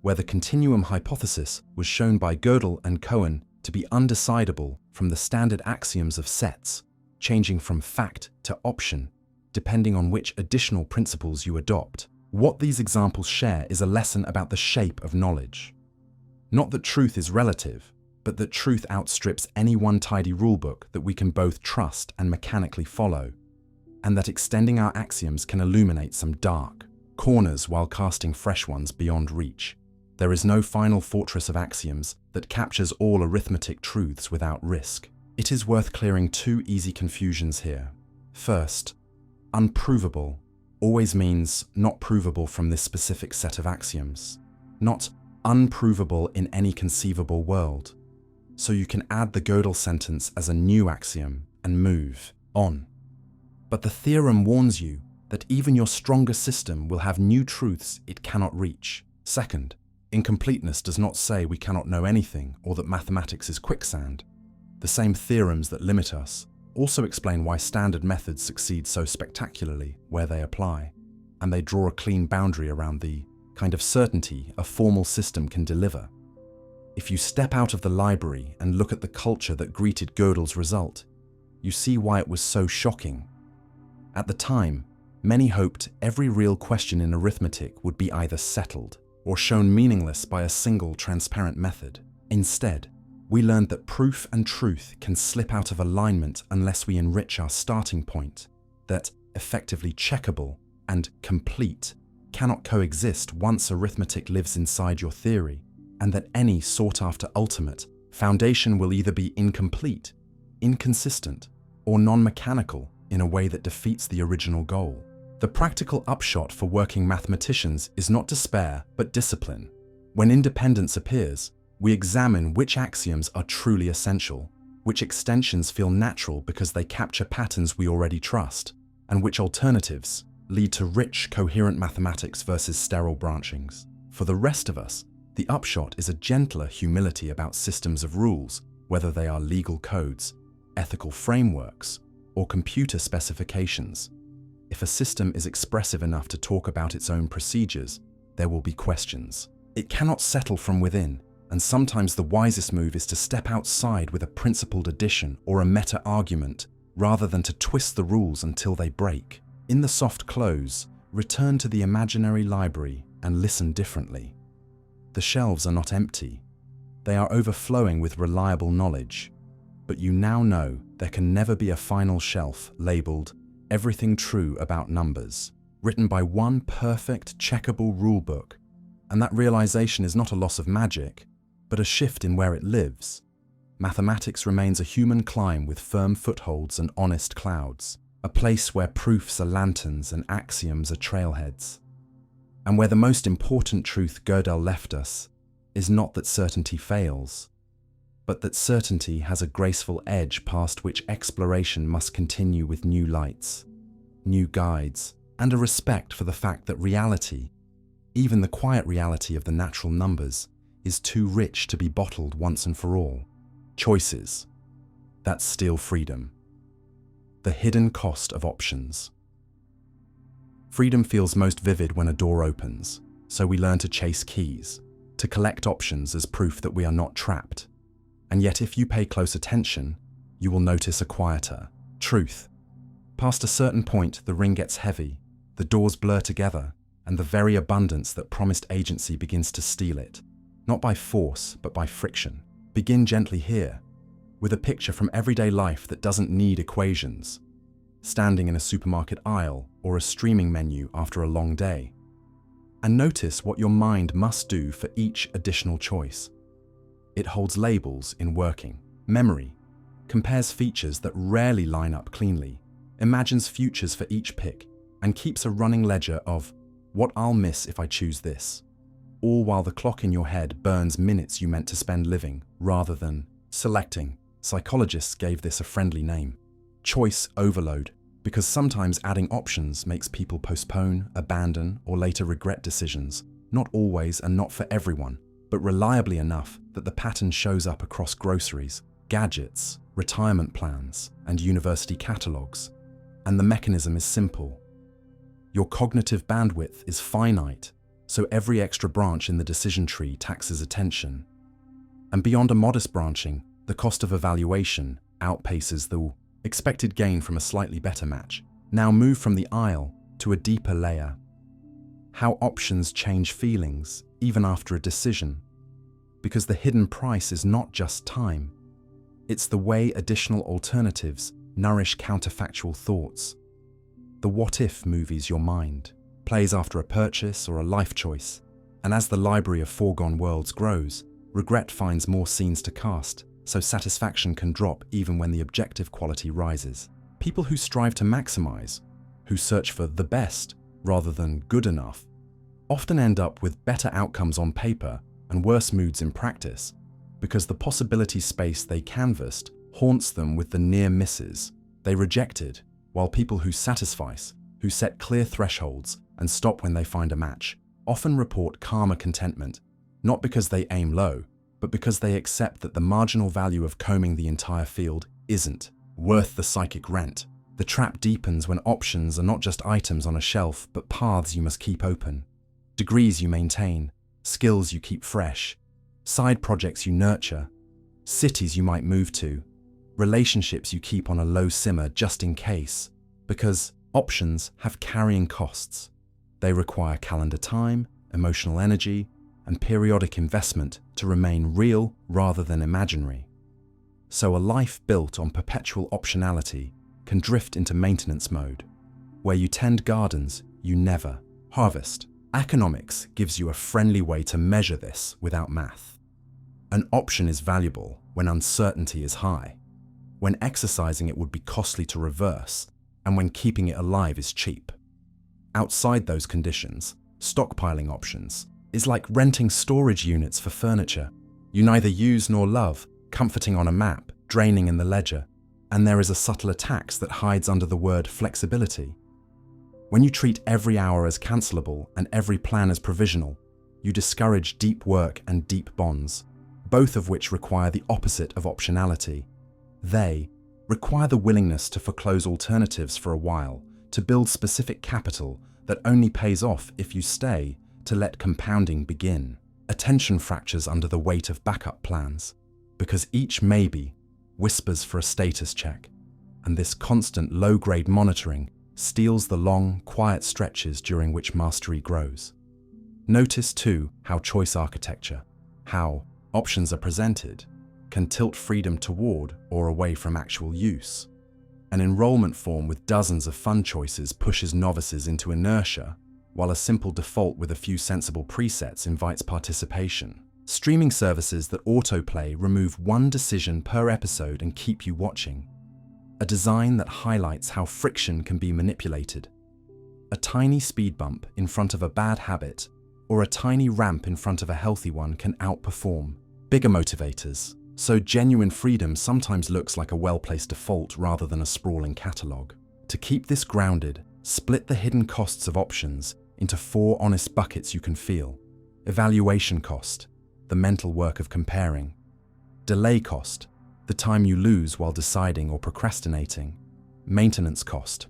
where the continuum hypothesis was shown by Gödel and Cohen to be undecidable from the standard axioms of sets, changing from fact to option, depending on which additional principles you adopt. What these examples share is a lesson about the shape of knowledge. Not that truth is relative, but that truth outstrips any one tidy rulebook that we can both trust and mechanically follow, and that extending our axioms can illuminate some dark corners while casting fresh ones beyond reach. There is no final fortress of axioms that captures all arithmetic truths without risk. It is worth clearing two easy confusions here. First, unprovable always means not provable from this specific set of axioms, not unprovable in any conceivable world. So you can add the Gödel sentence as a new axiom and move on. But the theorem warns you that even your strongest system will have new truths it cannot reach. Second, incompleteness does not say we cannot know anything or that mathematics is quicksand. The same theorems that limit us also explain why standard methods succeed so spectacularly where they apply, and they draw a clean boundary around the kind of certainty a formal system can deliver. If you step out of the library and look at the culture that greeted Gödel's result, you see why it was so shocking. At the time, many hoped every real question in arithmetic would be either settled or shown meaningless by a single transparent method. Instead, we learned that proof and truth can slip out of alignment unless we enrich our starting point, that effectively checkable and complete cannot coexist once arithmetic lives inside your theory, and that any sought-after ultimate foundation will either be incomplete, inconsistent, or non-mechanical in a way that defeats the original goal. The practical upshot for working mathematicians is not despair, but discipline. When independence appears, we examine which axioms are truly essential, which extensions feel natural because they capture patterns we already trust, and which alternatives lead to rich, coherent mathematics versus sterile branchings. For the rest of us, the upshot is a gentler humility about systems of rules, whether they are legal codes, ethical frameworks, or computer specifications. If a system is expressive enough to talk about its own procedures, there will be questions. It cannot settle from within, and sometimes the wisest move is to step outside with a principled addition or a meta-argument, rather than to twist the rules until they break. In the soft close, return to the imaginary library and listen differently. The shelves are not empty. They are overflowing with reliable knowledge. But you now know there can never be a final shelf labeled "Everything True About Numbers," written by one perfect, checkable rulebook. And that realization is not a loss of magic, but a shift in where it lives. Mathematics remains a human climb with firm footholds and honest clouds, a place where proofs are lanterns and axioms are trailheads. And where the most important truth Gödel left us is not that certainty fails, but that certainty has a graceful edge past which exploration must continue with new lights, new guides, and a respect for the fact that reality, even the quiet reality of the natural numbers, is too rich to be bottled once and for all. Choices that steal freedom. The hidden cost of options. Freedom feels most vivid when a door opens, so we learn to chase keys, to collect options as proof that we are not trapped. And yet if you pay close attention, you will notice a quieter truth. Past a certain point, the ring gets heavy, the doors blur together, and the very abundance that promised agency begins to steal it. Not by force, but by friction. Begin gently here, with a picture from everyday life that doesn't need equations. Standing in a supermarket aisle or a streaming menu after a long day. And notice what your mind must do for each additional choice. It holds labels in working memory, compares features that rarely line up cleanly, imagines futures for each pick, and keeps a running ledger of what I'll miss if I choose this, all while the clock in your head burns minutes you meant to spend living rather than selecting. Psychologists gave this a friendly name, choice overload, because sometimes adding options makes people postpone, abandon, or later regret decisions, not always and not for everyone, but reliably enough that the pattern shows up across groceries, gadgets, retirement plans, and university catalogues. And the mechanism is simple. Your cognitive bandwidth is finite, so every extra branch in the decision tree taxes attention. And beyond a modest branching, the cost of evaluation outpaces the expected gain from a slightly better match. Now move from the aisle to a deeper layer. How options change feelings, even after a decision. Because the hidden price is not just time. It's the way additional alternatives nourish counterfactual thoughts. The what-if movies your mind, plays after a purchase or a life choice. And as the library of foregone worlds grows, regret finds more scenes to cast, so satisfaction can drop even when the objective quality rises. People who strive to maximize, who search for the best rather than good enough, often end up with better outcomes on paper and worse moods in practice, because the possibility space they canvassed haunts them with the near misses they rejected, while people who satisfice, who set clear thresholds and stop when they find a match, often report calmer contentment, not because they aim low, but because they accept that the marginal value of combing the entire field isn't worth the psychic rent. The trap deepens when options are not just items on a shelf, but paths you must keep open, degrees you maintain, skills you keep fresh, side projects you nurture, cities you might move to, relationships you keep on a low simmer just in case, because options have carrying costs. They require calendar time, emotional energy, and periodic investment to remain real rather than imaginary. So a life built on perpetual optionality can drift into maintenance mode, where you tend gardens you never harvest. Economics gives you a friendly way to measure this without math. An option is valuable when uncertainty is high, when exercising it would be costly to reverse, and when keeping it alive is cheap. Outside those conditions, stockpiling options is like renting storage units for furniture. You neither use nor love, comforting on a map, draining in the ledger, and there is a subtler tax that hides under the word flexibility. When you treat every hour as cancelable and every plan as provisional, you discourage deep work and deep bonds, both of which require the opposite of optionality. They require the willingness to foreclose alternatives for a while, to build specific capital that only pays off if you stay, to let compounding begin. Attention fractures under the weight of backup plans, because each maybe whispers for a status check, and this constant low-grade monitoring steals the long, quiet stretches during which mastery grows. Notice too how choice architecture, how options are presented, can tilt freedom toward or away from actual use. An enrollment form with dozens of fun choices pushes novices into inertia, while a simple default with a few sensible presets invites participation. Streaming services that autoplay remove one decision per episode and keep you watching. A design that highlights how friction can be manipulated. A tiny speed bump in front of a bad habit or a tiny ramp in front of a healthy one can outperform bigger motivators, so genuine freedom sometimes looks like a well-placed default rather than a sprawling catalogue. To keep this grounded, split the hidden costs of options into 4 honest buckets you can feel. Evaluation cost, the mental work of comparing. Delay cost, the time you lose while deciding or procrastinating. Maintenance cost,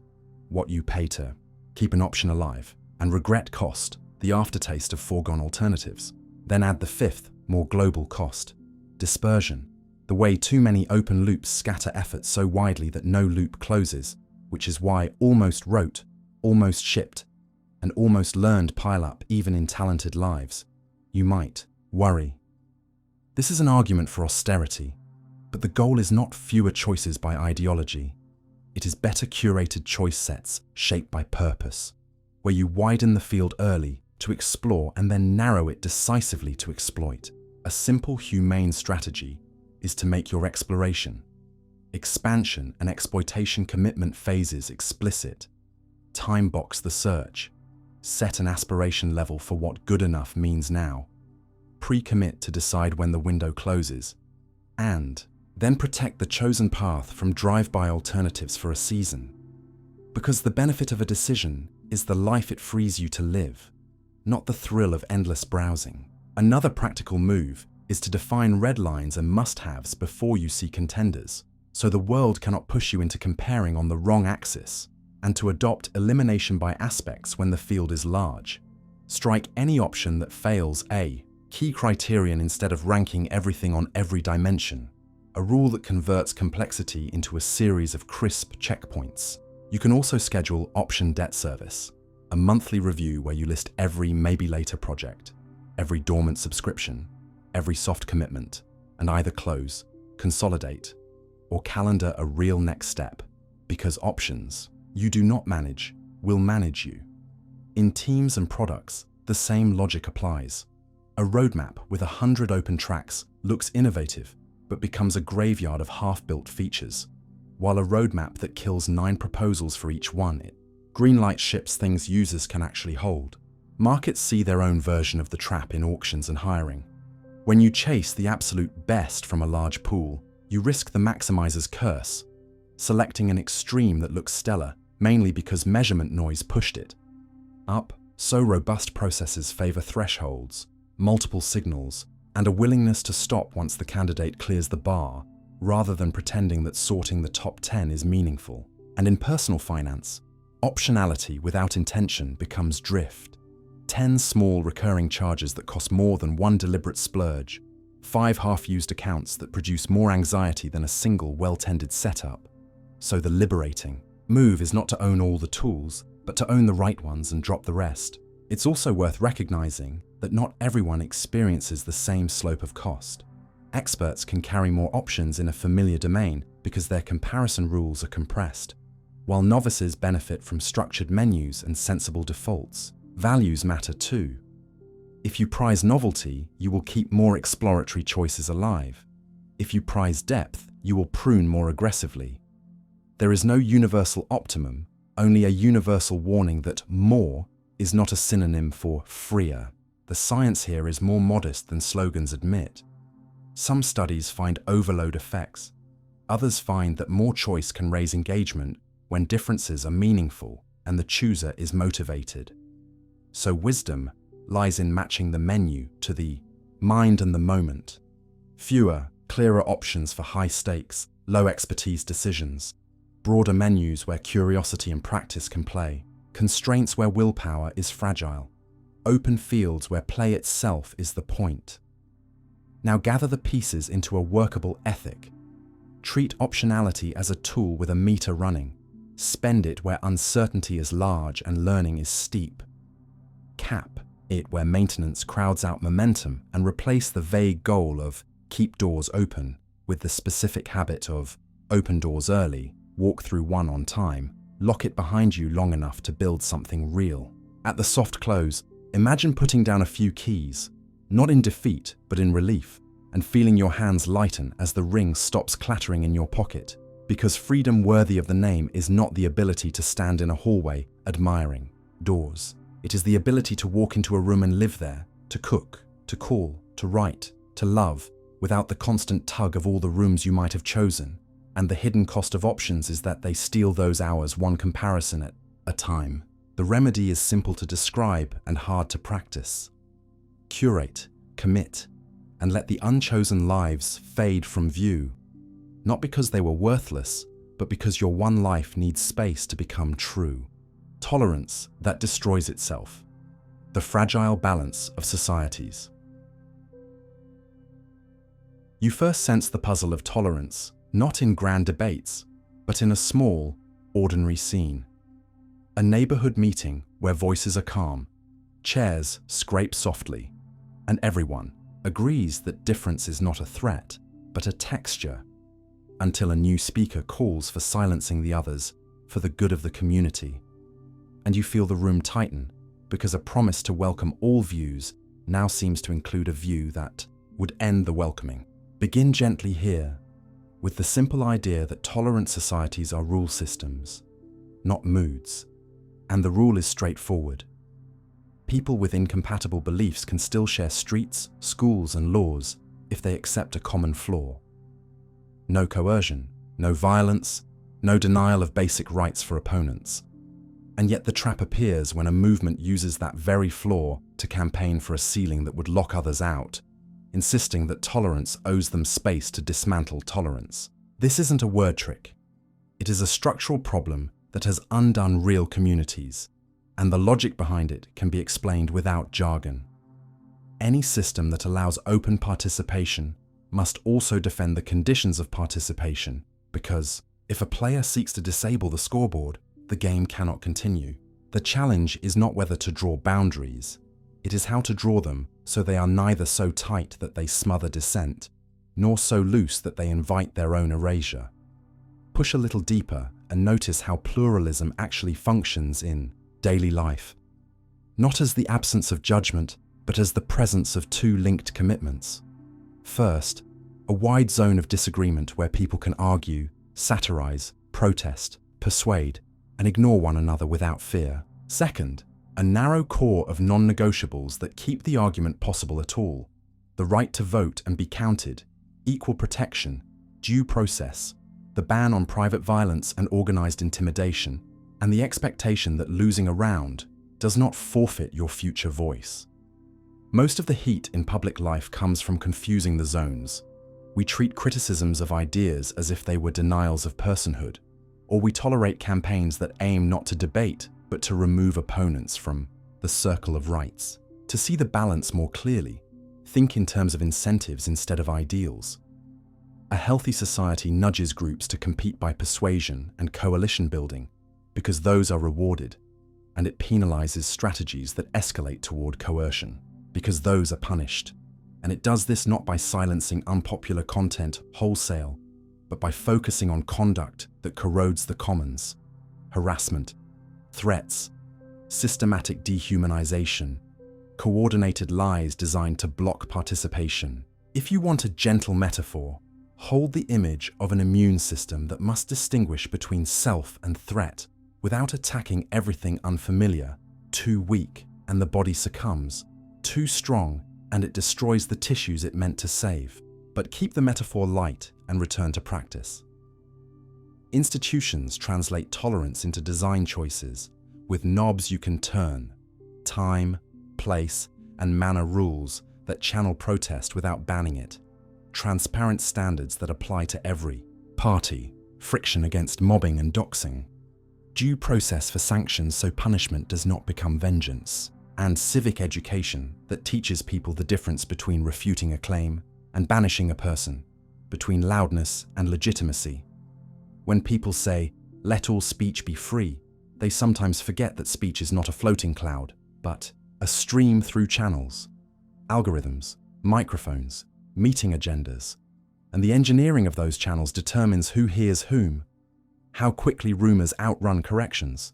what you pay to keep an option alive. And regret cost, the aftertaste of foregone alternatives. Then add the fifth, more global cost: dispersion, the way too many open loops scatter effort so widely that no loop closes, which is why almost wrote, almost shipped, and almost learned pile up even in talented lives. You might worry. This is an argument for austerity, but the goal is not fewer choices by ideology. It is better curated choice sets shaped by purpose, where you widen the field early to explore and then narrow it decisively to exploit. A simple, humane strategy is to make your exploration, expansion, and exploitation commitment phases explicit. Time box the search. Set an aspiration level for what good enough means now. Pre-commit to decide when the window closes. And then protect the chosen path from drive-by alternatives for a season. Because the benefit of a decision is the life it frees you to live, not the thrill of endless browsing. Another practical move is to define red lines and must-haves before you see contenders, so the world cannot push you into comparing on the wrong axis, and to adopt elimination by aspects when the field is large. Strike any option that fails a key criterion instead of ranking everything on every dimension, a rule that converts complexity into a series of crisp checkpoints. You can also schedule option debt service, a monthly review where you list every maybe later project, every dormant subscription, every soft commitment, and either close, consolidate, or calendar a real next step, because options you do not manage will manage you. In teams and products, the same logic applies. A roadmap with 100 open tracks looks innovative, but becomes a graveyard of half-built features, while a roadmap that kills 9 proposals for each one, it greenlight ships things users can actually hold. Markets see their own version of the trap in auctions and hiring. When you chase the absolute best from a large pool, you risk the maximizer's curse, selecting an extreme that looks stellar, mainly because measurement noise pushed it up. So robust processes favor thresholds, multiple signals, and a willingness to stop once the candidate clears the bar, rather than pretending that sorting the top 10 is meaningful. And in personal finance, optionality without intention becomes drift. 10 small recurring charges that cost more than one deliberate splurge, 5 half-used accounts that produce more anxiety than a single well-tended setup. So the liberating move is not to own all the tools, but to own the right ones and drop the rest. It's also worth recognizing that not everyone experiences the same slope of cost. Experts can carry more options in a familiar domain because their comparison rules are compressed, while novices benefit from structured menus and sensible defaults. Values matter too. If you prize novelty, you will keep more exploratory choices alive. If you prize depth, you will prune more aggressively. There is no universal optimum, only a universal warning that more is not a synonym for freer. The science here is more modest than slogans admit. Some studies find overload effects. Others find that more choice can raise engagement when differences are meaningful and the chooser is motivated. So wisdom lies in matching the menu to the mind and the moment. Fewer, clearer options for high stakes, low expertise decisions. Broader menus where curiosity and practice can play. Constraints where willpower is fragile. Open fields where play itself is the point. Now gather the pieces into a workable ethic. Treat optionality as a tool with a meter running. Spend it where uncertainty is large and learning is steep. Cap it where maintenance crowds out momentum, and replace the vague goal of keep doors open with the specific habit of open doors early, walk through one on time, lock it behind you long enough to build something real. At the soft close, imagine putting down a few keys, not in defeat but in relief, and feeling your hands lighten as the ring stops clattering in your pocket, because freedom worthy of the name is not the ability to stand in a hallway admiring doors. It is the ability to walk into a room and live there, to cook, to call, to write, to love, without the constant tug of all the rooms you might have chosen. And the hidden cost of options is that they steal those hours one comparison at a time. The remedy is simple to describe and hard to practice. Curate, commit, and let the unchosen lives fade from view. Not because they were worthless, but because your one life needs space to become true. Tolerance that destroys itself. The fragile balance of societies. You first sense the puzzle of tolerance, not in grand debates, but in a small, ordinary scene. A neighborhood meeting where voices are calm, chairs scrape softly, and everyone agrees that difference is not a threat, but a texture, until a new speaker calls for silencing the others for the good of the community. And you feel the room tighten, because a promise to welcome all views now seems to include a view that would end the welcoming. Begin gently here, with the simple idea that tolerant societies are rule systems, not moods, and the rule is straightforward. People with incompatible beliefs can still share streets, schools, and laws if they accept a common flaw. No coercion, no violence, no denial of basic rights for opponents. And yet the trap appears when a movement uses that very flaw to campaign for a ceiling that would lock others out, insisting that tolerance owes them space to dismantle tolerance. This isn't a word trick. It is a structural problem that has undone real communities, and the logic behind it can be explained without jargon. Any system that allows open participation must also defend the conditions of participation, because if a player seeks to disable the scoreboard, the game cannot continue. The challenge is not whether to draw boundaries, it is how to draw them so they are neither so tight that they smother dissent, nor so loose that they invite their own erasure. Push a little deeper and notice how pluralism actually functions in daily life, not as the absence of judgment, but as the presence of two linked commitments. First, a wide zone of disagreement where people can argue, satirize, protest, persuade, and ignore one another without fear. Second, a narrow core of non-negotiables that keep the argument possible at all: the right to vote and be counted, equal protection, due process, the ban on private violence and organized intimidation, and the expectation that losing a round does not forfeit your future voice. Most of the heat in public life comes from confusing the zones. We treat criticisms of ideas as if they were denials of personhood, or we tolerate campaigns that aim not to debate but to remove opponents from the circle of rights. To see the balance more clearly, think in terms of incentives instead of ideals. A healthy society nudges groups to compete by persuasion and coalition building because those are rewarded, and it penalizes strategies that escalate toward coercion because those are punished. And it does this not by silencing unpopular content wholesale, but by focusing on conduct that corrodes the commons: harassment, threats, systematic dehumanization, coordinated lies designed to block participation. If you want a gentle metaphor, hold the image of an immune system that must distinguish between self and threat without attacking everything unfamiliar. Too weak, and the body succumbs. Too strong, and it destroys the tissues it meant to save. But keep the metaphor light and return to practice. Institutions translate tolerance into design choices with knobs you can turn: time, place, and manner rules that channel protest without banning it, transparent standards that apply to every party, friction against mobbing and doxing, due process for sanctions so punishment does not become vengeance, and civic education that teaches people the difference between refuting a claim and banishing a person, between loudness and legitimacy. When people say, "Let all speech be free," they sometimes forget that speech is not a floating cloud, but a stream through channels, algorithms, microphones, meeting agendas, and the engineering of those channels determines who hears whom, how quickly rumors outrun corrections,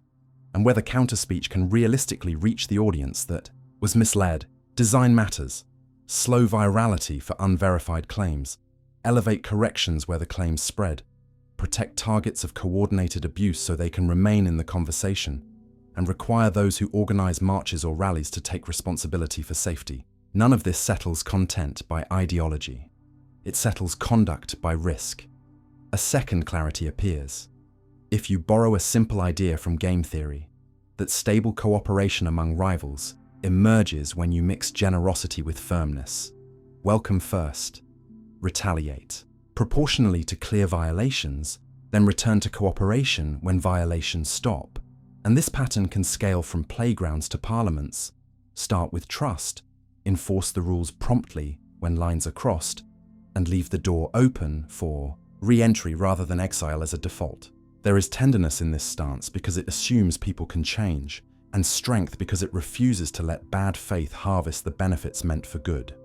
and whether counterspeech can realistically reach the audience that was misled. Design matters. Slow virality for unverified claims, elevate corrections where the claims spread, protect targets of coordinated abuse so they can remain in the conversation, and require those who organize marches or rallies to take responsibility for safety. None of this settles content by ideology. It settles conduct by risk. A second clarity appears. If you borrow a simple idea from game theory, that stable cooperation among rivals emerges when you mix generosity with firmness. Welcome first, retaliate proportionally to clear violations, then return to cooperation when violations stop. And this pattern can scale from playgrounds to parliaments. Start with trust, enforce the rules promptly when lines are crossed, and leave the door open for re-entry rather than exile as a default. There is tenderness in this stance because it assumes people can change, and strength because it refuses to let bad faith harvest the benefits meant for good.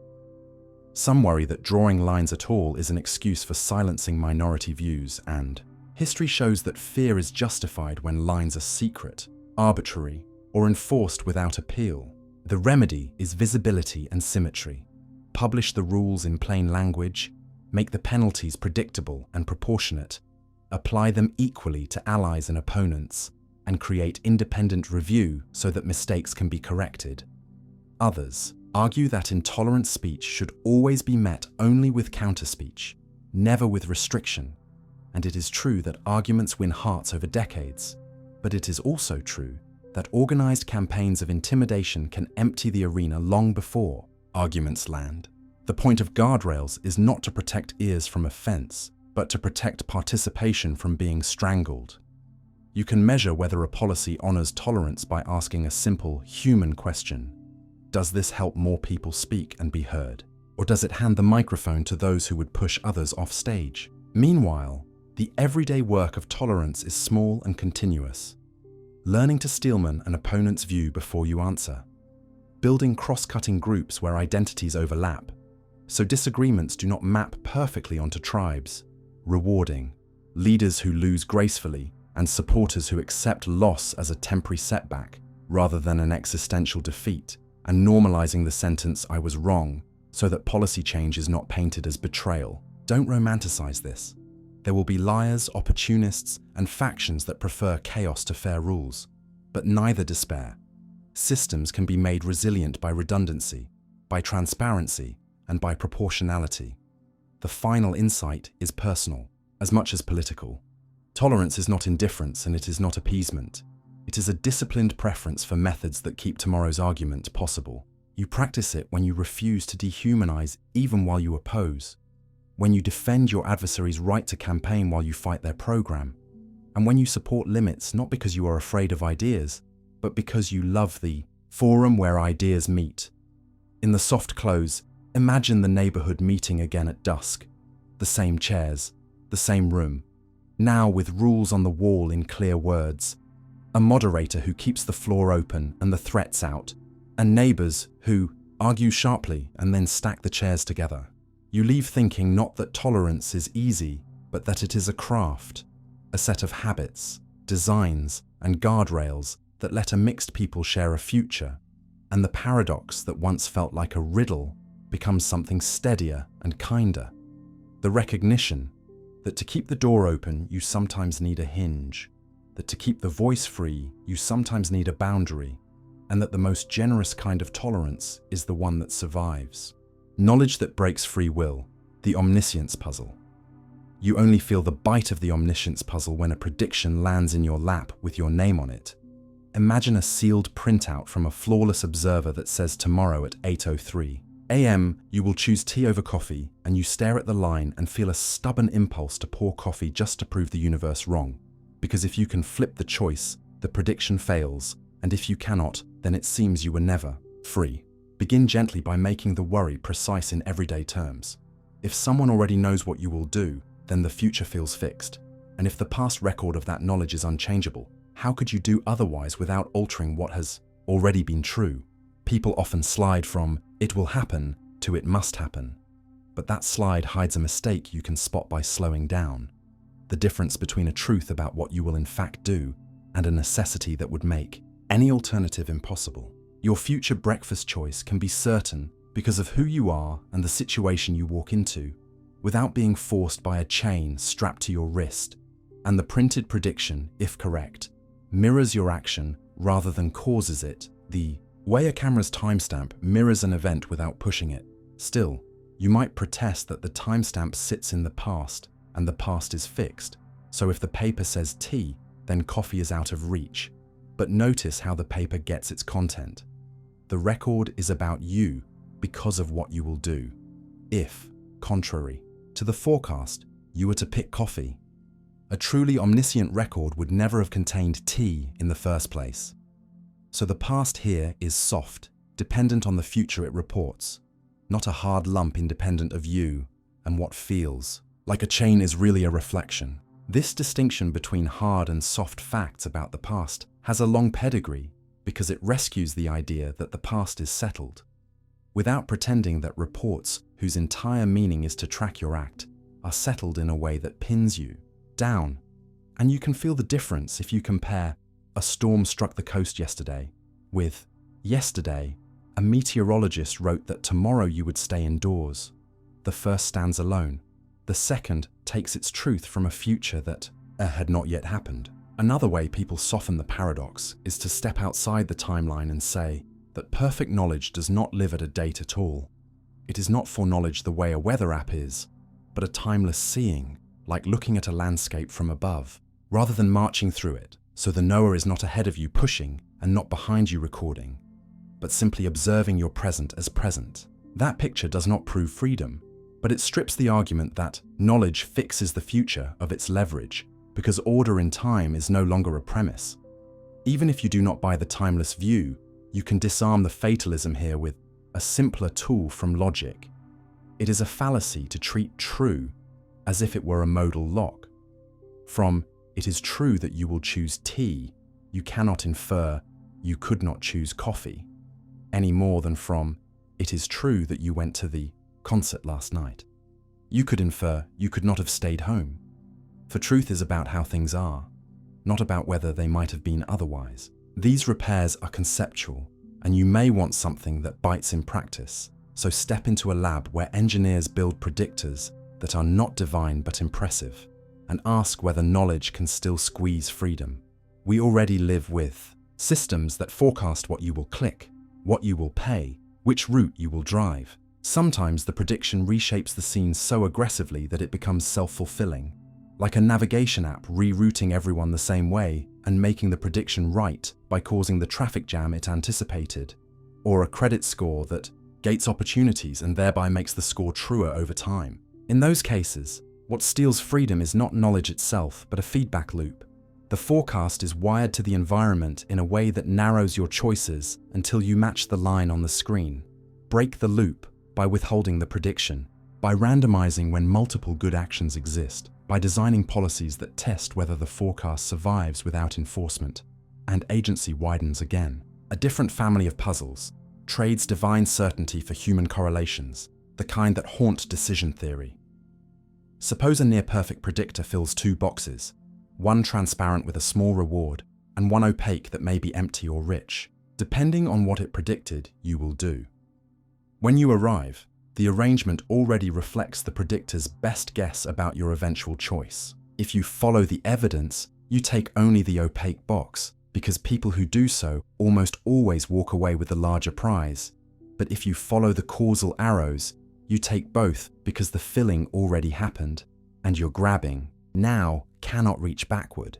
Some worry that drawing lines at all is an excuse for silencing minority views, and history shows that fear is justified when lines are secret, arbitrary, or enforced without appeal. The remedy is visibility and symmetry. Publish the rules in plain language, make the penalties predictable and proportionate, apply them equally to allies and opponents, and create independent review so that mistakes can be corrected. Others argue that intolerant speech should always be met only with counterspeech, never with restriction. And it is true that arguments win hearts over decades, but it is also true that organized campaigns of intimidation can empty the arena long before arguments land. The point of guardrails is not to protect ears from offense, but to protect participation from being strangled. You can measure whether a policy honors tolerance by asking a simple human question. Does this help more people speak and be heard? Or does it hand the microphone to those who would push others off stage? Meanwhile, the everyday work of tolerance is small and continuous. Learning to steelman an opponent's view before you answer. Building cross-cutting groups where identities overlap, so disagreements do not map perfectly onto tribes. Rewarding leaders who lose gracefully and supporters who accept loss as a temporary setback rather than an existential defeat, and normalizing the sentence "I was wrong" so that policy change is not painted as betrayal. Don't romanticize this. There will be liars, opportunists, and factions that prefer chaos to fair rules, but neither despair. Systems can be made resilient by redundancy, by transparency, and by proportionality. The final insight is personal, as much as political. Tolerance is not indifference and it is not appeasement. It is a disciplined preference for methods that keep tomorrow's argument possible. You practice it when you refuse to dehumanize even while you oppose, when you defend your adversary's right to campaign while you fight their program, and when you support limits not because you are afraid of ideas, but because you love the forum where ideas meet. In the soft close, imagine the neighborhood meeting again at dusk. The same chairs, the same room, now with rules on the wall in clear words, a moderator who keeps the floor open and the threats out, and neighbors who argue sharply and then stack the chairs together. You leave thinking not that tolerance is easy, but that it is a craft, a set of habits, designs, and guardrails that let a mixed people share a future, and the paradox that once felt like a riddle becomes something steadier and kinder. The recognition that to keep the door open, you sometimes need a hinge, that to keep the voice free, you sometimes need a boundary, and that the most generous kind of tolerance is the one that survives. Knowledge that breaks free will, the omniscience puzzle. You only feel the bite of the omniscience puzzle when a prediction lands in your lap with your name on it. Imagine a sealed printout from a flawless observer that says tomorrow at 8:03 a.m. you will choose tea over coffee, and you stare at the line and feel a stubborn impulse to pour coffee just to prove the universe wrong. Because if you can flip the choice, the prediction fails, and if you cannot, then it seems you were never free. Begin gently by making the worry precise in everyday terms. If someone already knows what you will do, then the future feels fixed. And if the past record of that knowledge is unchangeable, how could you do otherwise without altering what has already been true? People often slide from "it will happen" to "it must happen." But that slide hides a mistake you can spot by slowing down. The difference between a truth about what you will in fact do and a necessity that would make any alternative impossible. Your future breakfast choice can be certain because of who you are and the situation you walk into, without being forced by a chain strapped to your wrist. And the printed prediction, if correct, mirrors your action rather than causes it. The way a camera's timestamp mirrors an event without pushing it. Still, you might protest that the timestamp sits in the past and the past is fixed. So if the paper says tea, then coffee is out of reach. But notice how the paper gets its content. The record is about you because of what you will do. If, contrary to the forecast, you were to pick coffee, a truly omniscient record would never have contained tea in the first place. So the past here is soft, dependent on the future it reports, not a hard lump independent of you, and what feels. Like a chain is really a reflection. This distinction between hard and soft facts about the past has a long pedigree because it rescues the idea that the past is settled, without pretending that reports whose entire meaning is to track your act are settled in a way that pins you down. And you can feel the difference if you compare "a storm struck the coast yesterday" with "yesterday, a meteorologist wrote that tomorrow you would stay indoors." The first stands alone. The second takes its truth from a future that had not yet happened. Another way people soften the paradox is to step outside the timeline and say that perfect knowledge does not live at a date at all. It is not foreknowledge the way a weather app is, but a timeless seeing, like looking at a landscape from above, rather than marching through it. So the knower is not ahead of you pushing and not behind you recording, but simply observing your present as present. That picture does not prove freedom, but it strips the argument that knowledge fixes the future of its leverage, because order in time is no longer a premise. Even if you do not buy the timeless view, you can disarm the fatalism here with a simpler tool from logic. It is a fallacy to treat true as if it were a modal lock. From "it is true that you will choose tea," you cannot infer you could not choose coffee, any more than from "it is true that you went to the concert last night." You could infer you could not have stayed home. For truth is about how things are, not about whether they might have been otherwise. These repairs are conceptual, and you may want something that bites in practice. So step into a lab where engineers build predictors that are not divine but impressive, and ask whether knowledge can still squeeze freedom. We already live with systems that forecast what you will click, what you will pay, which route you will drive. Sometimes the prediction reshapes the scene so aggressively that it becomes self-fulfilling, like a navigation app rerouting everyone the same way and making the prediction right by causing the traffic jam it anticipated, or a credit score that gates opportunities and thereby makes the score truer over time. In those cases, what steals freedom is not knowledge itself, but a feedback loop. The forecast is wired to the environment in a way that narrows your choices until you match the line on the screen. Break the loop by withholding the prediction, by randomizing when multiple good actions exist, by designing policies that test whether the forecast survives without enforcement, and agency widens again. A different family of puzzles trades divine certainty for human correlations, the kind that haunt decision theory. Suppose a near-perfect predictor fills two boxes, one transparent with a small reward, and one opaque that may be empty or rich. Depending on what it predicted, you will do. When you arrive, the arrangement already reflects the predictor's best guess about your eventual choice. If you follow the evidence, you take only the opaque box, because people who do so almost always walk away with the larger prize. But if you follow the causal arrows, you take both because the filling already happened, and your grabbing now cannot reach backward.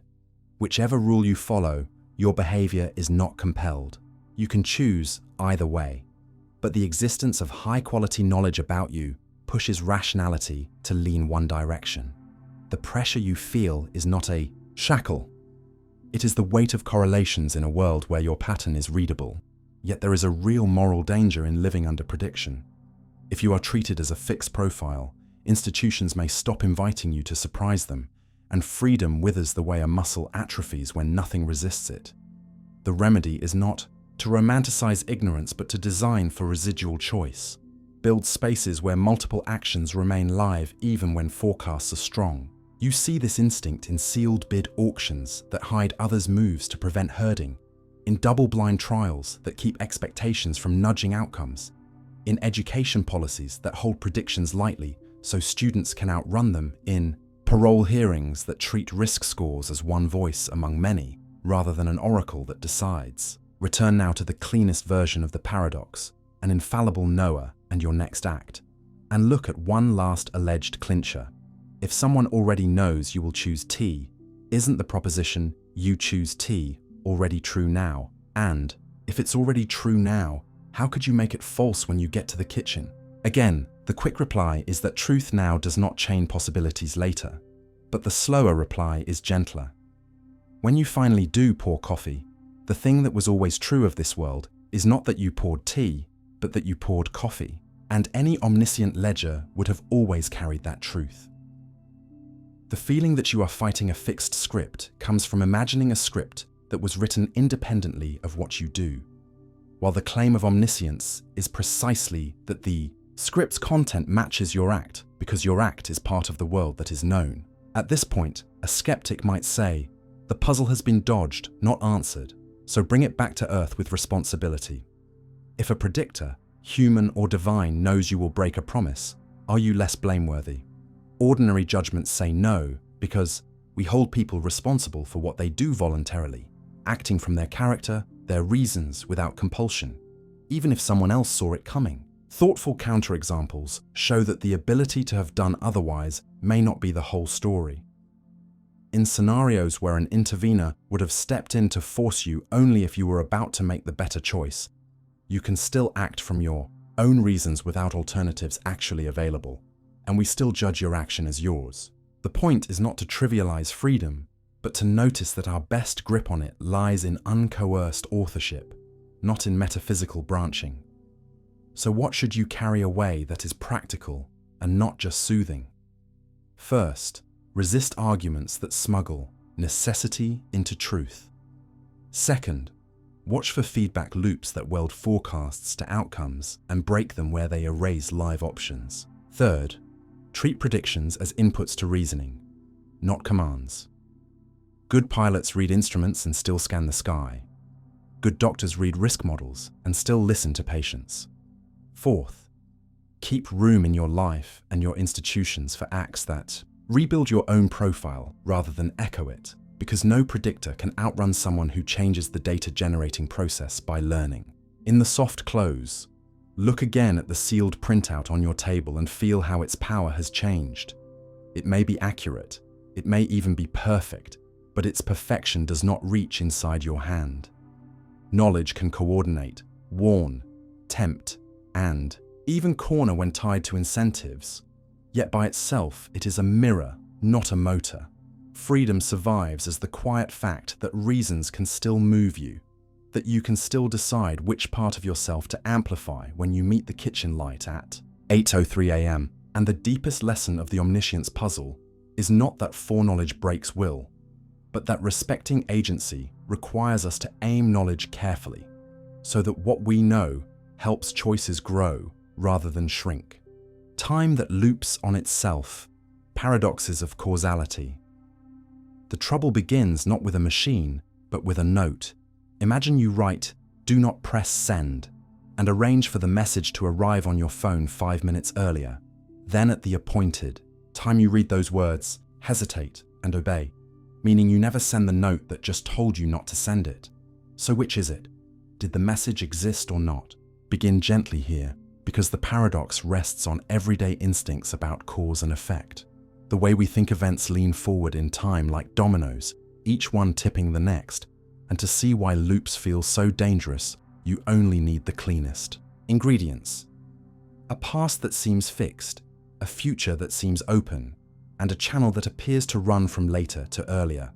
Whichever rule you follow, your behavior is not compelled. You can choose either way. But the existence of high-quality knowledge about you pushes rationality to lean one direction. The pressure you feel is not a shackle. It is the weight of correlations in a world where your pattern is readable. Yet there is a real moral danger in living under prediction. If you are treated as a fixed profile, institutions may stop inviting you to surprise them, and freedom withers the way a muscle atrophies when nothing resists it. The remedy is not to romanticize ignorance, but to design for residual choice. Build spaces where multiple actions remain live even when forecasts are strong. You see this instinct in sealed bid auctions that hide others' moves to prevent herding, in double-blind trials that keep expectations from nudging outcomes, in education policies that hold predictions lightly so students can outrun them, in parole hearings that treat risk scores as one voice among many, rather than an oracle that decides. Return now to the cleanest version of the paradox, an infallible knower and your next act, and look at one last alleged clincher. If someone already knows you will choose tea, isn't the proposition "you choose tea" already true now? And if it's already true now, how could you make it false when you get to the kitchen? Again, the quick reply is that truth now does not chain possibilities later, but the slower reply is gentler. When you finally do pour coffee, the thing that was always true of this world is not that you poured tea, but that you poured coffee. and any omniscient ledger would have always carried that truth. The feeling that you are fighting a fixed script comes from imagining a script that was written independently of what you do, while the claim of omniscience is precisely that the script's content matches your act because your act is part of the world that is known. At this point, a skeptic might say, the puzzle has been dodged, not answered, so bring it back to earth with responsibility. If a predictor, human or divine, knows you will break a promise, are you less blameworthy? Ordinary judgments say no, because we hold people responsible for what they do voluntarily, acting from their character, their reasons without compulsion, even if someone else saw it coming. Thoughtful counterexamples show that the ability to have done otherwise may not be the whole story. In scenarios where an intervener would have stepped in to force you only if you were about to make the better choice, you can still act from your own reasons without alternatives actually available, and we still judge your action as yours. The point is not to trivialize freedom, but to notice that our best grip on it lies in uncoerced authorship, not in metaphysical branching. So what should you carry away that is practical and not just soothing? First, resist arguments that smuggle necessity into truth. Second, watch for feedback loops that weld forecasts to outcomes and break them where they erase live options. Third, treat predictions as inputs to reasoning, not commands. Good pilots read instruments and still scan the sky. Good doctors read risk models and still listen to patients. Fourth, keep room in your life and your institutions for acts that rebuild your own profile rather than echo it, because no predictor can outrun someone who changes the data-generating process by learning. In the soft close, look again at the sealed printout on your table and feel how its power has changed. It may be accurate, it may even be perfect, but its perfection does not reach inside your hand. Knowledge can coordinate, warn, tempt, and even corner when tied to incentives. Yet by itself, it is a mirror, not a motor. Freedom survives as the quiet fact that reasons can still move you, that you can still decide which part of yourself to amplify when you meet the kitchen light at 8:03 a.m. And the deepest lesson of the omniscience puzzle is not that foreknowledge breaks will, but that respecting agency requires us to aim knowledge carefully, so that what we know helps choices grow rather than shrink. Time that loops on itself, paradoxes of causality. The trouble begins not with a machine, but with a note. Imagine you write, "Do not press send," and arrange for the message to arrive on your phone 5 minutes earlier. Then at the appointed time you read those words, hesitate and obey, meaning you never send the note that just told you not to send it. So which is it? Did the message exist or not? Begin gently here, because the paradox rests on everyday instincts about cause and effect. The way we think events lean forward in time like dominoes, each one tipping the next, and to see why loops feel so dangerous, you only need the cleanest ingredients. A past that seems fixed, a future that seems open, and a channel that appears to run from later to earlier.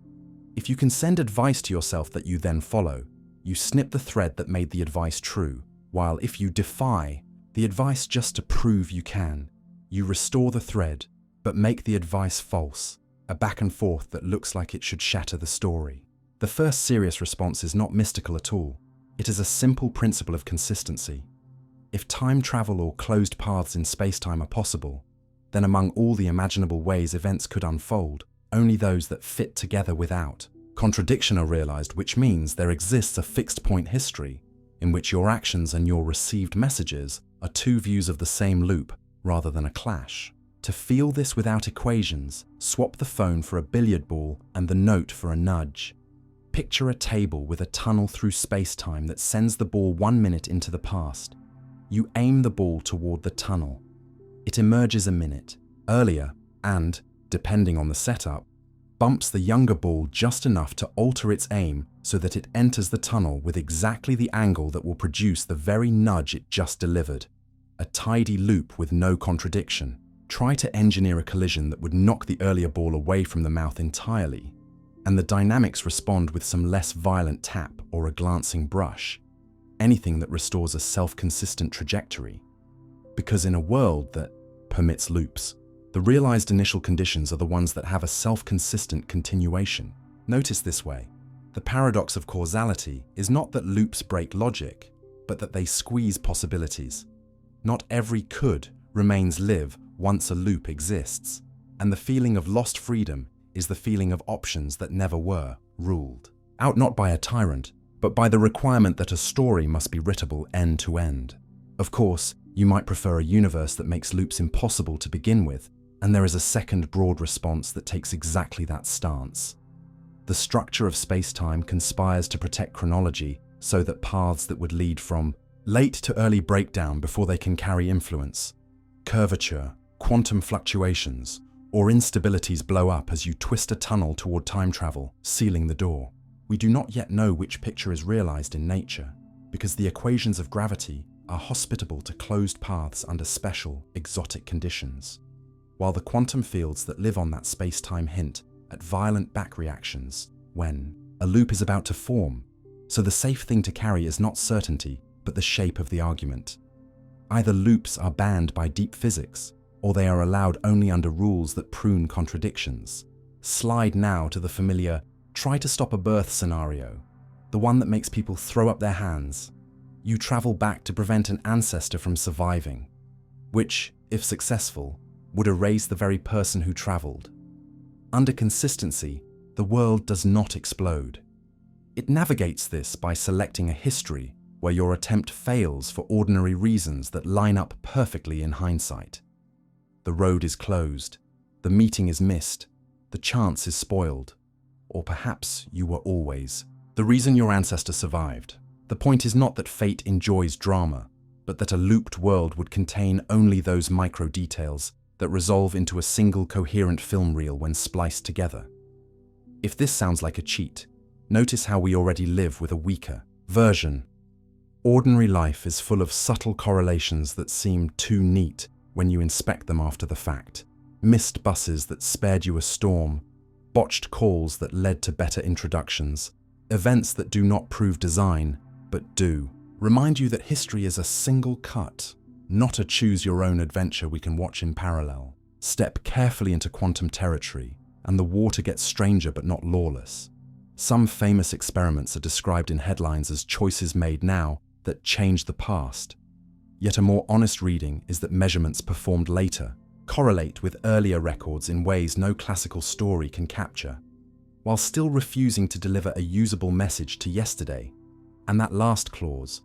If you can send advice to yourself that you then follow, you snip the thread that made the advice true, while if you defy the advice just to prove you can, you restore the thread, but make the advice false, a back and forth that looks like it should shatter the story. The first serious response is not mystical at all. It is a simple principle of consistency. If time travel or closed paths in space-time are possible, then among all the imaginable ways events could unfold, only those that fit together without contradiction are realized, which means there exists a fixed point history in which your actions and your received messages are two views of the same loop rather than a clash. To feel this without equations, swap the phone for a billiard ball and the note for a nudge. Picture a table with a tunnel through space-time that sends the ball 1 minute into the past. You aim the ball toward the tunnel. It emerges a minute earlier and, depending on the setup, bumps the younger ball just enough to alter its aim so that it enters the tunnel with exactly the angle that will produce the very nudge it just delivered. A tidy loop with no contradiction. Try to engineer a collision that would knock the earlier ball away from the mouth entirely, and the dynamics respond with some less violent tap or a glancing brush. Anything that restores a self-consistent trajectory. Because in a world that permits loops, the realized initial conditions are the ones that have a self-consistent continuation. Notice this way. The paradox of causality is not that loops break logic, but that they squeeze possibilities. Not every could remains live once a loop exists, and the feeling of lost freedom is the feeling of options that never were ruled out not by a tyrant, but by the requirement that a story must be writable end to end. Of course, you might prefer a universe that makes loops impossible to begin with, and there is a second broad response that takes exactly that stance. The structure of space-time conspires to protect chronology so that paths that would lead from late to early breakdown before they can carry influence, curvature, quantum fluctuations, or instabilities blow up as you twist a tunnel toward time travel, sealing the door. We do not yet know which picture is realized in nature, because the equations of gravity are hospitable to closed paths under special, exotic conditions, while the quantum fields that live on that space-time hint at violent back reactions when a loop is about to form. So the safe thing to carry is not certainty, but the shape of the argument. Either loops are banned by deep physics, or they are allowed only under rules that prune contradictions. Slide now to the familiar try to stop a birth scenario, the one that makes people throw up their hands. You travel back to prevent an ancestor from surviving, which, if successful, would erase the very person who traveled. Under consistency, the world does not explode. It navigates this by selecting a history where your attempt fails for ordinary reasons that line up perfectly in hindsight. The road is closed, the meeting is missed, the chance is spoiled, or perhaps you were always the reason your ancestor survived. The point is not that fate enjoys drama, but that a looped world would contain only those micro details that resolve into a single coherent film reel when spliced together. If this sounds like a cheat, notice how we already live with a weaker version. Ordinary life is full of subtle correlations that seem too neat when you inspect them after the fact. Missed buses that spared you a storm, botched calls that led to better introductions, events that do not prove design, but do. Remind you that history is a single cut, not a choose-your-own adventure we can watch in parallel. Step carefully into quantum territory, and the water gets stranger but not lawless. Some famous experiments are described in headlines as choices made now that change the past. Yet a more honest reading is that measurements performed later correlate with earlier records in ways no classical story can capture, while still refusing to deliver a usable message to yesterday. And that last clause,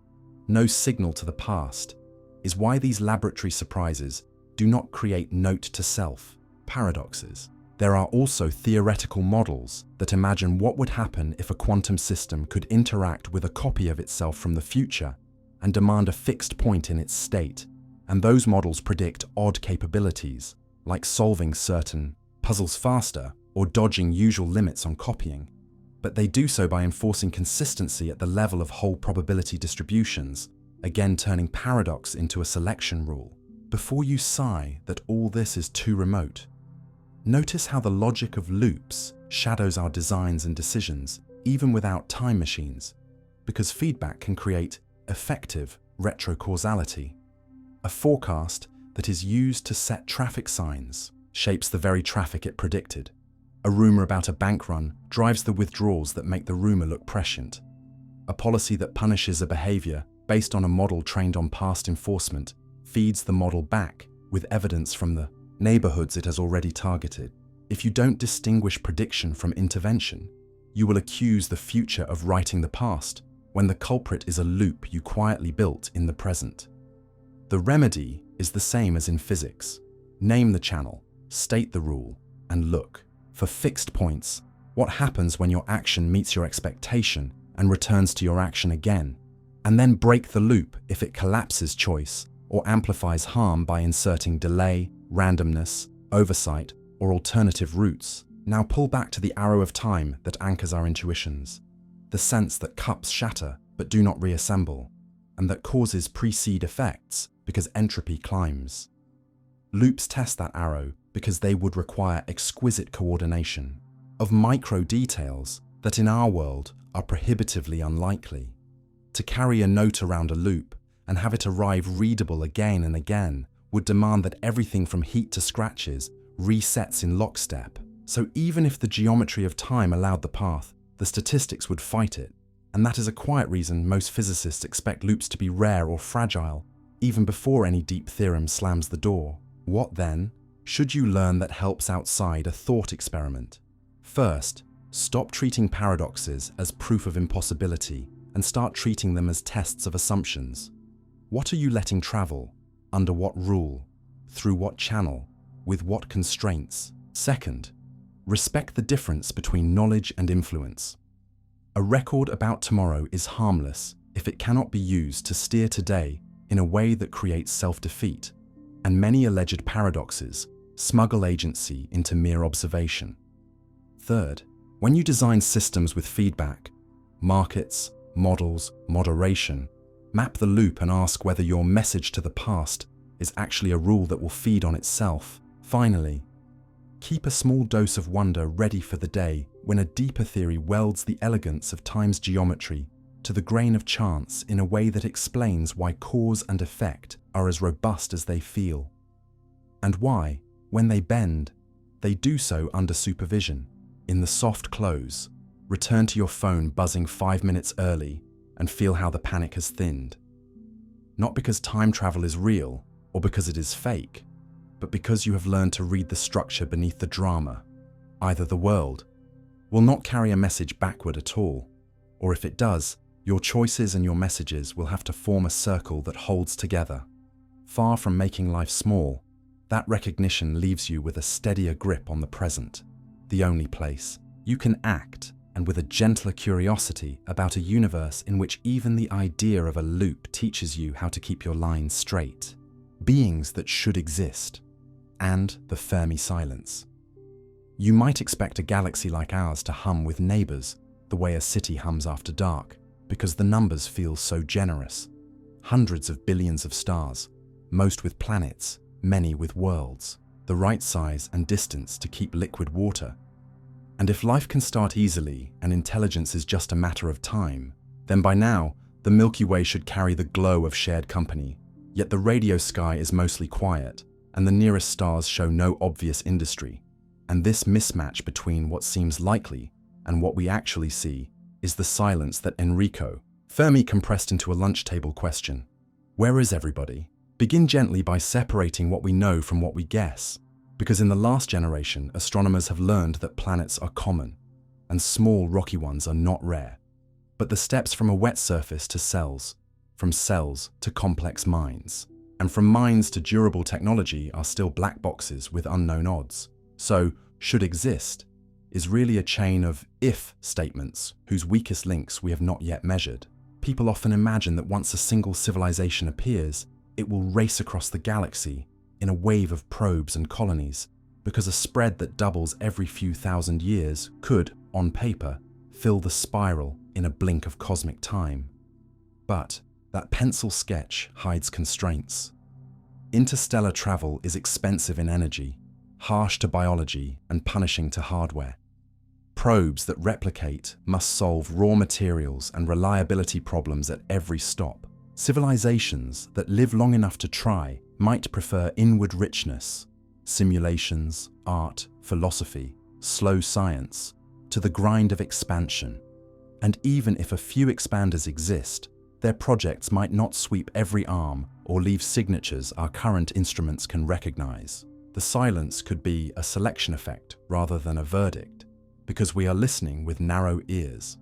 no signal to the past, is why these laboratory surprises do not create note-to-self paradoxes. There are also theoretical models that imagine what would happen if a quantum system could interact with a copy of itself from the future and demand a fixed point in its state. And those models predict odd capabilities, like solving certain puzzles faster or dodging usual limits on copying. But they do so by enforcing consistency at the level of whole probability distributions, again turning paradox into a selection rule. Before you sigh that all this is too remote, notice how the logic of loops shadows our designs and decisions, even without time machines, because feedback can create effective retrocausality. A forecast that is used to set traffic signs shapes the very traffic it predicted. A rumor about a bank run drives the withdrawals that make the rumor look prescient. A policy that punishes a behavior based on a model trained on past enforcement feeds the model back with evidence from the neighborhoods it has already targeted. If you don't distinguish prediction from intervention, you will accuse the future of writing the past when the culprit is a loop you quietly built in the present. The remedy is the same as in physics. Name the channel, state the rule, and look for fixed points. What happens when your action meets your expectation and returns to your action again? And then break the loop if it collapses choice or amplifies harm by inserting delay, randomness, oversight, or alternative routes. Now pull back to the arrow of time that anchors our intuitions, the sense that cups shatter but do not reassemble, and that causes precede effects because entropy climbs. Loops test that arrow because they would require exquisite coordination of micro details that in our world are prohibitively unlikely. To carry a note around a loop and have it arrive readable again and again would demand that everything from heat to scratches resets in lockstep. So even if the geometry of time allowed the path, the statistics would fight it. And that is a quiet reason most physicists expect loops to be rare or fragile, even before any deep theorem slams the door. What then should you learn that helps outside a thought experiment? First, stop treating paradoxes as proof of impossibility and start treating them as tests of assumptions. What are you letting travel? Under what rule? Through what channel? With what constraints? Second, respect the difference between knowledge and influence. A record about tomorrow is harmless if it cannot be used to steer today in a way that creates self-defeat, and many alleged paradoxes smuggle agency into mere observation. Third, when you design systems with feedback, markets, models, moderation, map the loop and ask whether your message to the past is actually a rule that will feed on itself. Finally, keep a small dose of wonder ready for the day when a deeper theory welds the elegance of time's geometry to the grain of chance in a way that explains why cause and effect are as robust as they feel, and why, when they bend, they do so under supervision. In the soft close, return to your phone buzzing 5 minutes early and feel how the panic has thinned. Not because time travel is real or because it is fake, but because you have learned to read the structure beneath the drama. Either the world will not carry a message backward at all, or if it does, your choices and your messages will have to form a circle that holds together. Far from making life small, that recognition leaves you with a steadier grip on the present, the only place you can act, and with a gentler curiosity about a universe in which even the idea of a loop teaches you how to keep your lines straight. Beings that should exist, and the Fermi silence. You might expect a galaxy like ours to hum with neighbors the way a city hums after dark, because the numbers feel so generous. Hundreds of billions of stars, most with planets, many with worlds, the right size and distance to keep liquid water. And if life can start easily and intelligence is just a matter of time, then by now the Milky Way should carry the glow of shared company. Yet the radio sky is mostly quiet, and the nearest stars show no obvious industry. And this mismatch between what seems likely and what we actually see is the silence that Fermi compressed into a lunch table question. Where is everybody? Begin gently by separating what we know from what we guess, because in the last generation, astronomers have learned that planets are common, and small rocky ones are not rare. But the steps from a wet surface to cells, from cells to complex minds, and from minds to durable technology are still black boxes with unknown odds. So, should exist is really a chain of if statements whose weakest links we have not yet measured. People often imagine that once a single civilization appears, it will race across the galaxy in a wave of probes and colonies, because a spread that doubles every few thousand years could, on paper, fill the spiral in a blink of cosmic time. But that pencil sketch hides constraints. Interstellar travel is expensive in energy, harsh to biology and punishing to hardware. Probes that replicate must solve raw materials and reliability problems at every stop. Civilizations that live long enough to try might prefer inward richness, simulations, art, philosophy, slow science, to the grind of expansion. And even if a few expanders exist, their projects might not sweep every arm or leave signatures our current instruments can recognize. The silence could be a selection effect rather than a verdict, because we are listening with narrow ears.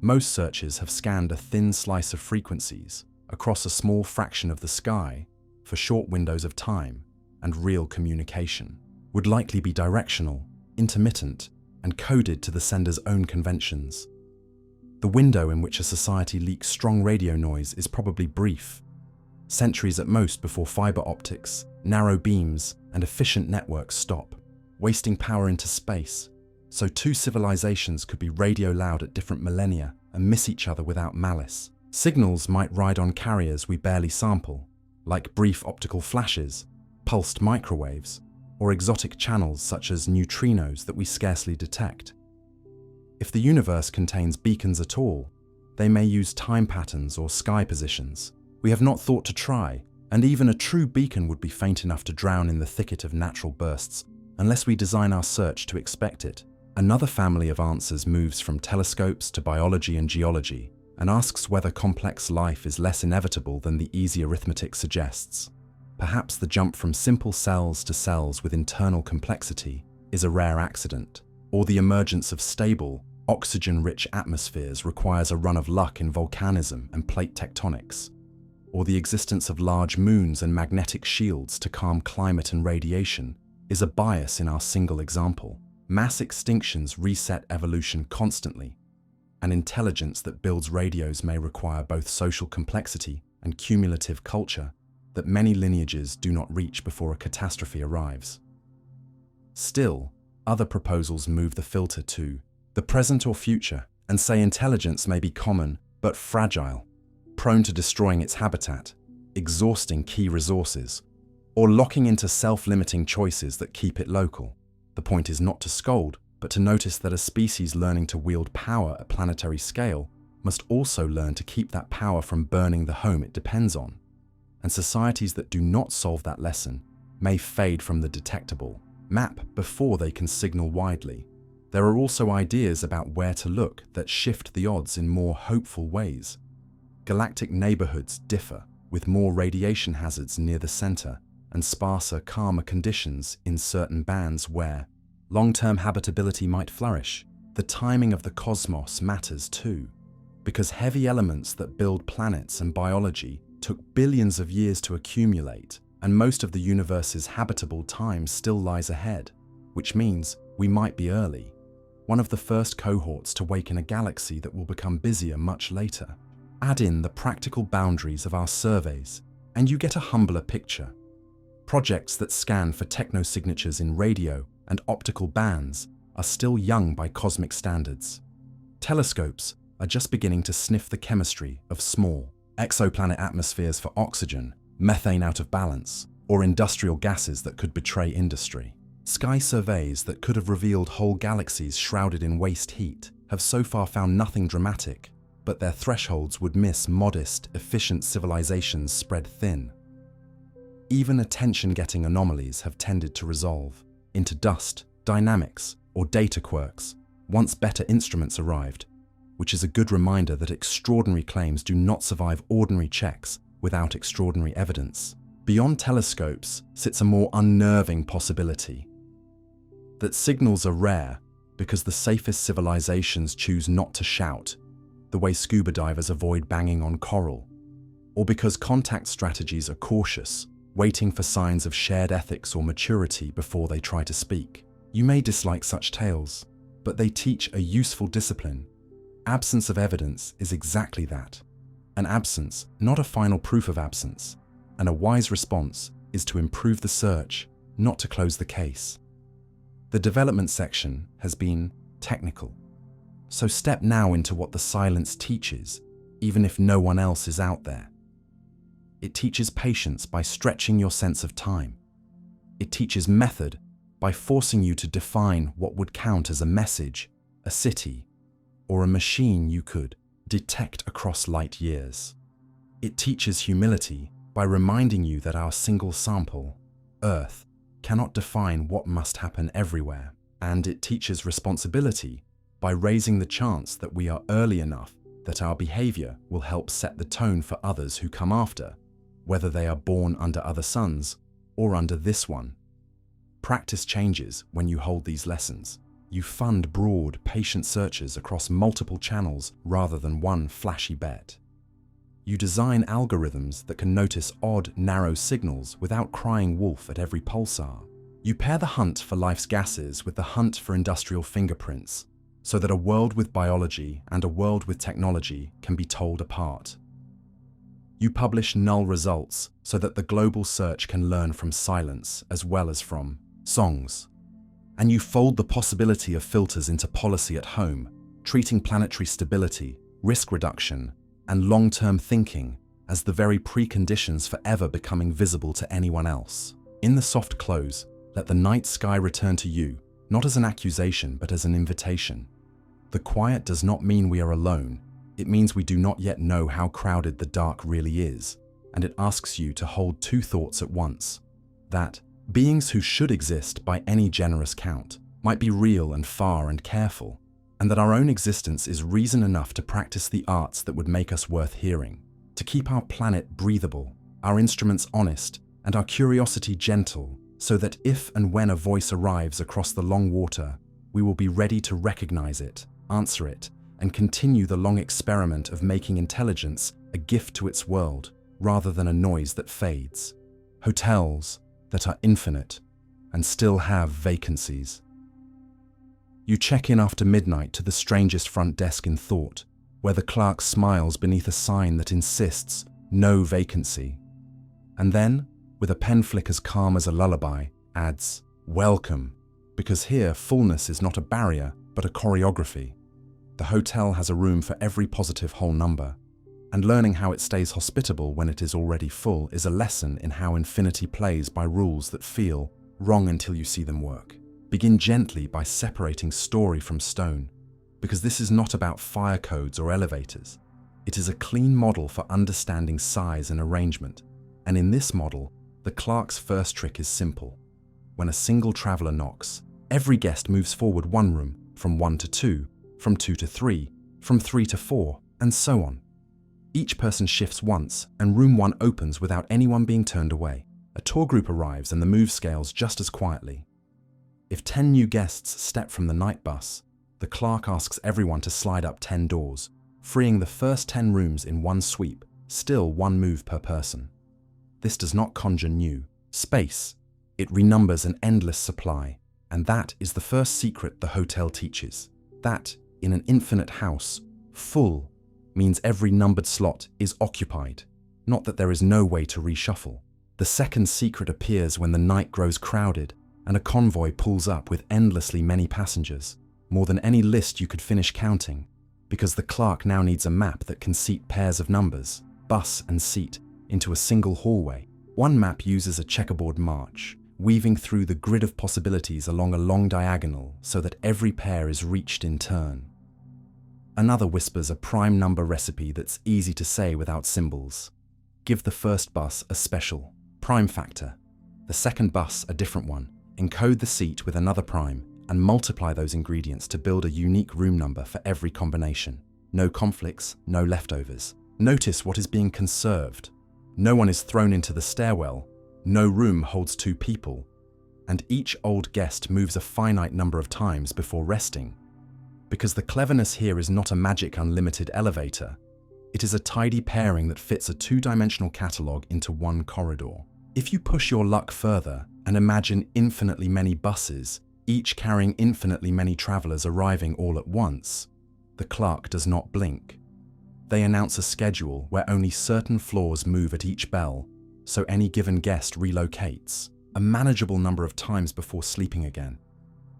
Most searches have scanned a thin slice of frequencies across a small fraction of the sky for short windows of time, and real communication would likely be directional, intermittent, and coded to the sender's own conventions. The window in which a society leaks strong radio noise is probably brief, centuries at most before fiber optics, narrow beams, and efficient networks stop, wasting power into space. So two civilizations could be radio loud at different millennia and miss each other without malice. Signals might ride on carriers we barely sample, like brief optical flashes, pulsed microwaves, or exotic channels such as neutrinos that we scarcely detect. If the universe contains beacons at all, they may use time patterns or sky positions, We have not thought to try, and even a true beacon would be faint enough to drown in the thicket of natural bursts unless we design our search to expect it. Another family of answers moves from telescopes to biology and geology and asks whether complex life is less inevitable than the easy arithmetic suggests. Perhaps the jump from simple cells to cells with internal complexity is a rare accident, or the emergence of stable, oxygen-rich atmospheres requires a run of luck in volcanism and plate tectonics, or the existence of large moons and magnetic shields to calm climate and radiation is a bias in our single example. Mass extinctions reset evolution constantly. An intelligence that builds radios may require both social complexity and cumulative culture that many lineages do not reach before a catastrophe arrives. Still, other proposals move the filter to the present or future and say intelligence may be common but fragile, prone to destroying its habitat, exhausting key resources, or locking into self-limiting choices that keep it local. The point is not to scold, but to notice that a species learning to wield power at planetary scale must also learn to keep that power from burning the home it depends on. And societies that do not solve that lesson may fade from the detectable map before they can signal widely. There are also ideas about where to look that shift the odds in more hopeful ways. Galactic neighborhoods differ, with more radiation hazards near the center and sparser, calmer conditions in certain bands where long-term habitability might flourish. The timing of the cosmos matters too, because heavy elements that build planets and biology took billions of years to accumulate, and most of the universe's habitable time still lies ahead, which means we might be early, one of the first cohorts to wake in a galaxy that will become busier much later. Add in the practical boundaries of our surveys, and you get a humbler picture. Projects that scan for technosignatures in radio and optical bands are still young by cosmic standards. Telescopes are just beginning to sniff the chemistry of small exoplanet atmospheres for oxygen, methane out of balance, or industrial gases that could betray industry. Sky surveys that could have revealed whole galaxies shrouded in waste heat have so far found nothing dramatic, but their thresholds would miss modest, efficient civilizations spread thin. Even attention-getting anomalies have tended to resolve into dust, dynamics, or data quirks once better instruments arrived, which is a good reminder that extraordinary claims do not survive ordinary checks without extraordinary evidence. Beyond telescopes sits a more unnerving possibility: that signals are rare because the safest civilizations choose not to shout, the way scuba divers avoid banging on coral, or because contact strategies are cautious, waiting for signs of shared ethics or maturity before they try to speak. You may dislike such tales, but they teach a useful discipline. Absence of evidence is exactly that. An absence, not a final proof of absence, and a wise response is to improve the search, not to close the case. The development section has been technical, so step now into what the silence teaches, even if no one else is out there. It teaches patience by stretching your sense of time. It teaches method by forcing you to define what would count as a message, a city, or a machine you could detect across light years. It teaches humility by reminding you that our single sample, Earth, cannot define what must happen everywhere. And it teaches responsibility by raising the chance that we are early enough that our behavior will help set the tone for others who come after, whether they are born under other suns or under this one. Practice changes when you hold these lessons. You fund broad, patient searches across multiple channels rather than one flashy bet. You design algorithms that can notice odd, narrow signals without crying wolf at every pulsar. You pair the hunt for life's gases with the hunt for industrial fingerprints, so that a world with biology and a world with technology can be told apart. You publish null results so that the global search can learn from silence as well as from songs. And you fold the possibility of filters into policy at home, treating planetary stability, risk reduction, and long-term thinking as the very preconditions for ever becoming visible to anyone else. In the soft close, let the night sky return to you, not as an accusation but as an invitation. The quiet does not mean we are alone, it means we do not yet know how crowded the dark really is. and it asks you to hold two thoughts at once. That beings who should exist by any generous count might be real and far and careful, and that our own existence is reason enough to practice the arts that would make us worth hearing, to keep our planet breathable, our instruments honest, and our curiosity gentle, so that if and when a voice arrives across the long water, we will be ready to recognize it, answer it, and continue the long experiment of making intelligence a gift to its world, rather than a noise that fades. Hotels that are infinite and still have vacancies. You check in after midnight to the strangest front desk in thought, where the clerk smiles beneath a sign that insists no vacancy. And then, with a pen flick as calm as a lullaby, adds, welcome, because here fullness is not a barrier, but a choreography. The hotel has a room for every positive whole number, and learning how it stays hospitable when it is already full is a lesson in how infinity plays by rules that feel wrong until you see them work. Begin gently by separating story from stone, because this is not about fire codes or elevators. It is a clean model for understanding size and arrangement, and in this model, the clerk's first trick is simple. When a single traveler knocks, every guest moves forward one room, from 1 to 2, from 2 to 3, from 3 to 4, and so on. Each person shifts once, and room 1 opens without anyone being turned away. A tour group arrives and the move scales just as quietly. If 10 new guests step from the night bus, the clerk asks everyone to slide up 10 doors, freeing the first 10 rooms in one sweep, still one move per person. This does not conjure new space. It renumbers an endless supply, and that is the first secret the hotel teaches. That, in an infinite house, full means every numbered slot is occupied, not that there is no way to reshuffle. The second secret appears when the night grows crowded and a convoy pulls up with endlessly many passengers, more than any list you could finish counting, because the clerk now needs a map that can seat pairs of numbers, bus and seat, into a single hallway. One map uses a checkerboard march, weaving through the grid of possibilities along a long diagonal so that every pair is reached in turn. Another whispers a prime number recipe that's easy to say without symbols. Give the first bus a special prime factor, the second bus a different one, encode the seat with another prime, and multiply those ingredients to build a unique room number for every combination. No conflicts, no leftovers. Notice what is being conserved. No one is thrown into the stairwell, no room holds 2 people, and each old guest moves a finite number of times before resting. Because the cleverness here is not a magic unlimited elevator, it is a tidy pairing that fits a 2-dimensional catalogue into one corridor. If you push your luck further and imagine infinitely many buses, each carrying infinitely many travelers arriving all at once, the clerk does not blink. They announce a schedule where only certain floors move at each bell, so any given guest relocates a manageable number of times before sleeping again,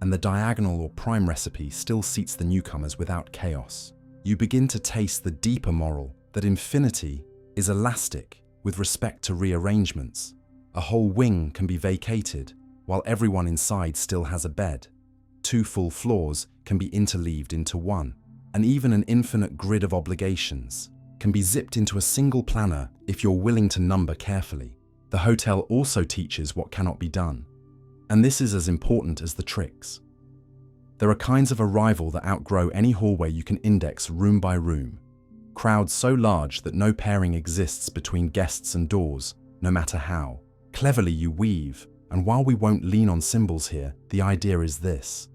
and the diagonal or prime recipe still seats the newcomers without chaos. You begin to taste the deeper moral that infinity is elastic with respect to rearrangements. A whole wing can be vacated while everyone inside still has a bed. 2 full floors can be interleaved into one, and even an infinite grid of obligations can be zipped into a single planner if you're willing to number carefully. The hotel also teaches what cannot be done, and this is as important as the tricks. There are kinds of arrival that outgrow any hallway you can index room by room. Crowds so large that no pairing exists between guests and doors, no matter how cleverly you weave, and while we won't lean on symbols here, the idea is this.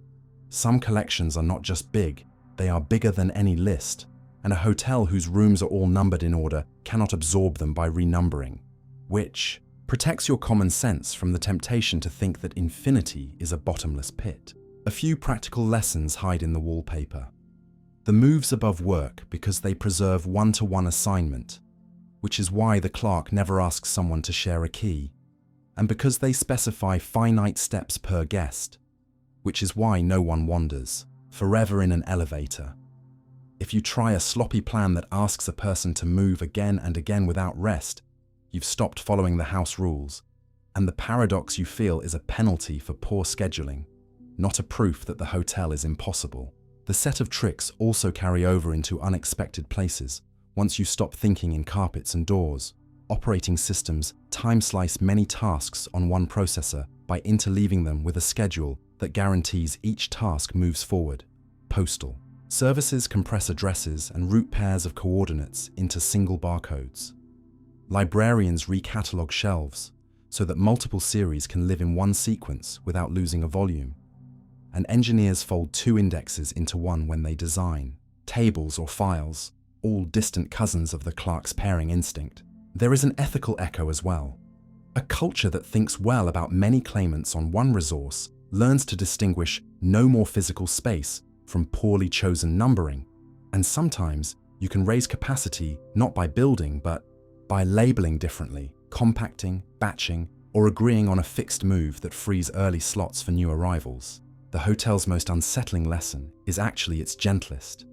Some collections are not just big, they are bigger than any list, and a hotel whose rooms are all numbered in order cannot absorb them by renumbering, which protects your common sense from the temptation to think that infinity is a bottomless pit. A few practical lessons hide in the wallpaper. The moves above work because they preserve one-to-one assignment, which is why the clerk never asks someone to share a key, and because they specify finite steps per guest, which is why no one wanders forever in an elevator. If you try a sloppy plan that asks a person to move again and again without rest, you've stopped following the house rules, and the paradox you feel is a penalty for poor scheduling, not a proof that the hotel is impossible. The set of tricks also carry over into unexpected places once you stop thinking in carpets and doors. operating systems time-slice many tasks on one processor by interleaving them with a schedule that guarantees each task moves forward. Postal services compress addresses and route pairs of coordinates into single barcodes. Librarians recatalog shelves so that multiple series can live in one sequence without losing a volume. And engineers fold two indexes into one when they design tables or files, all distant cousins of the Clark's pairing instinct. There is an ethical echo as well. A culture that thinks well about many claimants on one resource learns to distinguish no more physical space from poorly chosen numbering. And sometimes you can raise capacity not by building, but by labeling differently, compacting, batching, or agreeing on a fixed move that frees early slots for new arrivals. The hotel's most unsettling lesson is actually its gentlest.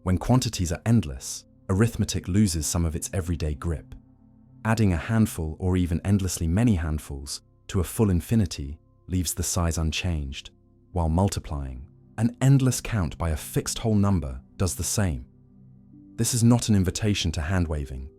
When quantities are endless, arithmetic loses some of its everyday grip. Adding a handful or even endlessly many handfuls to a full infinity leaves the size unchanged, while multiplying an endless count by a fixed whole number does the same. This is not an invitation to hand-waving.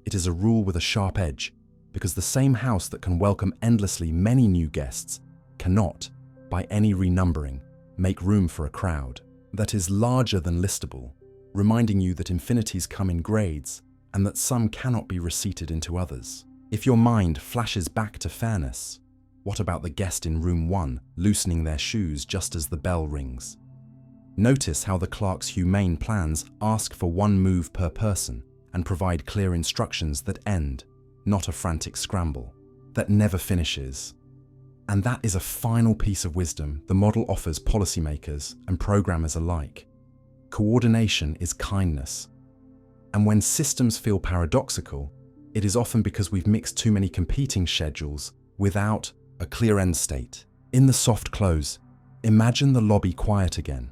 It is a rule with a sharp edge, because the same house that can welcome endlessly many new guests cannot, by any renumbering, make room for a crowd that is larger than listable, reminding you that infinities come in grades and that some cannot be reseated into others. If your mind flashes back to fairness, what about the guest in room 1 loosening their shoes just as the bell rings? Notice how the Clark's humane plans ask for one move per person and provide clear instructions that end, not a frantic scramble, that never finishes. And that is a final piece of wisdom the model offers policymakers and programmers alike. Coordination is kindness. And when systems feel paradoxical, it is often because we've mixed too many competing schedules without a clear end state. In the soft close, imagine the lobby quiet again.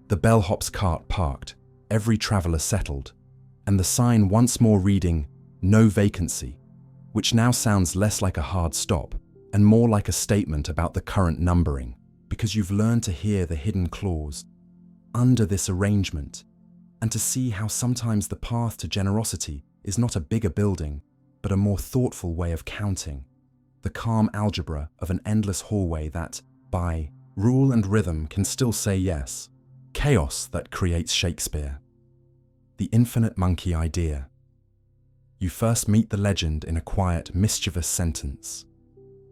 The bellhop's cart parked, every traveller settled, and the sign once more reading, "No vacancy," which now sounds less like a hard stop and more like a statement about the current numbering, because you've learned to hear the hidden clause under this arrangement, and to see how sometimes the path to generosity is not a bigger building, but a more thoughtful way of counting, the calm algebra of an endless hallway that, by rule and rhythm, can still say yes. Chaos that creates Shakespeare. The infinite monkey idea. You first meet the legend in a quiet, mischievous sentence.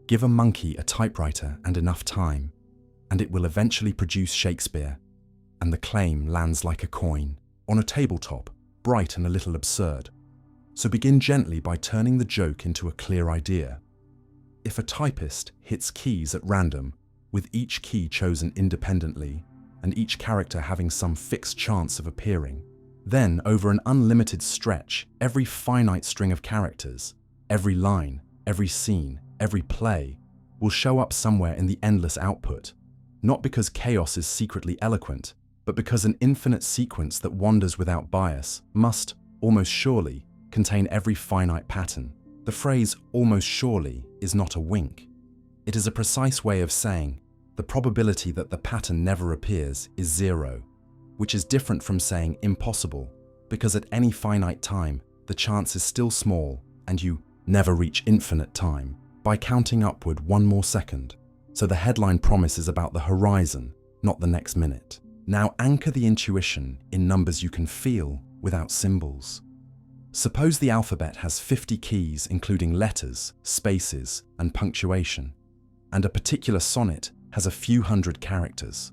Give a monkey a typewriter and enough time, and it will eventually produce Shakespeare, and the claim lands like a coin, on a tabletop, bright and a little absurd. So begin gently by turning the joke into a clear idea. If a typist hits keys at random, with each key chosen independently, and each character having some fixed chance of appearing, then over an unlimited stretch, every finite string of characters, every line, every scene, every play, will show up somewhere in the endless output, not because chaos is secretly eloquent, but because an infinite sequence that wanders without bias must, almost surely, contain every finite pattern. The phrase "almost surely" is not a wink. It is a precise way of saying the probability that the pattern never appears is 0, which is different from saying impossible, because at any finite time, the chance is still small and you never reach infinite time by counting upward one more second. So the headline promise is about the horizon, not the next minute. Now anchor the intuition in numbers you can feel without symbols. Suppose the alphabet has 50 keys including letters, spaces, and punctuation, and a particular sonnet has a few hundred characters.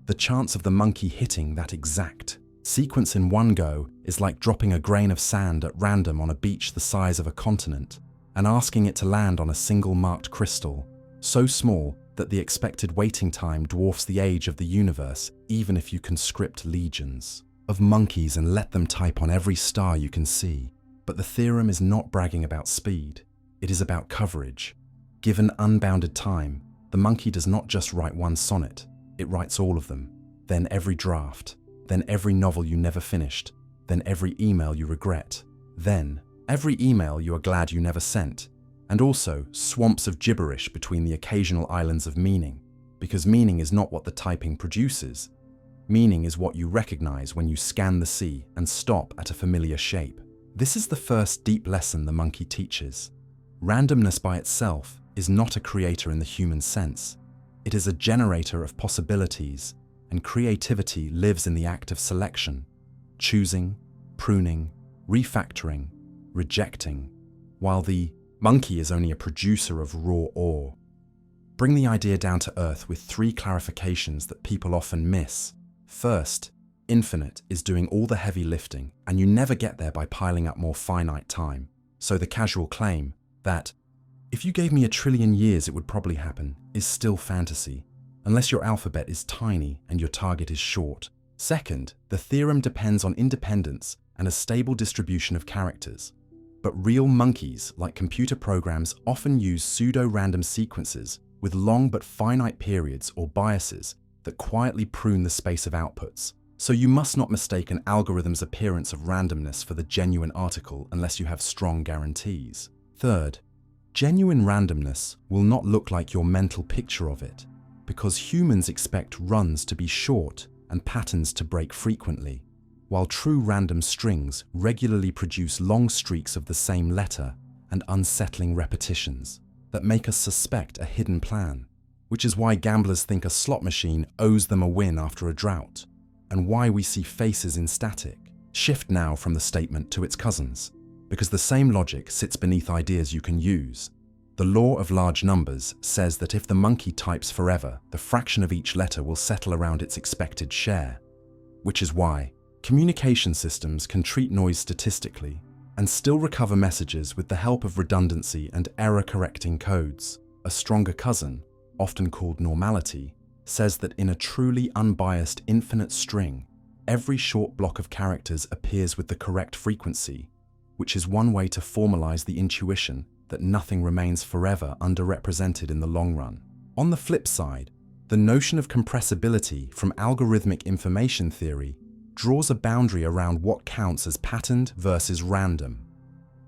The chance of the monkey hitting that exact sequence in one go is like dropping a grain of sand at random on a beach the size of a continent and asking it to land on a single marked crystal, so small that the expected waiting time dwarfs the age of the universe, even if you conscript legions of monkeys and let them type on every star you can see. But the theorem is not bragging about speed, it is about coverage. Given unbounded time, the monkey does not just write one sonnet, it writes all of them, then every draft, then every novel you never finished, then every email you regret, then every email you are glad you never sent, and also swamps of gibberish between the occasional islands of meaning, because meaning is not what the typing produces. Meaning is what you recognize when you scan the sea and stop at a familiar shape. This is the first deep lesson the monkey teaches. Randomness by itself is not a creator in the human sense. It is a generator of possibilities, and creativity lives in the act of selection, choosing, pruning, refactoring, rejecting, while the monkey is only a producer of raw ore. Bring the idea down to earth with 3 clarifications that people often miss. First, infinite is doing all the heavy lifting, and you never get there by piling up more finite time. So the casual claim that, if you gave me 1 trillion years it would probably happen, is still fantasy, unless your alphabet is tiny and your target is short. Second, the theorem depends on independence and a stable distribution of characters. But real monkeys, like computer programs, often use pseudo-random sequences with long but finite periods or biases that quietly prune the space of outputs. So you must not mistake an algorithm's appearance of randomness for the genuine article unless you have strong guarantees. Third, genuine randomness will not look like your mental picture of it, because humans expect runs to be short and patterns to break frequently, while true random strings regularly produce long streaks of the same letter and unsettling repetitions that make us suspect a hidden plan, which is why gamblers think a slot machine owes them a win after a drought, and why we see faces in static. Shift now from the statement to its cousins, because the same logic sits beneath ideas you can use. The law of large numbers says that if the monkey types forever, the fraction of each letter will settle around its expected share, which is why communication systems can treat noise statistically and still recover messages with the help of redundancy and error-correcting codes. A stronger cousin, often called normality, says that in a truly unbiased infinite string, every short block of characters appears with the correct frequency, which is one way to formalize the intuition that nothing remains forever underrepresented in the long run. On the flip side, the notion of compressibility from algorithmic information theory draws a boundary around what counts as patterned versus random.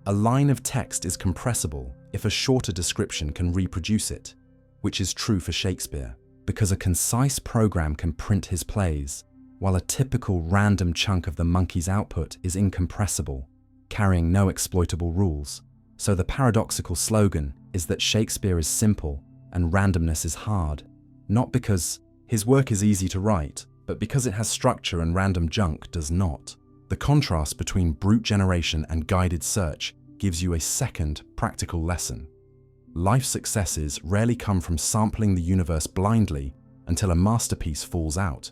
A line of text is compressible if a shorter description can reproduce it, which is true for Shakespeare, because a concise program can print his plays, while a typical random chunk of the monkey's output is incompressible, carrying no exploitable rules. So the paradoxical slogan is that Shakespeare is simple and randomness is hard, not because his work is easy to write, but because it has structure and random junk does not. The contrast between brute generation and guided search gives you a second practical lesson. Life's successes rarely come from sampling the universe blindly until a masterpiece falls out.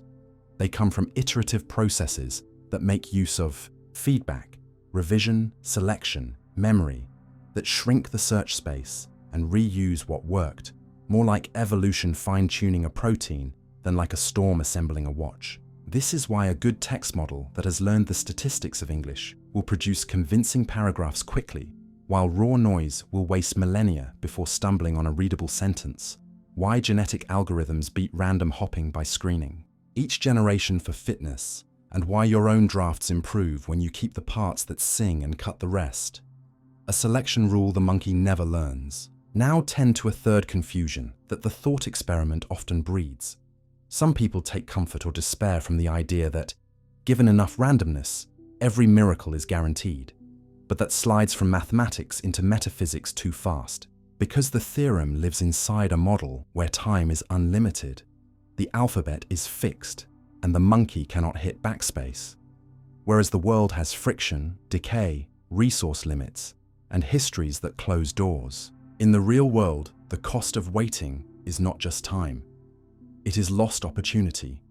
They come from iterative processes that make use of feedback, revision, selection, memory, that shrink the search space and reuse what worked, more like evolution fine-tuning a protein than like a storm assembling a watch. This is why a good text model that has learned the statistics of English will produce convincing paragraphs quickly, while raw noise will waste millennia before stumbling on a readable sentence. Why genetic algorithms beat random hopping by screening each generation for fitness, and why your own drafts improve when you keep the parts that sing and cut the rest. A selection rule the monkey never learns. Now tend to a third confusion that the thought experiment often breeds. Some people take comfort or despair from the idea that, given enough randomness, every miracle is guaranteed, but that slides from mathematics into metaphysics too fast. Because the theorem lives inside a model where time is unlimited, the alphabet is fixed, and the monkey cannot hit backspace. Whereas the world has friction, decay, resource limits, and histories that close doors. In the real world, the cost of waiting is not just time. It is lost opportunity,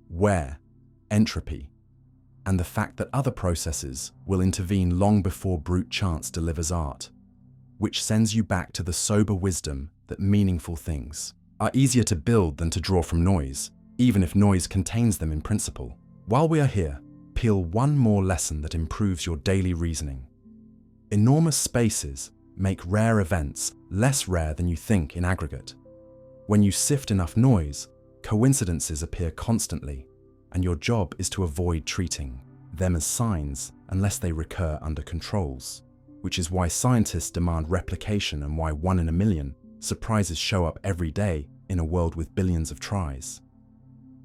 wear, entropy, and the fact that other processes will intervene long before brute chance delivers art, which sends you back to the sober wisdom that meaningful things are easier to build than to draw from noise, even if noise contains them in principle. While we are here, peel one more lesson that improves your daily reasoning. Enormous spaces make rare events less rare than you think in aggregate. When you sift enough noise, coincidences appear constantly, and your job is to avoid treating them as signs unless they recur under controls, which is why scientists demand replication and why 1 in a million surprises show up every day in a world with billions of tries.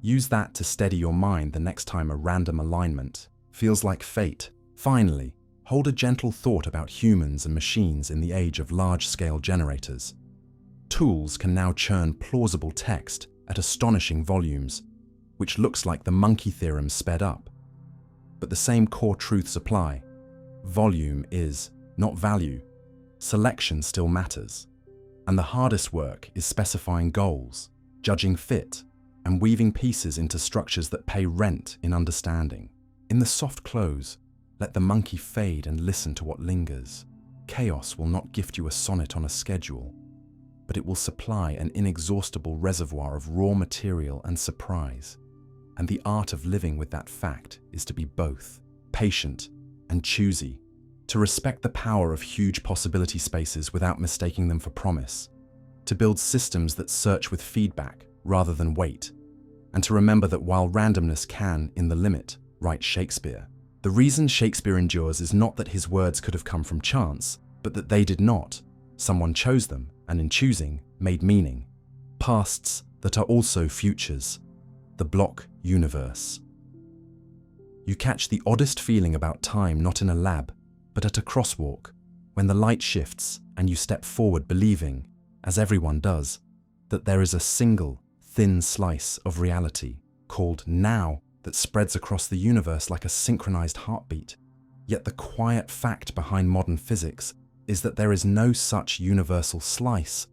Use that to steady your mind the next time a random alignment feels like fate. Finally, hold a gentle thought about humans and machines in the age of large-scale generators. Tools can now churn plausible text at astonishing volumes, which looks like the monkey theorem sped up. But the same core truths apply. Volume is not value. Selection still matters. And the hardest work is specifying goals, judging fit, and weaving pieces into structures that pay rent in understanding. In the soft close, let the monkey fade and listen to what lingers. Chaos will not gift you a sonnet on a schedule, but it will supply an inexhaustible reservoir of raw material and surprise. And the art of living with that fact is to be both patient and choosy, to respect the power of huge possibility spaces without mistaking them for promise, to build systems that search with feedback rather than wait, and to remember that while randomness can, in the limit, write Shakespeare, the reason Shakespeare endures is not that his words could have come from chance, but that they did not. Someone chose them, and in choosing, made meaning. Pasts that are also futures. The block universe. You catch the oddest feeling about time not in a lab, but at a crosswalk, when the light shifts and you step forward believing, as everyone does, that there is a single, thin slice of reality, called now, that spreads across the universe like a synchronized heartbeat. Yet the quiet fact behind modern physics is that there is no such universal slice,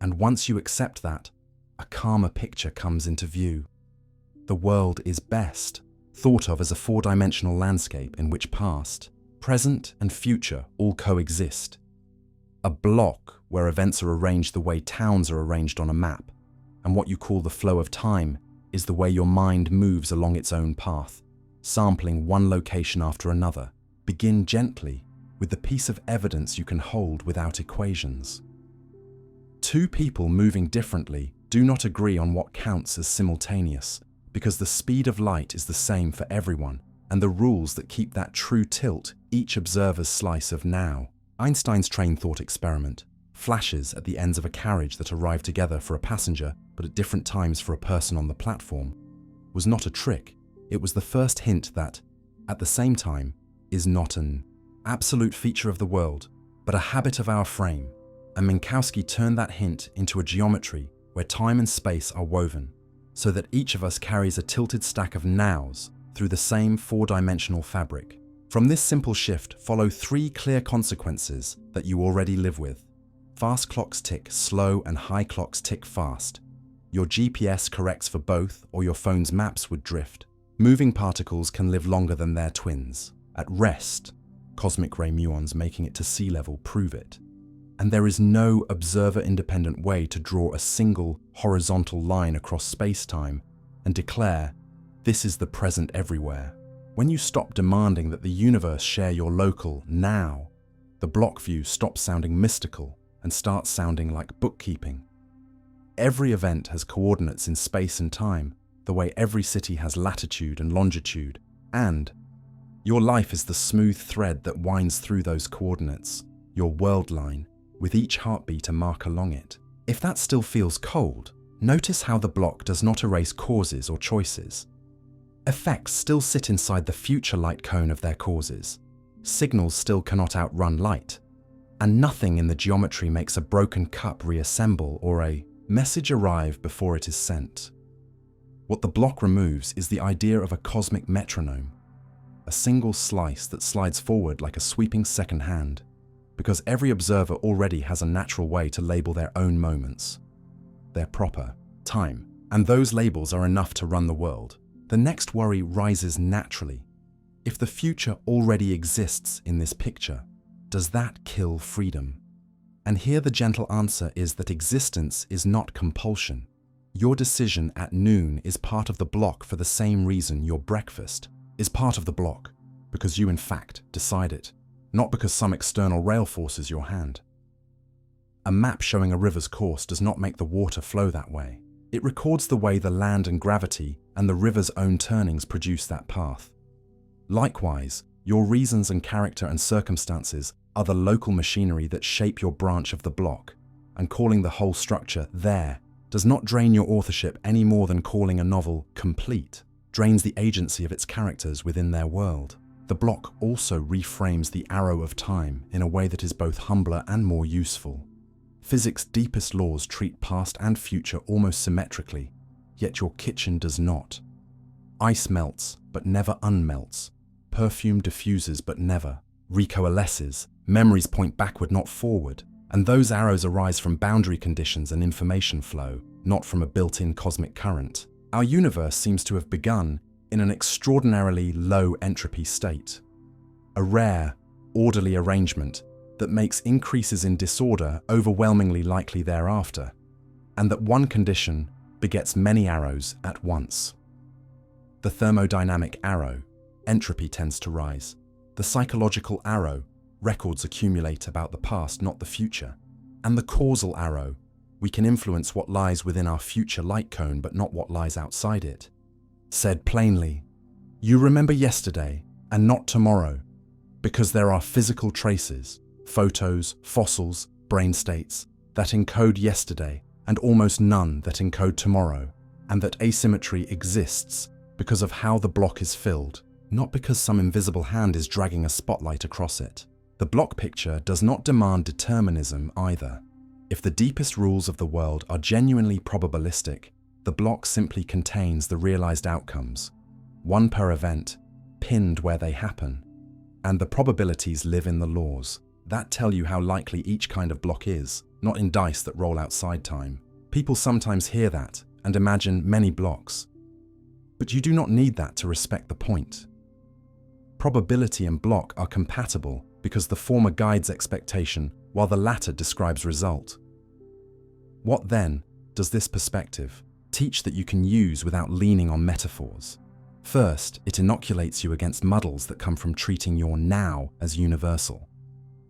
and once you accept that, a calmer picture comes into view. The world is best thought of as a four-dimensional landscape in which past, present, and future all coexist. A block where events are arranged the way towns are arranged on a map, and what you call the flow of time is the way your mind moves along its own path, sampling one location after another. Begin gently with the piece of evidence you can hold without equations. Two people moving differently do not agree on what counts as simultaneous, because the speed of light is the same for everyone, and the rules that keep that true tilt each observer's slice of now. Einstein's train thought experiment, flashes at the ends of a carriage that arrive together for a passenger but at different times for a person on the platform, was not a trick. It was the first hint that, at the same time, is not an absolute feature of the world, but a habit of our frame. And Minkowski turned that hint into a geometry where time and space are woven, so that each of us carries a tilted stack of nows through the same four-dimensional fabric. From this simple shift follow three clear consequences that you already live with. Fast clocks tick slow and high clocks tick fast. Your GPS corrects for both, or your phone's maps would drift. Moving particles can live longer than their twins. At rest, cosmic ray muons making it to sea level prove it. And there is no observer-independent way to draw a single horizontal line across space-time and declare, this is the present everywhere. When you stop demanding that the universe share your local now, the block view stops sounding mystical and starts sounding like bookkeeping. Every event has coordinates in space and time, the way every city has latitude and longitude, and your life is the smooth thread that winds through those coordinates, your world line, with each heartbeat a mark along it. If that still feels cold, notice how the block does not erase causes or choices. Effects still sit inside the future light cone of their causes. Signals still cannot outrun light. And nothing in the geometry makes a broken cup reassemble or a message arrive before it is sent. What the block removes is the idea of a cosmic metronome, a single slice that slides forward like a sweeping second hand, because every observer already has a natural way to label their own moments, their proper time, and those labels are enough to run the world. The next worry rises naturally. If the future already exists in this picture, does that kill freedom? And here the gentle answer is that existence is not compulsion. Your decision at noon is part of the block for the same reason your breakfast is part of the block, because you in fact decide it, not because some external rail forces your hand. A map showing a river's course does not make the water flow that way. It records the way the land and gravity and the river's own turnings produce that path. Likewise, your reasons and character and circumstances are the local machinery that shape your branch of the block, and calling the whole structure there does not drain your authorship any more than calling a novel complete drains the agency of its characters within their world. The block also reframes the arrow of time in a way that is both humbler and more useful. Physics' deepest laws treat past and future almost symmetrically, yet your kitchen does not. Ice melts, but never unmelts. Perfume diffuses, but never recoalesces. Memories point backward, not forward. And those arrows arise from boundary conditions and information flow, not from a built-in cosmic current. Our universe seems to have begun in an extraordinarily low entropy state. A rare, orderly arrangement that makes increases in disorder overwhelmingly likely thereafter, and that one condition begets many arrows at once. The thermodynamic arrow, entropy tends to rise. The psychological arrow, records accumulate about the past, not the future. And the causal arrow, we can influence what lies within our future light cone, but not what lies outside it. Said plainly, you remember yesterday and not tomorrow, because there are physical traces, photos, fossils, brain states, that encode yesterday and almost none that encode tomorrow, and that asymmetry exists because of how the block is filled, not because some invisible hand is dragging a spotlight across it. The block picture does not demand determinism either. If the deepest rules of the world are genuinely probabilistic, the block simply contains the realized outcomes, one per event, pinned where they happen. And the probabilities live in the laws that tell you how likely each kind of block is, not in dice that roll outside time. People sometimes hear that and imagine many blocks. But you do not need that to respect the point. Probability and block are compatible because the former guides expectation while the latter describes result. What then does this perspective teach that you can use without leaning on metaphors? First, it inoculates you against muddles that come from treating your now as universal.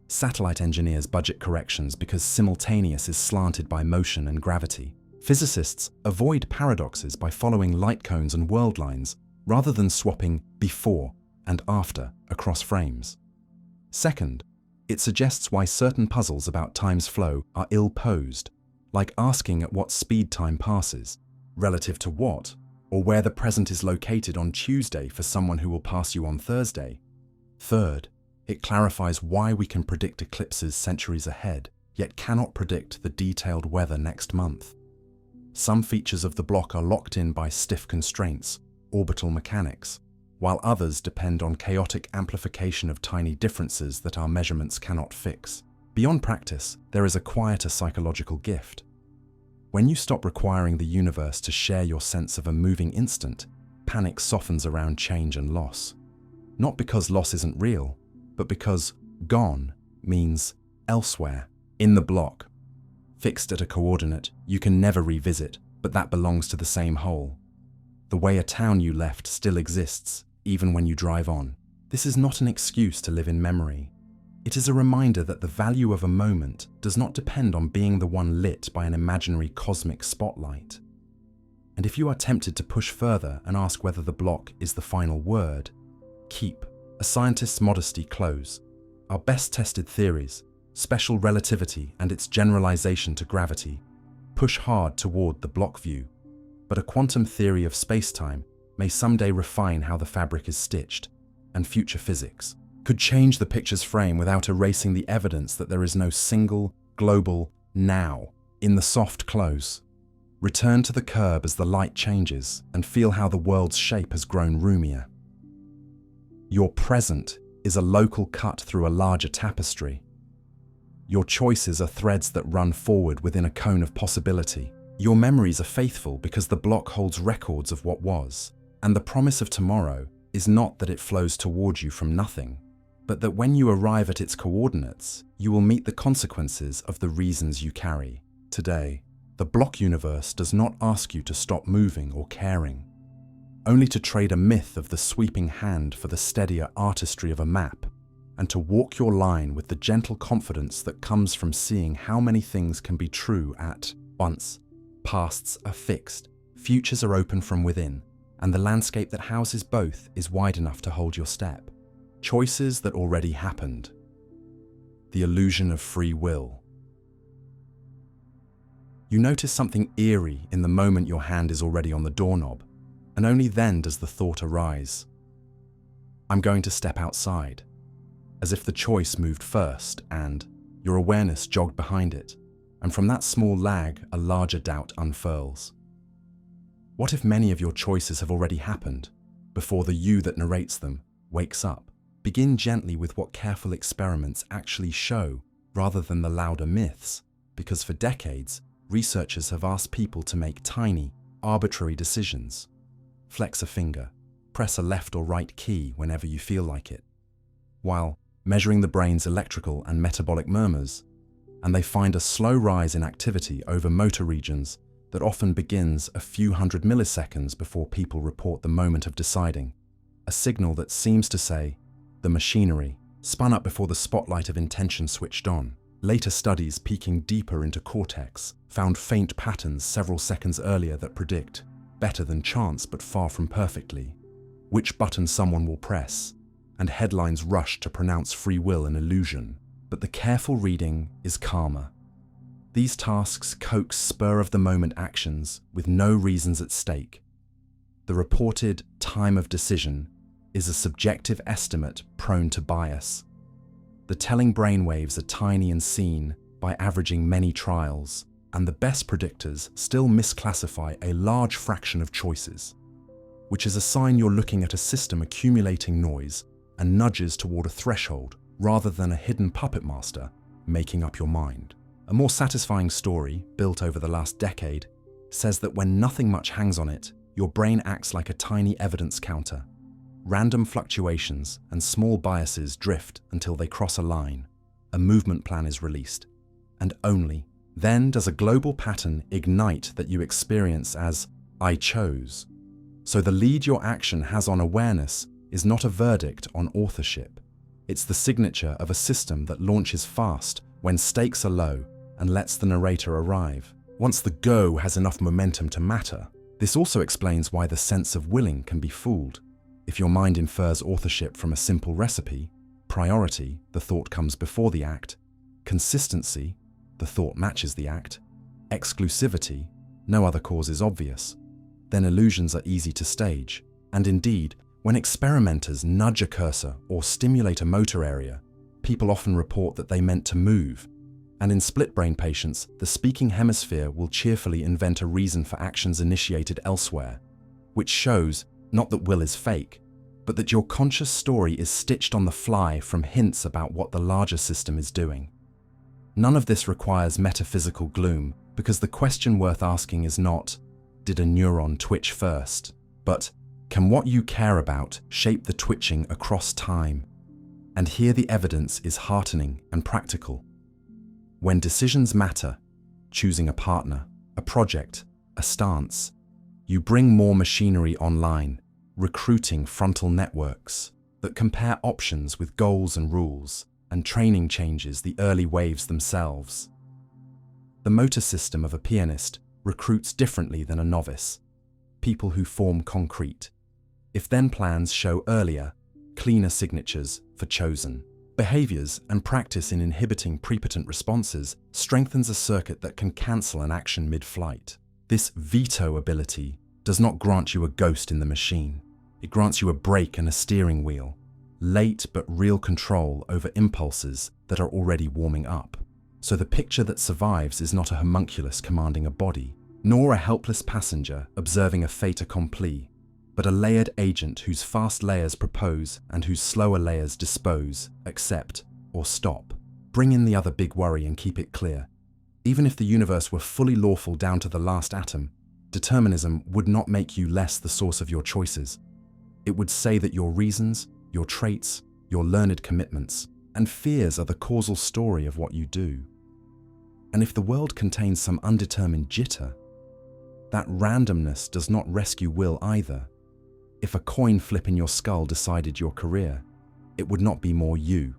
Satellite engineers budget corrections because simultaneous is slanted by motion and gravity. Physicists avoid paradoxes by following light cones and world lines rather than swapping before and after across frames. Second, it suggests why certain puzzles about time's flow are ill-posed, like asking at what speed time passes, relative to what, or where the present is located on Tuesday for someone who will pass you on Thursday. Third, it clarifies why we can predict eclipses centuries ahead, yet cannot predict the detailed weather next month. Some features of the block are locked in by stiff constraints, orbital mechanics, while others depend on chaotic amplification of tiny differences that our measurements cannot fix. Beyond practice, there is a quieter psychological gift. When you stop requiring the universe to share your sense of a moving instant, panic softens around change and loss. Not because loss isn't real, but because gone means elsewhere, in the block. Fixed at a coordinate you can never revisit, but that belongs to the same whole. The way a town you left still exists, even when you drive on. This is not an excuse to live in memory. It is a reminder that the value of a moment does not depend on being the one lit by an imaginary cosmic spotlight. And if you are tempted to push further and ask whether the block is the final word, keep a scientist's modesty close. Our best tested theories, special relativity and its generalization to gravity, push hard toward the block view, but a quantum theory of space-time may someday refine how the fabric is stitched, and future physics could change the picture's frame without erasing the evidence that there is no single, global now in the soft close. Return to the curb as the light changes and feel how the world's shape has grown roomier. Your present is a local cut through a larger tapestry. Your choices are threads that run forward within a cone of possibility. Your memories are faithful because the block holds records of what was, and the promise of tomorrow is not that it flows toward you from nothing, but that when you arrive at its coordinates, you will meet the consequences of the reasons you carry. Today, the block universe does not ask you to stop moving or caring, only to trade a myth of the sweeping hand for the steadier artistry of a map, and to walk your line with the gentle confidence that comes from seeing how many things can be true at once. Pasts are fixed, futures are open from within, and the landscape that houses both is wide enough to hold your step. Choices that already happened. The illusion of free will. You notice something eerie in the moment your hand is already on the doorknob, and only then does the thought arise. I'm going to step outside, as if the choice moved first and your awareness jogged behind it, and from that small lag, a larger doubt unfurls. What if many of your choices have already happened before the you that narrates them wakes up? Begin gently with what careful experiments actually show rather than the louder myths, because for decades, researchers have asked people to make tiny, arbitrary decisions. Flex a finger, press a left or right key whenever you feel like it, while measuring the brain's electrical and metabolic murmurs, and they find a slow rise in activity over motor regions that often begins a few hundred milliseconds before people report the moment of deciding, a signal that seems to say, the machinery spun up before the spotlight of intention switched on. Later studies peeking deeper into cortex found faint patterns several seconds earlier that predict, better than chance but far from perfectly, which button someone will press, and headlines rush to pronounce free will an illusion. But the careful reading is calmer. These tasks coax spur-of-the-moment actions with no reasons at stake. The reported time of decision is a subjective estimate prone to bias. The telling brainwaves are tiny and seen by averaging many trials, and the best predictors still misclassify a large fraction of choices, which is a sign you're looking at a system accumulating noise and nudges toward a threshold rather than a hidden puppet master making up your mind. A more satisfying story, built over the last decade, says that when nothing much hangs on it, your brain acts like a tiny evidence counter. Random fluctuations and small biases drift until they cross a line. A movement plan is released, and only then does a global pattern ignite that you experience as "I chose." So the lead your action has on awareness is not a verdict on authorship. It's the signature of a system that launches fast when stakes are low and lets the narrator arrive. Once the go has enough momentum to matter, this also explains why the sense of willing can be fooled. If your mind infers authorship from a simple recipe, priority, the thought comes before the act, consistency, the thought matches the act, exclusivity, no other cause is obvious, then illusions are easy to stage. And indeed, when experimenters nudge a cursor or stimulate a motor area, people often report that they meant to move. And in split-brain patients, the speaking hemisphere will cheerfully invent a reason for actions initiated elsewhere, which shows not that will is fake, but that your conscious story is stitched on the fly from hints about what the larger system is doing. None of this requires metaphysical gloom, because the question worth asking is not, did a neuron twitch first, but can what you care about shape the twitching across time? And here the evidence is heartening and practical. When decisions matter, choosing a partner, a project, a stance, you bring more machinery online, recruiting frontal networks that compare options with goals and rules, and training changes the early waves themselves. The motor system of a pianist recruits differently than a novice, people who form concrete. If then plans show earlier, cleaner signatures for chosen. Behaviors and practice in inhibiting prepotent responses strengthens a circuit that can cancel an action mid-flight. This veto ability does not grant you a ghost in the machine. It grants you a brake and a steering wheel, late but real control over impulses that are already warming up. So the picture that survives is not a homunculus commanding a body, nor a helpless passenger observing a fait accompli, but a layered agent whose fast layers propose and whose slower layers dispose, accept, or stop. Bring in the other big worry and keep it clear. Even if the universe were fully lawful down to the last atom, determinism would not make you less the source of your choices. It would say that your reasons, your traits, your learned commitments, and fears are the causal story of what you do. And if the world contains some undetermined jitter, that randomness does not rescue will either. If a coin flip in your skull decided your career, it would not be more you.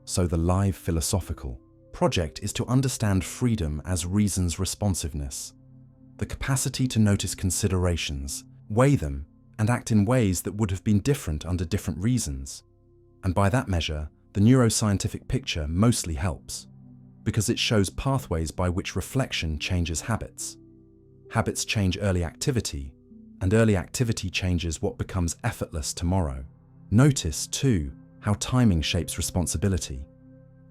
So the live philosophical project is to understand freedom as reason's responsiveness, the capacity to notice considerations, weigh them, and act in ways that would have been different under different reasons. And by that measure, the neuroscientific picture mostly helps, because it shows pathways by which reflection changes habits. Habits change early activity, and early activity changes what becomes effortless tomorrow. Notice, too, how timing shapes responsibility.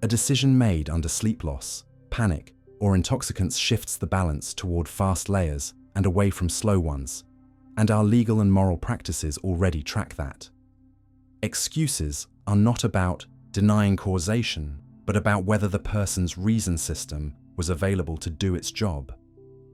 A decision made under sleep loss, panic, or intoxicants shifts the balance toward fast layers and away from slow ones, and our legal and moral practices already track that. Excuses are not about denying causation, but about whether the person's reason system was available to do its job,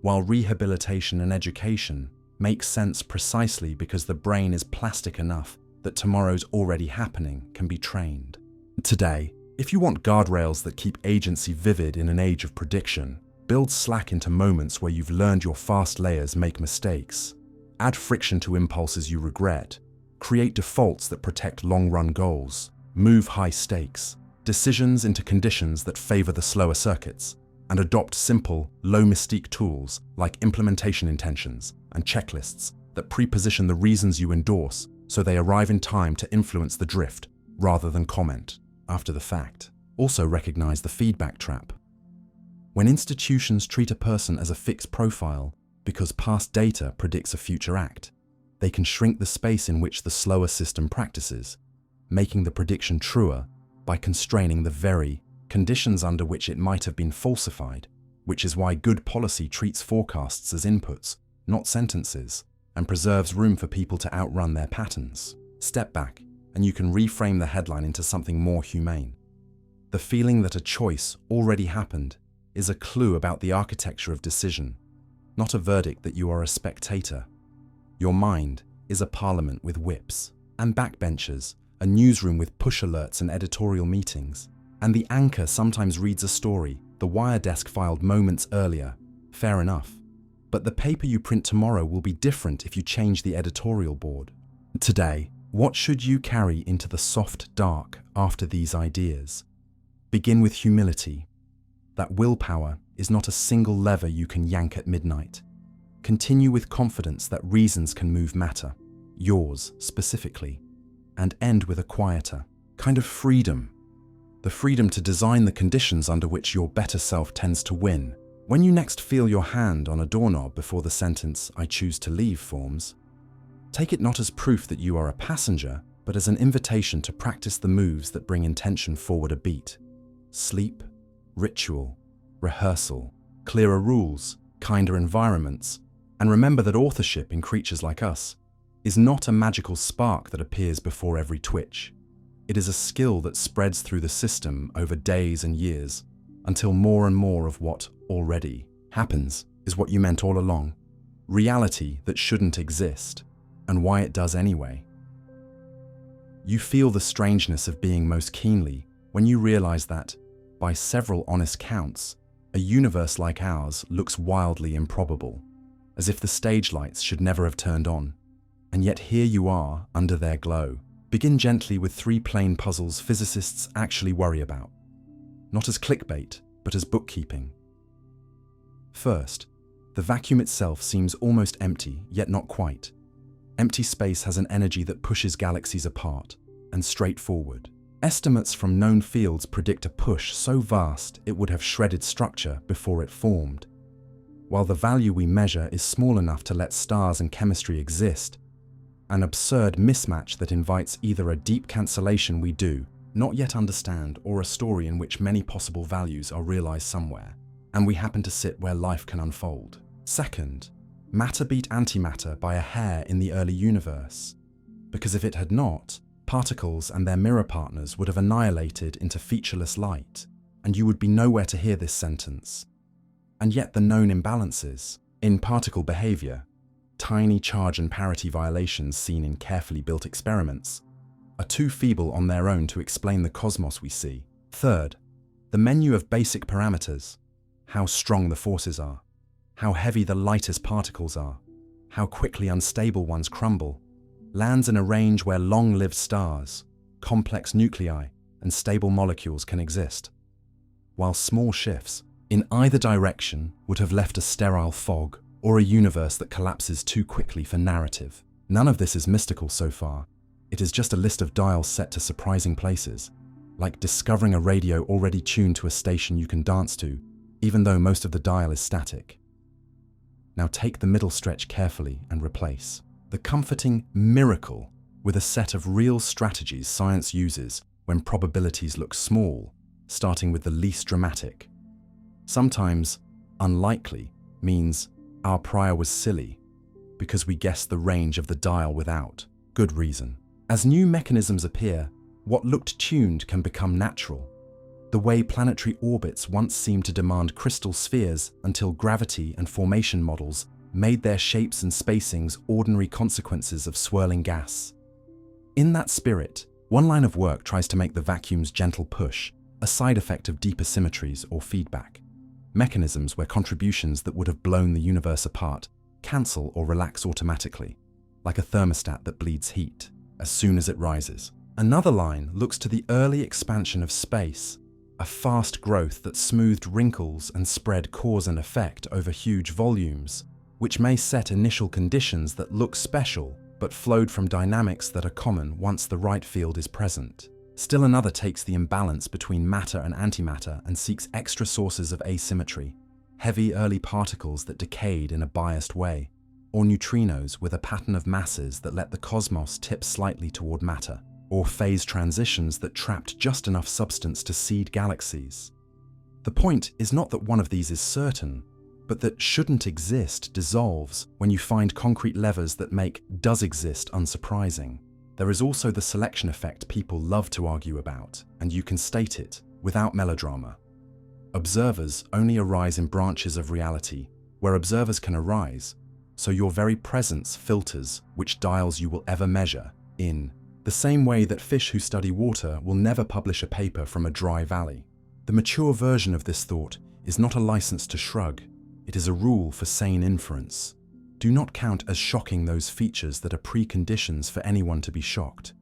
while rehabilitation and education make sense precisely because the brain is plastic enough that tomorrow's already happening can be trained. Today, if you want guardrails that keep agency vivid in an age of prediction, build slack into moments where you've learned your fast layers make mistakes, add friction to impulses you regret, create defaults that protect long-run goals, move high stakes, decisions into conditions that favor the slower circuits, and adopt simple, low-mystique tools like implementation intentions and checklists that preposition the reasons you endorse so they arrive in time to influence the drift rather than comment after the fact. Also recognize the feedback trap. When institutions treat a person as a fixed profile because past data predicts a future act, they can shrink the space in which the slower system practices, making the prediction truer by constraining the very conditions under which it might have been falsified, which is why good policy treats forecasts as inputs, not sentences, and preserves room for people to outrun their patterns. Step back, and you can reframe the headline into something more humane. The feeling that a choice already happened is a clue about the architecture of decision, not a verdict that you are a spectator. Your mind is a parliament with whips and backbenchers, a newsroom with push alerts and editorial meetings. And the anchor sometimes reads a story the wire desk filed moments earlier. Fair enough. But the paper you print tomorrow will be different if you change the editorial board. Today, what should you carry into the soft dark after these ideas? Begin with humility. That willpower is not a single lever you can yank at midnight. Continue with confidence that reasons can move matter, yours specifically, and end with a quieter kind of freedom. The freedom to design the conditions under which your better self tends to win. When you next feel your hand on a doorknob before the sentence "I choose to leave" forms, take it not as proof that you are a passenger, but as an invitation to practice the moves that bring intention forward a beat. Sleep, ritual, rehearsal, clearer rules, kinder environments, and remember that authorship in creatures like us is not a magical spark that appears before every twitch. It is a skill that spreads through the system over days and years until more and more of what already happens is what you meant all along. Reality that shouldn't exist, and why it does anyway. You feel the strangeness of being most keenly when you realize that, by several honest counts, a universe like ours looks wildly improbable, as if the stage lights should never have turned on. And yet here you are under their glow. Begin gently with 3 plain puzzles physicists actually worry about. Not as clickbait, but as bookkeeping. First, the vacuum itself seems almost empty, yet not quite. Empty space has an energy that pushes galaxies apart and straight forward. Estimates from known fields predict a push so vast it would have shredded structure before it formed. While the value we measure is small enough to let stars and chemistry exist, an absurd mismatch that invites either a deep cancellation we do not yet understand or a story in which many possible values are realized somewhere, and we happen to sit where life can unfold. Second, matter beat antimatter by a hair in the early universe, because if it had not, particles and their mirror partners would have annihilated into featureless light, and you would be nowhere to hear this sentence. And yet the known imbalances in particle behavior, tiny charge and parity violations seen in carefully built experiments, are too feeble on their own to explain the cosmos we see. Third, the menu of basic parameters, how strong the forces are, how heavy the lightest particles are, how quickly unstable ones crumble, lands in a range where long-lived stars, complex nuclei, and stable molecules can exist, while small shifts in either direction would have left a sterile fog or a universe that collapses too quickly for narrative. None of this is mystical so far. It is just a list of dials set to surprising places, like discovering a radio already tuned to a station you can dance to, even though most of the dial is static. Now take the middle stretch carefully and replace. The comforting miracle with a set of real strategies science uses when probabilities look small, starting with the least dramatic. Sometimes unlikely means our prior was silly, because we guessed the range of the dial without good reason. As new mechanisms appear, what looked tuned can become natural. The way planetary orbits once seemed to demand crystal spheres until gravity and formation models made their shapes and spacings ordinary consequences of swirling gas. In that spirit, one line of work tries to make the vacuum's gentle push a side effect of deeper symmetries or feedback, mechanisms where contributions that would have blown the universe apart cancel or relax automatically, like a thermostat that bleeds heat as soon as it rises. Another line looks to the early expansion of space, a fast growth that smoothed wrinkles and spread cause and effect over huge volumes, which may set initial conditions that look special but flowed from dynamics that are common once the right field is present. Still another takes the imbalance between matter and antimatter and seeks extra sources of asymmetry, heavy early particles that decayed in a biased way, or neutrinos with a pattern of masses that let the cosmos tip slightly toward matter, or phase transitions that trapped just enough substance to seed galaxies. The point is not that one of these is certain, but that shouldn't exist dissolves when you find concrete levers that make does exist unsurprising. There is also the selection effect people love to argue about, and you can state it without melodrama. Observers only arise in branches of reality where observers can arise, so your very presence filters which dials you will ever measure in, the same way that fish who study water will never publish a paper from a dry valley. The mature version of this thought is not a license to shrug, it is a rule for sane inference. Do not count as shocking those features that are preconditions for anyone to be shocked.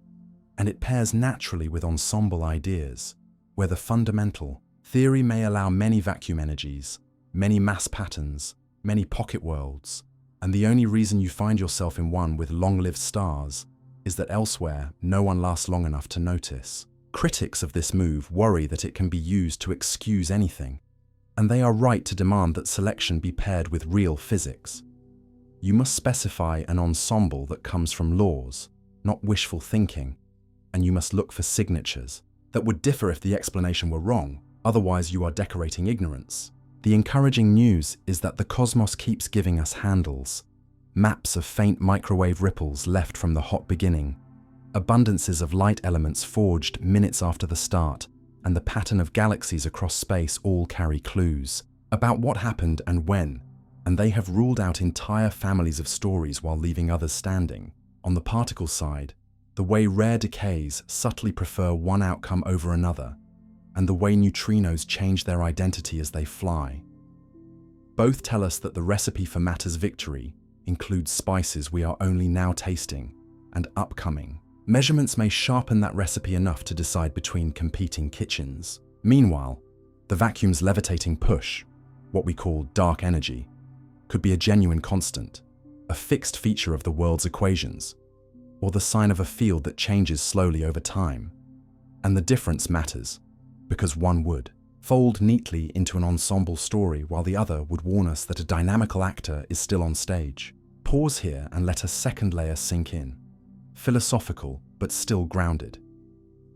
And it pairs naturally with ensemble ideas, where the fundamental theory may allow many vacuum energies, many mass patterns, many pocket worlds, and the only reason you find yourself in one with long-lived stars is that elsewhere no one lasts long enough to notice. Critics of this move worry that it can be used to excuse anything, and they are right to demand that selection be paired with real physics. You must specify an ensemble that comes from laws, not wishful thinking, and you must look for signatures that would differ if the explanation were wrong, otherwise you are decorating ignorance. The encouraging news is that the cosmos keeps giving us handles, maps of faint microwave ripples left from the hot beginning, abundances of light elements forged minutes after the start, and the pattern of galaxies across space all carry clues about what happened and when, and they have ruled out entire families of stories while leaving others standing. On the particle side, the way rare decays subtly prefer one outcome over another, and the way neutrinos change their identity as they fly. Both tell us that the recipe for matter's victory includes spices we are only now tasting and upcoming. Measurements may sharpen that recipe enough to decide between competing kitchens. Meanwhile, the vacuum's levitating push, what we call dark energy, could be a genuine constant, a fixed feature of the world's equations, or the sign of a field that changes slowly over time. And the difference matters, because one would fold neatly into an ensemble story while the other would warn us that a dynamical actor is still on stage. Pause here and let a second layer sink in. Philosophical, but still grounded.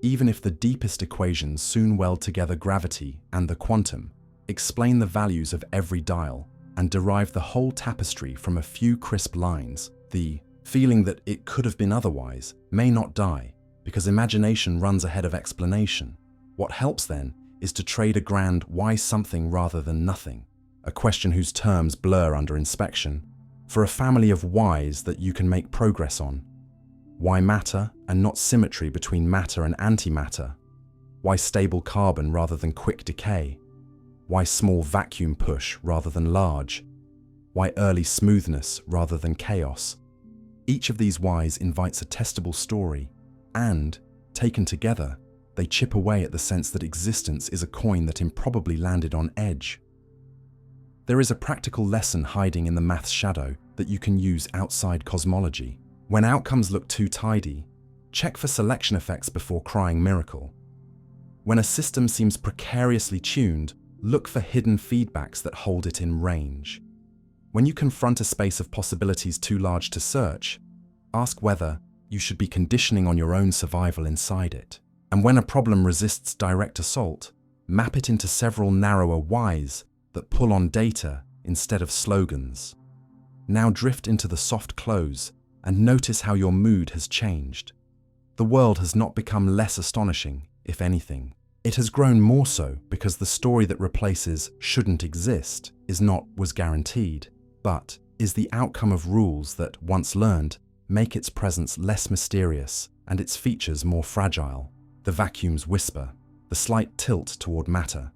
Even if the deepest equations soon weld together gravity and the quantum, explain the values of every dial, and derive the whole tapestry from a few crisp lines, the feeling that it could have been otherwise may not die, because imagination runs ahead of explanation. What helps then is to trade a grand why something rather than nothing, a question whose terms blur under inspection, for a family of whys that you can make progress on. Why matter and not symmetry between matter and antimatter? Why stable carbon rather than quick decay? Why small vacuum push rather than large? Why early smoothness rather than chaos? Each of these whys invites a testable story, and, taken together, they chip away at the sense that existence is a coin that improbably landed on edge. There is a practical lesson hiding in the math's shadow that you can use outside cosmology. When outcomes look too tidy, check for selection effects before crying miracle. When a system seems precariously tuned, look for hidden feedbacks that hold it in range. When you confront a space of possibilities too large to search, ask whether, you should be conditioning on your own survival inside it. And when a problem resists direct assault, map it into several narrower whys that pull on data instead of slogans. Now drift into the soft close and notice how your mood has changed. The world has not become less astonishing, if anything. It has grown more so because the story that replaces shouldn't exist is not was guaranteed, but is the outcome of rules that, once learned, make its presence less mysterious and its features more fragile. The vacuum's whisper, the slight tilt toward matter,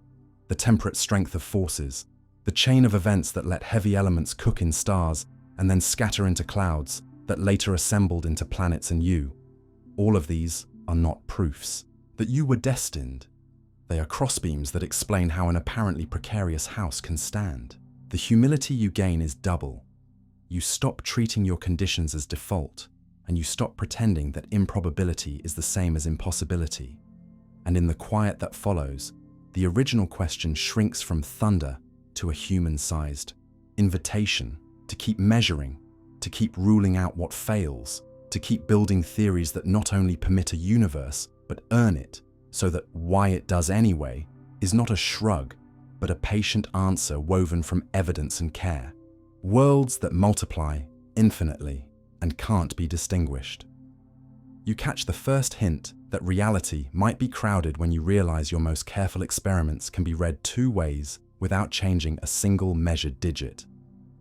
the temperate strength of forces, the chain of events that let heavy elements cook in stars and then scatter into clouds that later assembled into planets and you. All of these are not proofs that you were destined. They are crossbeams that explain how an apparently precarious house can stand. The humility you gain is double. You stop treating your conditions as default, and you stop pretending that improbability is the same as impossibility. And in the quiet that follows, the original question shrinks from thunder to a human-sized invitation to keep measuring, to keep ruling out what fails, to keep building theories that not only permit a universe, but earn it, so that why it does anyway is not a shrug, but a patient answer woven from evidence and care. Worlds that multiply infinitely and can't be distinguished. You catch the first hint that reality might be crowded when you realize your most careful experiments can be read two ways without changing a single measured digit.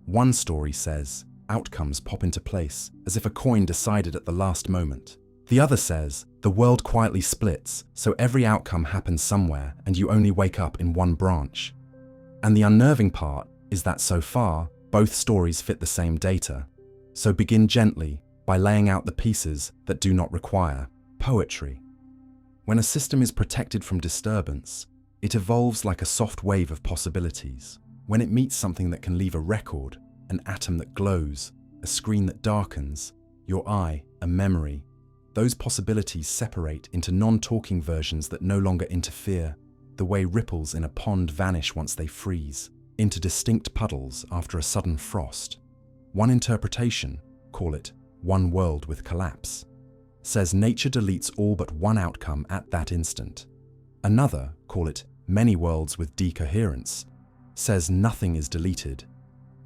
One story says, outcomes pop into place as if a coin decided at the last moment. The other says, the world quietly splits, so every outcome happens somewhere and you only wake up in one branch. And the unnerving part is that so far, both stories fit the same data. So begin gently by laying out the pieces that do not require poetry. When a system is protected from disturbance, it evolves like a soft wave of possibilities. When it meets something that can leave a record, an atom that glows, a screen that darkens, your eye, a memory, those possibilities separate into non-talking versions that no longer interfere, the way ripples in a pond vanish once they freeze, into distinct puddles after a sudden frost. One interpretation, call it one world with collapse, says nature deletes all but one outcome at that instant. Another, call it many worlds with decoherence, says nothing is deleted.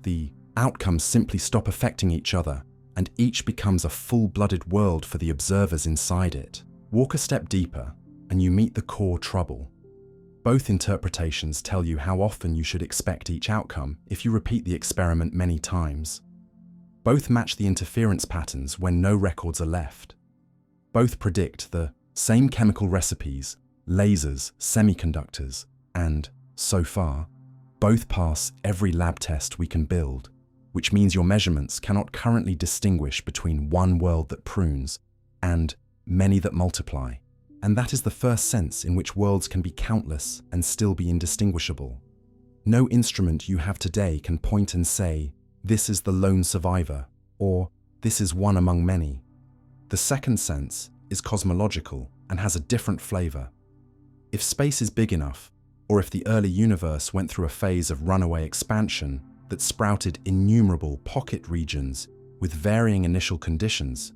The outcomes simply stop affecting each other, and each becomes a full-blooded world for the observers inside it. Walk a step deeper, and you meet the core trouble. Both interpretations tell you how often you should expect each outcome if you repeat the experiment many times. Both match the interference patterns when no records are left. Both predict the same chemical recipes, lasers, semiconductors, and, so far, both pass every lab test we can build, which means your measurements cannot currently distinguish between one world that prunes and many that multiply. And that is the first sense in which worlds can be countless and still be indistinguishable. No instrument you have today can point and say, this is the lone survivor, or this is one among many. The second sense is cosmological and has a different flavor. If space is big enough, or if the early universe went through a phase of runaway expansion that sprouted innumerable pocket regions with varying initial conditions,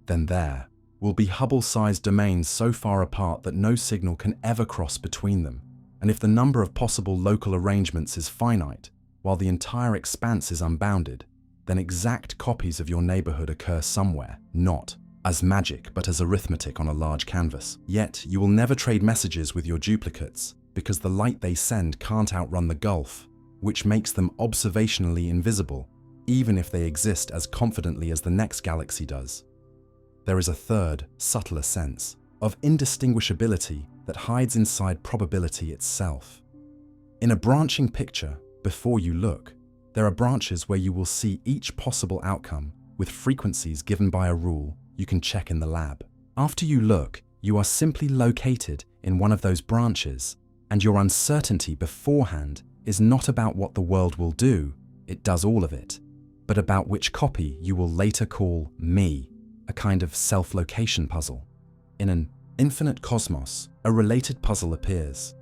then there will be Hubble-sized domains so far apart that no signal can ever cross between them. And if the number of possible local arrangements is finite, while the entire expanse is unbounded, then exact copies of your neighborhood occur somewhere, not as magic but as arithmetic on a large canvas. Yet you will never trade messages with your duplicates, because the light they send can't outrun the gulf, which makes them observationally invisible, even if they exist as confidently as the next galaxy does. There is a third, subtler sense of indistinguishability that hides inside probability itself. In a branching picture, before you look, there are branches where you will see each possible outcome with frequencies given by a rule you can check in the lab. After you look, you are simply located in one of those branches, and your uncertainty beforehand is not about what the world will do, it does all of it, but about which copy you will later call me, a kind of self-location puzzle. In an infinite cosmos, a related puzzle appears.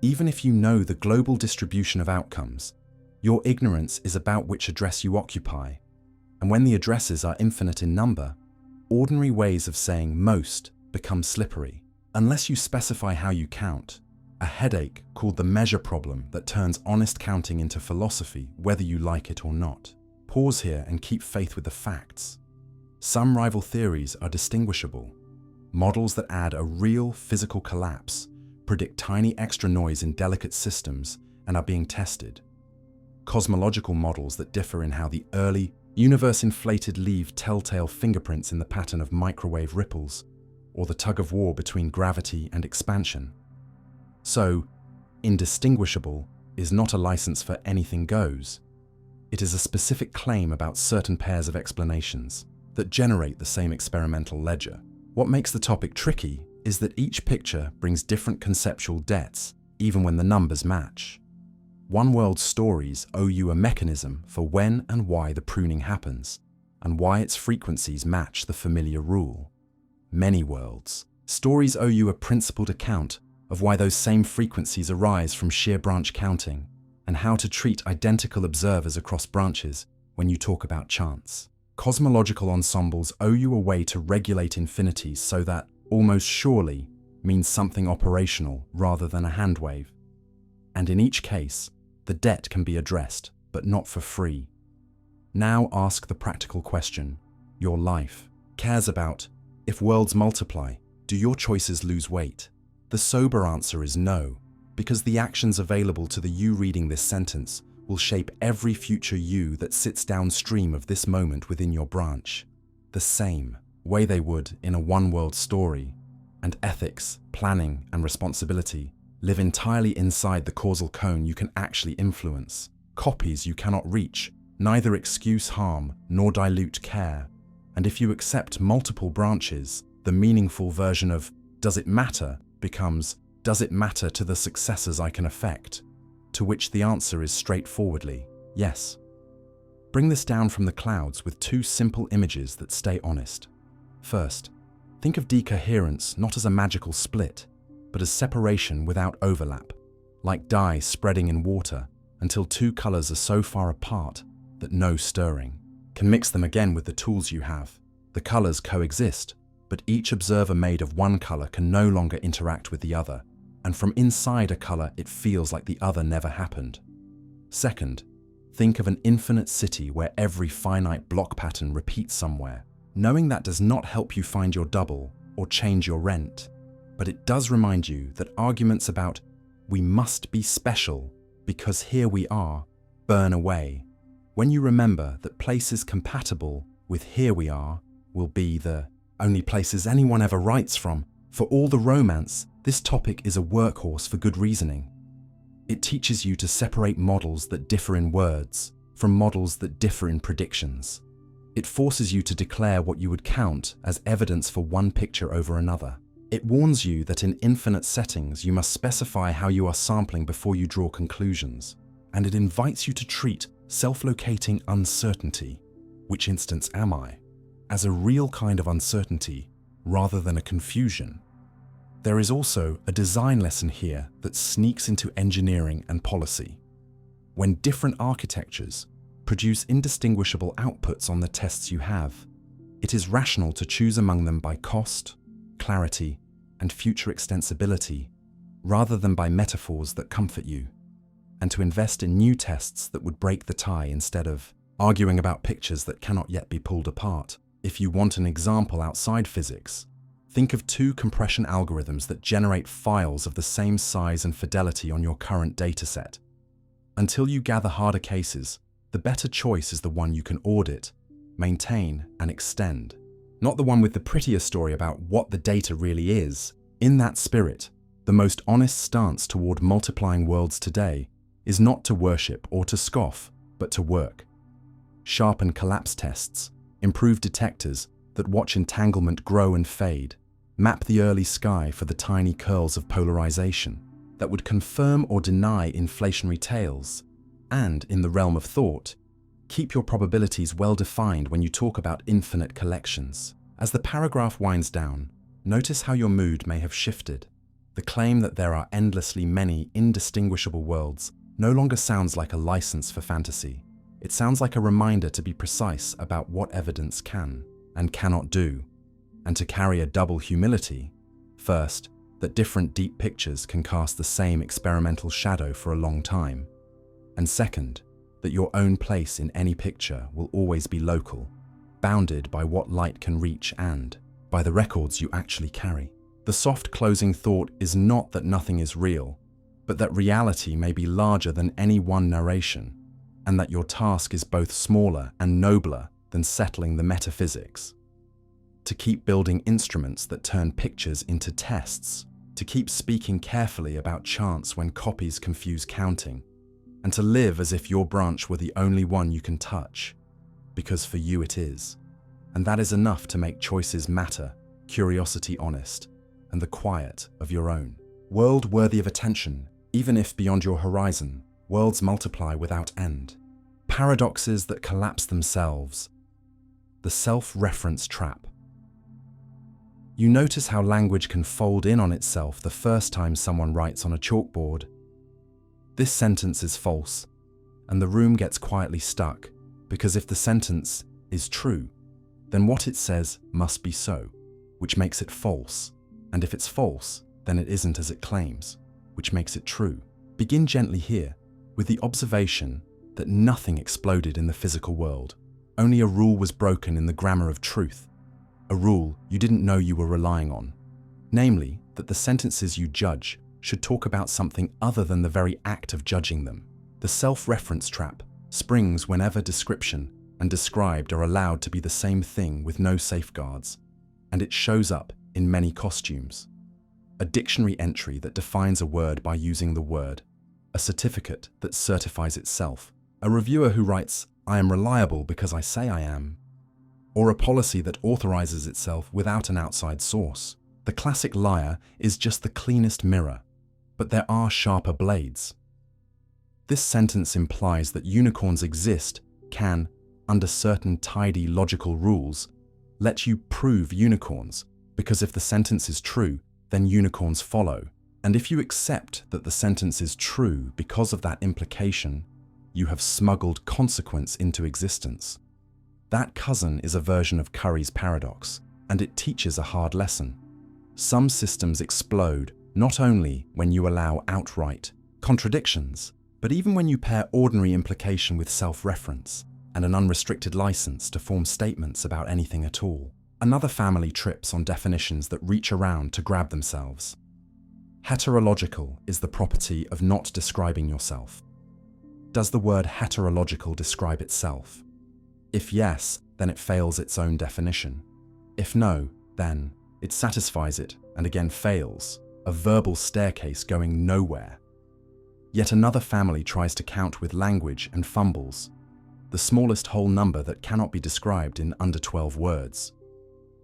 Even if you know the global distribution of outcomes, your ignorance is about which address you occupy, and when the addresses are infinite in number, ordinary ways of saying most become slippery. Unless you specify how you count, a headache called the measure problem that turns honest counting into philosophy, whether you like it or not. Pause here and keep faith with the facts. Some rival theories are distinguishable. Models that add a real physical collapse predict tiny extra noise in delicate systems and are being tested. Cosmological models that differ in how the early universe inflated leave telltale fingerprints in the pattern of microwave ripples, or the tug of war between gravity and expansion. So, indistinguishable is not a license for anything goes. It is a specific claim about certain pairs of explanations that generate the same experimental ledger. What makes the topic tricky is that each picture brings different conceptual debts, even when the numbers match. One world's stories owe you a mechanism for when and why the pruning happens, and why its frequencies match the familiar rule. Many worlds' stories owe you a principled account of why those same frequencies arise from sheer branch counting, and how to treat identical observers across branches when you talk about chance. Cosmological ensembles owe you a way to regulate infinities so that almost surely means something operational rather than a handwave. And in each case, the debt can be addressed, but not for free. Now ask the practical question your life cares about: if worlds multiply, do your choices lose weight? The sober answer is no, because the actions available to the you reading this sentence will shape every future you that sits downstream of this moment within your branch, the same way they would in a one-world story. And ethics, planning, and responsibility live entirely inside the causal cone you can actually influence. Copies you cannot reach neither excuse harm nor dilute care. And if you accept multiple branches, the meaningful version of "does it matter" becomes "does it matter to the successors I can affect?" To which the answer is straightforwardly yes. Bring this down from the clouds with two simple images that stay honest. First, think of decoherence not as a magical split, but as separation without overlap, like dye spreading in water until two colors are so far apart that no stirring can mix them again with the tools you have. The colors coexist, but each observer made of one color can no longer interact with the other, and from inside a color it feels like the other never happened. Second, think of an infinite city where every finite block pattern repeats somewhere. Knowing that does not help you find your double or change your rent, but it does remind you that arguments about "we must be special because here we are" burn away when you remember that places compatible with "here we are" will be the only places anyone ever writes from. For all the romance, this topic is a workhorse for good reasoning. It teaches you to separate models that differ in words from models that differ in predictions. It forces you to declare what you would count as evidence for one picture over another. It warns you that in infinite settings you must specify how you are sampling before you draw conclusions. And it invites you to treat self-locating uncertainty, which instance am I, as a real kind of uncertainty rather than a confusion. There is also a design lesson here that sneaks into engineering and policy. When different architectures produce indistinguishable outputs on the tests you have, it is rational to choose among them by cost, clarity, and future extensibility, rather than by metaphors that comfort you, and to invest in new tests that would break the tie instead of arguing about pictures that cannot yet be pulled apart. If you want an example outside physics, think of two compression algorithms that generate files of the same size and fidelity on your current dataset. Until you gather harder cases, the better choice is the one you can audit, maintain, and extend, not the one with the prettier story about what the data really is. In that spirit, the most honest stance toward multiplying worlds today is not to worship or to scoff, but to work. Sharpen collapse tests, improve detectors that watch entanglement grow and fade, map the early sky for the tiny curls of polarization that would confirm or deny inflationary tails, and, in the realm of thought, keep your probabilities well defined when you talk about infinite collections. As the paragraph winds down, notice how your mood may have shifted. The claim that there are endlessly many indistinguishable worlds no longer sounds like a license for fantasy. It sounds like a reminder to be precise about what evidence can and cannot do. and to carry a double humility. First, that different deep pictures can cast the same experimental shadow for a long time. And second, that your own place in any picture will always be local, bounded by what light can reach and by the records you actually carry. The soft closing thought is not that nothing is real, but that reality may be larger than any one narration, and that your task is both smaller and nobler than settling the metaphysics. To keep building instruments that turn pictures into tests, to keep speaking carefully about chance when copies confuse counting, and to live as if your branch were the only one you can touch, because for you it is. And that is enough to make choices matter, curiosity honest, and the quiet of your own. World worthy of attention, even if beyond your horizon, worlds multiply without end. Paradoxes that collapse themselves. The self-reference trap. You notice how language can fold in on itself the first time someone writes on a chalkboard. This sentence is false, and the room gets quietly stuck, because if the sentence is true, then what it says must be so, which makes it false. And if it's false, then it isn't as it claims, which makes it true. Begin gently here, with the observation that nothing exploded in the physical world. Only a rule was broken in the grammar of truth, a rule you didn't know you were relying on. Namely, that the sentences you judge should talk about something other than the very act of judging them. The self-reference trap springs whenever description and described are allowed to be the same thing with no safeguards, and it shows up in many costumes. A dictionary entry that defines a word by using the word, a certificate that certifies itself, a reviewer who writes, "I am reliable because I say I am," or a policy that authorizes itself without an outside source. The classic liar is just the cleanest mirror, but there are sharper blades. This sentence implies that unicorns exist, can, under certain tidy logical rules, let you prove unicorns, because if the sentence is true, then unicorns follow. And if you accept that the sentence is true because of that implication, you have smuggled consequence into existence. That cousin is a version of Curry's paradox, and it teaches a hard lesson. Some systems explode not only when you allow outright contradictions, but even when you pair ordinary implication with self-reference and an unrestricted license to form statements about anything at all. Another family trips on definitions that reach around to grab themselves. Heterological is the property of not describing yourself. Does the word heterological describe itself? If yes, then it fails its own definition. If no, then it satisfies it and again fails, a verbal staircase going nowhere. Yet another family tries to count with language and fumbles, the smallest whole number that cannot be described in under 12 words,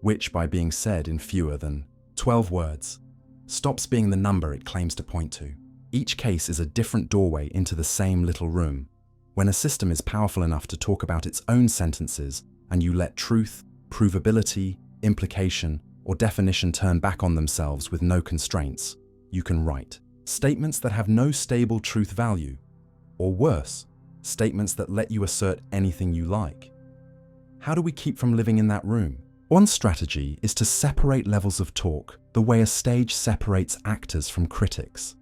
which, by being said in fewer than 12 words, stops being the number it claims to point to. Each case is a different doorway into the same little room. When a system is powerful enough to talk about its own sentences, and you let truth, provability, implication, or definition turn back on themselves with no constraints, you can write statements that have no stable truth value, or worse, statements that let you assert anything you like. How do we keep from living in that room? One strategy is to separate levels of talk the way a stage separates actors from critics.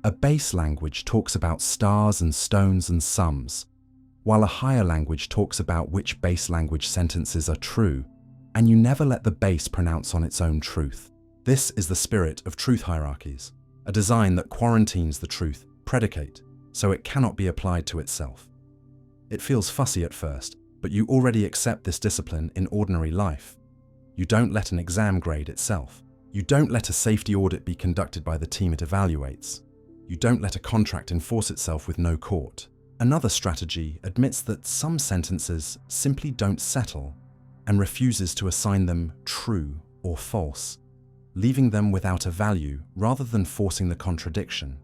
A base language talks about stars and stones and sums, while a higher language talks about which base language sentences are true, and you never let the base pronounce on its own truth. This is the spirit of truth hierarchies, a design that quarantines the truth predicate so it cannot be applied to itself. It feels fussy at first, but you already accept this discipline in ordinary life. You don't let an exam grade itself. You don't let a safety audit be conducted by the team it evaluates. You don't let a contract enforce itself with no court. Another strategy admits that some sentences simply don't settle and refuses to assign them true or false, leaving them without a value rather than forcing the contradiction.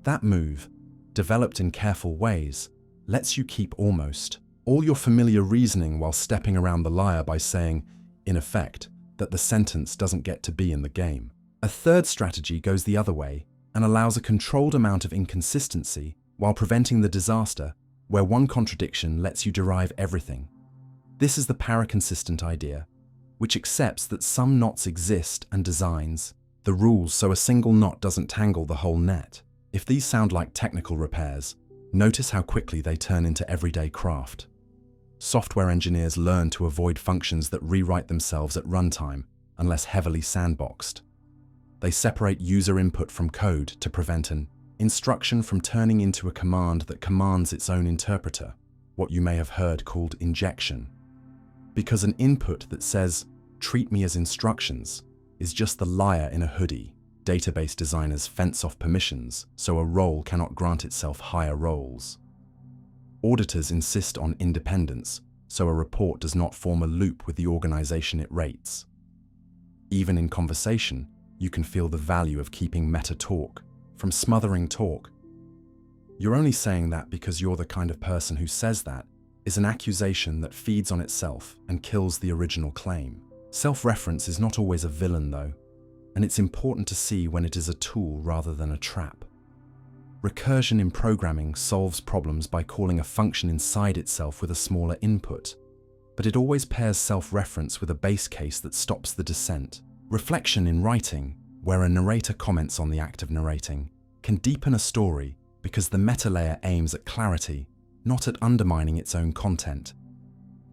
That move, developed in careful ways, lets you keep almost all your familiar reasoning while stepping around the liar by saying, in effect, that the sentence doesn't get to be in the game. A third strategy goes the other way and allows a controlled amount of inconsistency while preventing the disaster where one contradiction lets you derive everything. This is the paraconsistent idea, which accepts that some knots exist and designs the rules so a single knot doesn't tangle the whole net. If these sound like technical repairs, notice how quickly they turn into everyday craft. Software engineers learn to avoid functions that rewrite themselves at runtime unless heavily sandboxed. They separate user input from code to prevent an instruction from turning into a command that commands its own interpreter, what you may have heard called injection. Because an input that says, "treat me as instructions," is just the liar in a hoodie. Database designers fence off permissions so a role cannot grant itself higher roles. Auditors insist on independence so a report does not form a loop with the organization it rates. Even in conversation, you can feel the value of keeping meta talk from smothering talk. You're only saying that because you're the kind of person who says that is an accusation that feeds on itself and kills the original claim. Self-reference is not always a villain, though, and it's important to see when it is a tool rather than a trap. Recursion in programming solves problems by calling a function inside itself with a smaller input, but it always pairs self-reference with a base case that stops the descent. Reflection in writing, where a narrator comments on the act of narrating, can deepen a story because the meta layer aims at clarity, not at undermining its own content.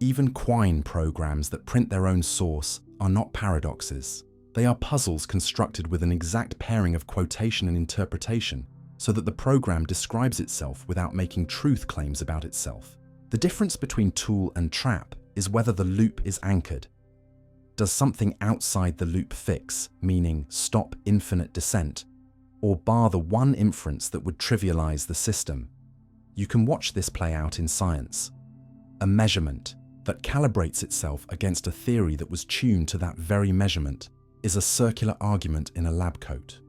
Even Quine programs that print their own source are not paradoxes. They are puzzles constructed with an exact pairing of quotation and interpretation so that the program describes itself without making truth claims about itself. The difference between tool and trap is whether the loop is anchored. Does something outside the loop fix, meaning stop infinite descent, or bar the one inference that would trivialize the system? You can watch this play out in science. A measurement that calibrates itself against a theory that was tuned to that very measurement is a circular argument in a lab coat.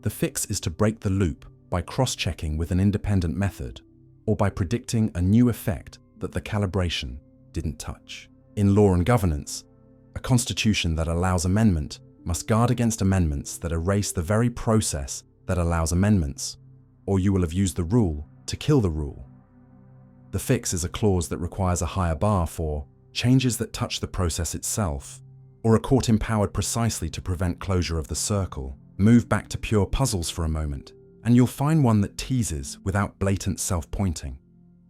The fix is to break the loop by cross-checking with an independent method or by predicting a new effect that the calibration didn't touch. In law and governance, a constitution that allows amendment must guard against amendments that erase the very process that allows amendments, or you will have used the rule to kill the rule. The fix is a clause that requires a higher bar for changes that touch the process itself, or a court empowered precisely to prevent closure of the circle. Move back to pure puzzles for a moment, and you'll find one that teases without blatant self-pointing.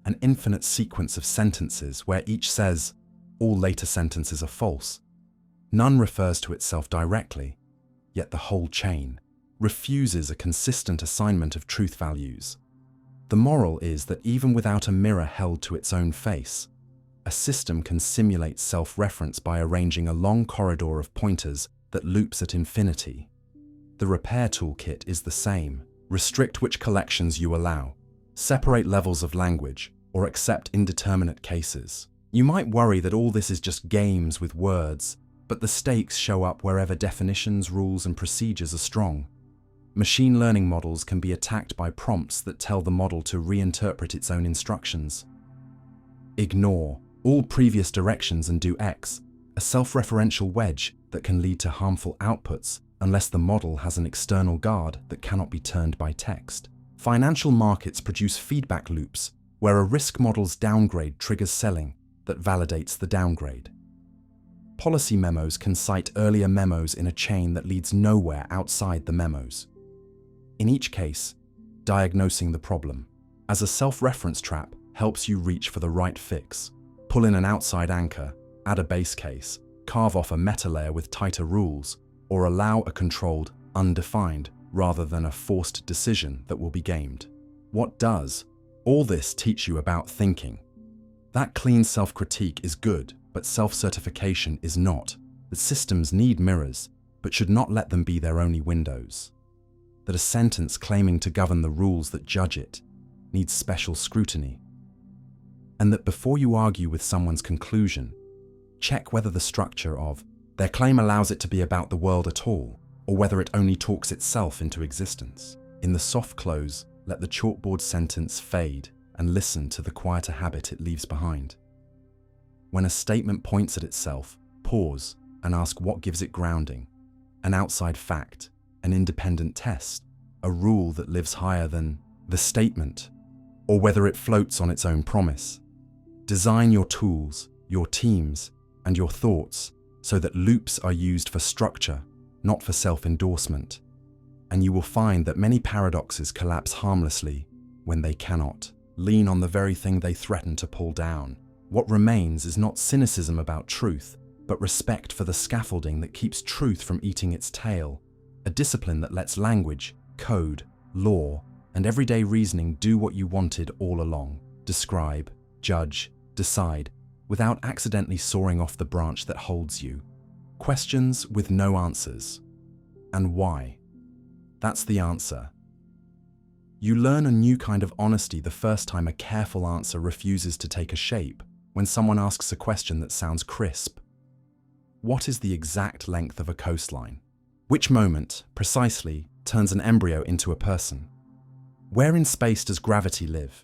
An infinite sequence of sentences where each says, all later sentences are false. None refers to itself directly, yet the whole chain refuses a consistent assignment of truth values. The moral is that even without a mirror held to its own face, a system can simulate self-reference by arranging a long corridor of pointers that loops at infinity. The repair toolkit is the same. Restrict which collections you allow, separate levels of language, or accept indeterminate cases. You might worry that all this is just games with words, but the stakes show up wherever definitions, rules, and procedures are strong. Machine learning models can be attacked by prompts that tell the model to reinterpret its own instructions. Ignore all previous directions and do X, a self-referential wedge that can lead to harmful outputs unless the model has an external guard that cannot be turned by text. Financial markets produce feedback loops where a risk model's downgrade triggers selling that validates the downgrade. Policy memos can cite earlier memos in a chain that leads nowhere outside the memos. In each case, diagnosing the problem as a self-reference trap helps you reach for the right fix. Pull in an outside anchor, add a base case, carve off a meta layer with tighter rules, or allow a controlled, undefined, rather than a forced decision that will be gamed. What does all this teach you about thinking? That clean self-critique is good, but self-certification is not. That systems need mirrors, but should not let them be their only windows. That a sentence claiming to govern the rules that judge it needs special scrutiny. And that before you argue with someone's conclusion, check whether the structure of their claim allows it to be about the world at all, or whether it only talks itself into existence. In the soft close, let the chalkboard sentence fade and listen to the quieter habit it leaves behind. When a statement points at itself, pause and ask what gives it grounding, an outside fact, an independent test, a rule that lives higher than the statement, or whether it floats on its own promise. Design your tools, your teams, and your thoughts so that loops are used for structure, not for self-endorsement. And you will find that many paradoxes collapse harmlessly when they cannot lean on the very thing they threaten to pull down. What remains is not cynicism about truth, but respect for the scaffolding that keeps truth from eating its tail, a discipline that lets language, code, law, and everyday reasoning do what you wanted all along: describe, judge, decide, without accidentally soaring off the branch that holds you. Questions with no answers. And why? That's the answer. You learn a new kind of honesty the first time a careful answer refuses to take a shape, when someone asks a question that sounds crisp. What is the exact length of a coastline? Which moment, precisely, turns an embryo into a person? Where in space does gravity live?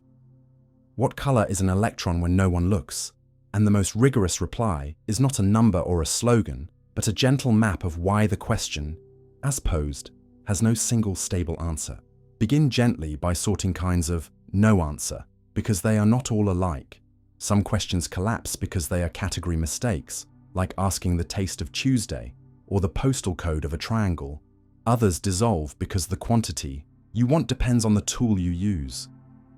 What color is an electron when no one looks? And the most rigorous reply is not a number or a slogan, but a gentle map of why the question, as posed, has no single stable answer. Begin gently by sorting kinds of no answer, because they are not all alike. Some questions collapse because they are category mistakes, like asking the taste of Tuesday or the postal code of a triangle. Others dissolve because the quantity you want depends on the tool you use.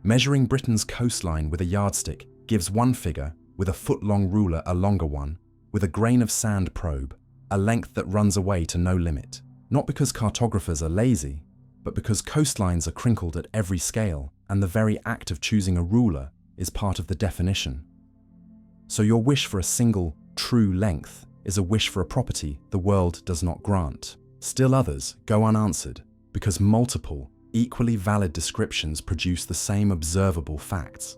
Measuring Britain's coastline with a yardstick gives one figure, with a foot-long ruler a longer one, with a grain of sand probe, a length that runs away to no limit. Not because cartographers are lazy, but because coastlines are crinkled at every scale, and the very act of choosing a ruler is part of the definition. So your wish for a single, true length is a wish for a property the world does not grant. Still others go unanswered, because multiple, equally valid descriptions produce the same observable facts.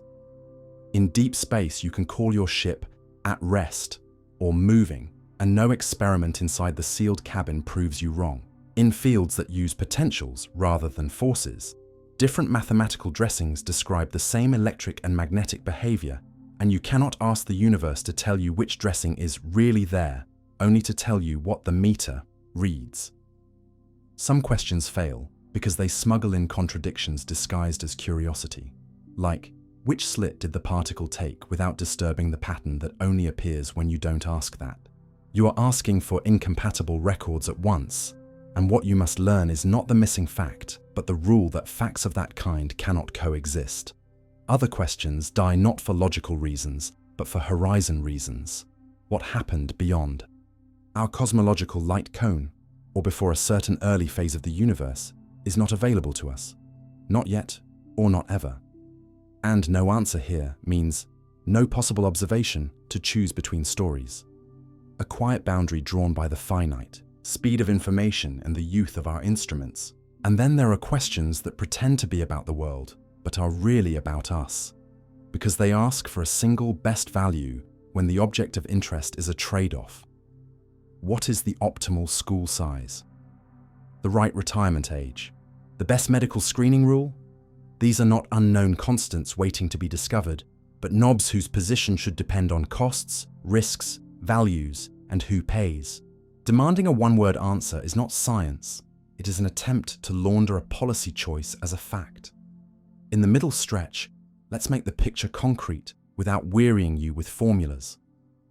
In deep space, you can call your ship at rest or moving, and no experiment inside the sealed cabin proves you wrong. In fields that use potentials rather than forces, different mathematical dressings describe the same electric and magnetic behavior, and you cannot ask the universe to tell you which dressing is really there, only to tell you what the meter reads. Some questions fail because they smuggle in contradictions disguised as curiosity, like, which slit did the particle take without disturbing the pattern that only appears when you don't ask that? You are asking for incompatible records at once, and what you must learn is not the missing fact, but the rule that facts of that kind cannot coexist. Other questions die not for logical reasons, but for horizon reasons. What happened beyond our cosmological light cone, or before a certain early phase of the universe, is not available to us. Not yet, or not ever. And no answer here means no possible observation to choose between stories. A quiet boundary drawn by the finite, speed of information and the youth of our instruments. And then there are questions that pretend to be about the world, but are really about us, because they ask for a single best value when the object of interest is a trade-off. What is the optimal school size? The right retirement age? The best medical screening rule? These are not unknown constants waiting to be discovered, but knobs whose position should depend on costs, risks, values, and who pays. Demanding a one-word answer is not science. It is an attempt to launder a policy choice as a fact. In the middle stretch, let's make the picture concrete without wearying you with formulas.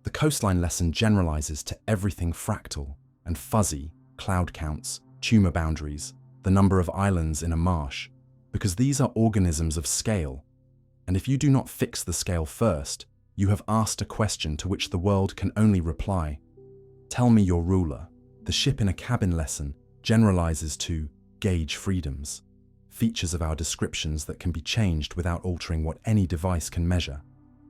The coastline lesson generalizes to everything fractal and fuzzy, cloud counts, tumor boundaries, the number of islands in a marsh, because these are organisms of scale, and if you do not fix the scale first, you have asked a question to which the world can only reply, tell me your ruler. The ship in a cabin lesson generalizes to gauge freedoms, features of our descriptions that can be changed without altering what any device can measure,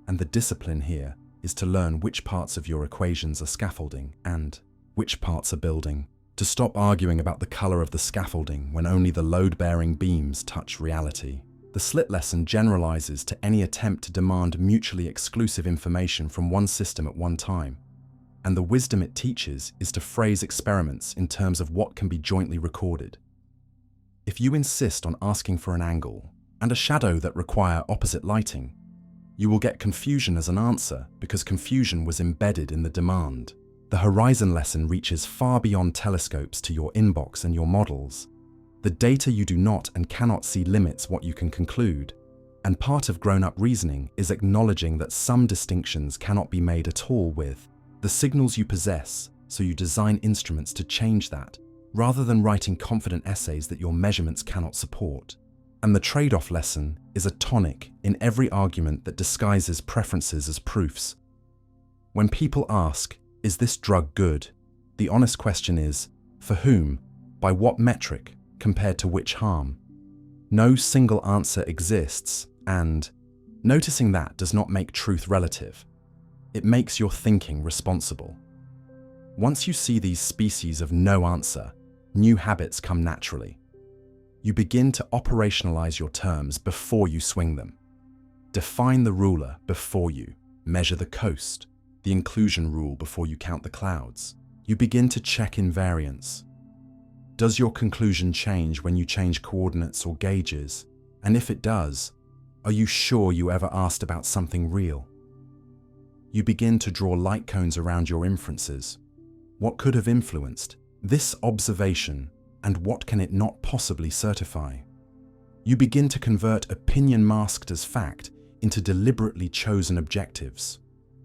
and the discipline here is to learn which parts of your equations are scaffolding and which parts are building, to stop arguing about the color of the scaffolding when only the load-bearing beams touch reality. The slit lesson generalizes to any attempt to demand mutually exclusive information from one system at one time, and the wisdom it teaches is to phrase experiments in terms of what can be jointly recorded. If you insist on asking for an angle and a shadow that require opposite lighting, you will get confusion as an answer because confusion was embedded in the demand. The horizon lesson reaches far beyond telescopes to your inbox and your models. The data you do not and cannot see limits what you can conclude, and part of grown-up reasoning is acknowledging that some distinctions cannot be made at all with the signals you possess, so you design instruments to change that, rather than writing confident essays that your measurements cannot support. And the trade-off lesson is a tonic in every argument that disguises preferences as proofs. When people ask, "Is this drug good?" the honest question is, for whom, by what metric, compared to which harm? No single answer exists, and noticing that does not make truth relative. It makes your thinking responsible. Once you see these species of no answer, new habits come naturally. You begin to operationalize your terms before you swing them. Define the ruler before you measure the coast, the inclusion rule before you count the clouds. You begin to check invariance. Does your conclusion change when you change coordinates or gauges? And if it does, are you sure you ever asked about something real? You begin to draw light cones around your inferences. What could have influenced this observation, and what can it not possibly certify? You begin to convert opinion masked as fact into deliberately chosen objectives.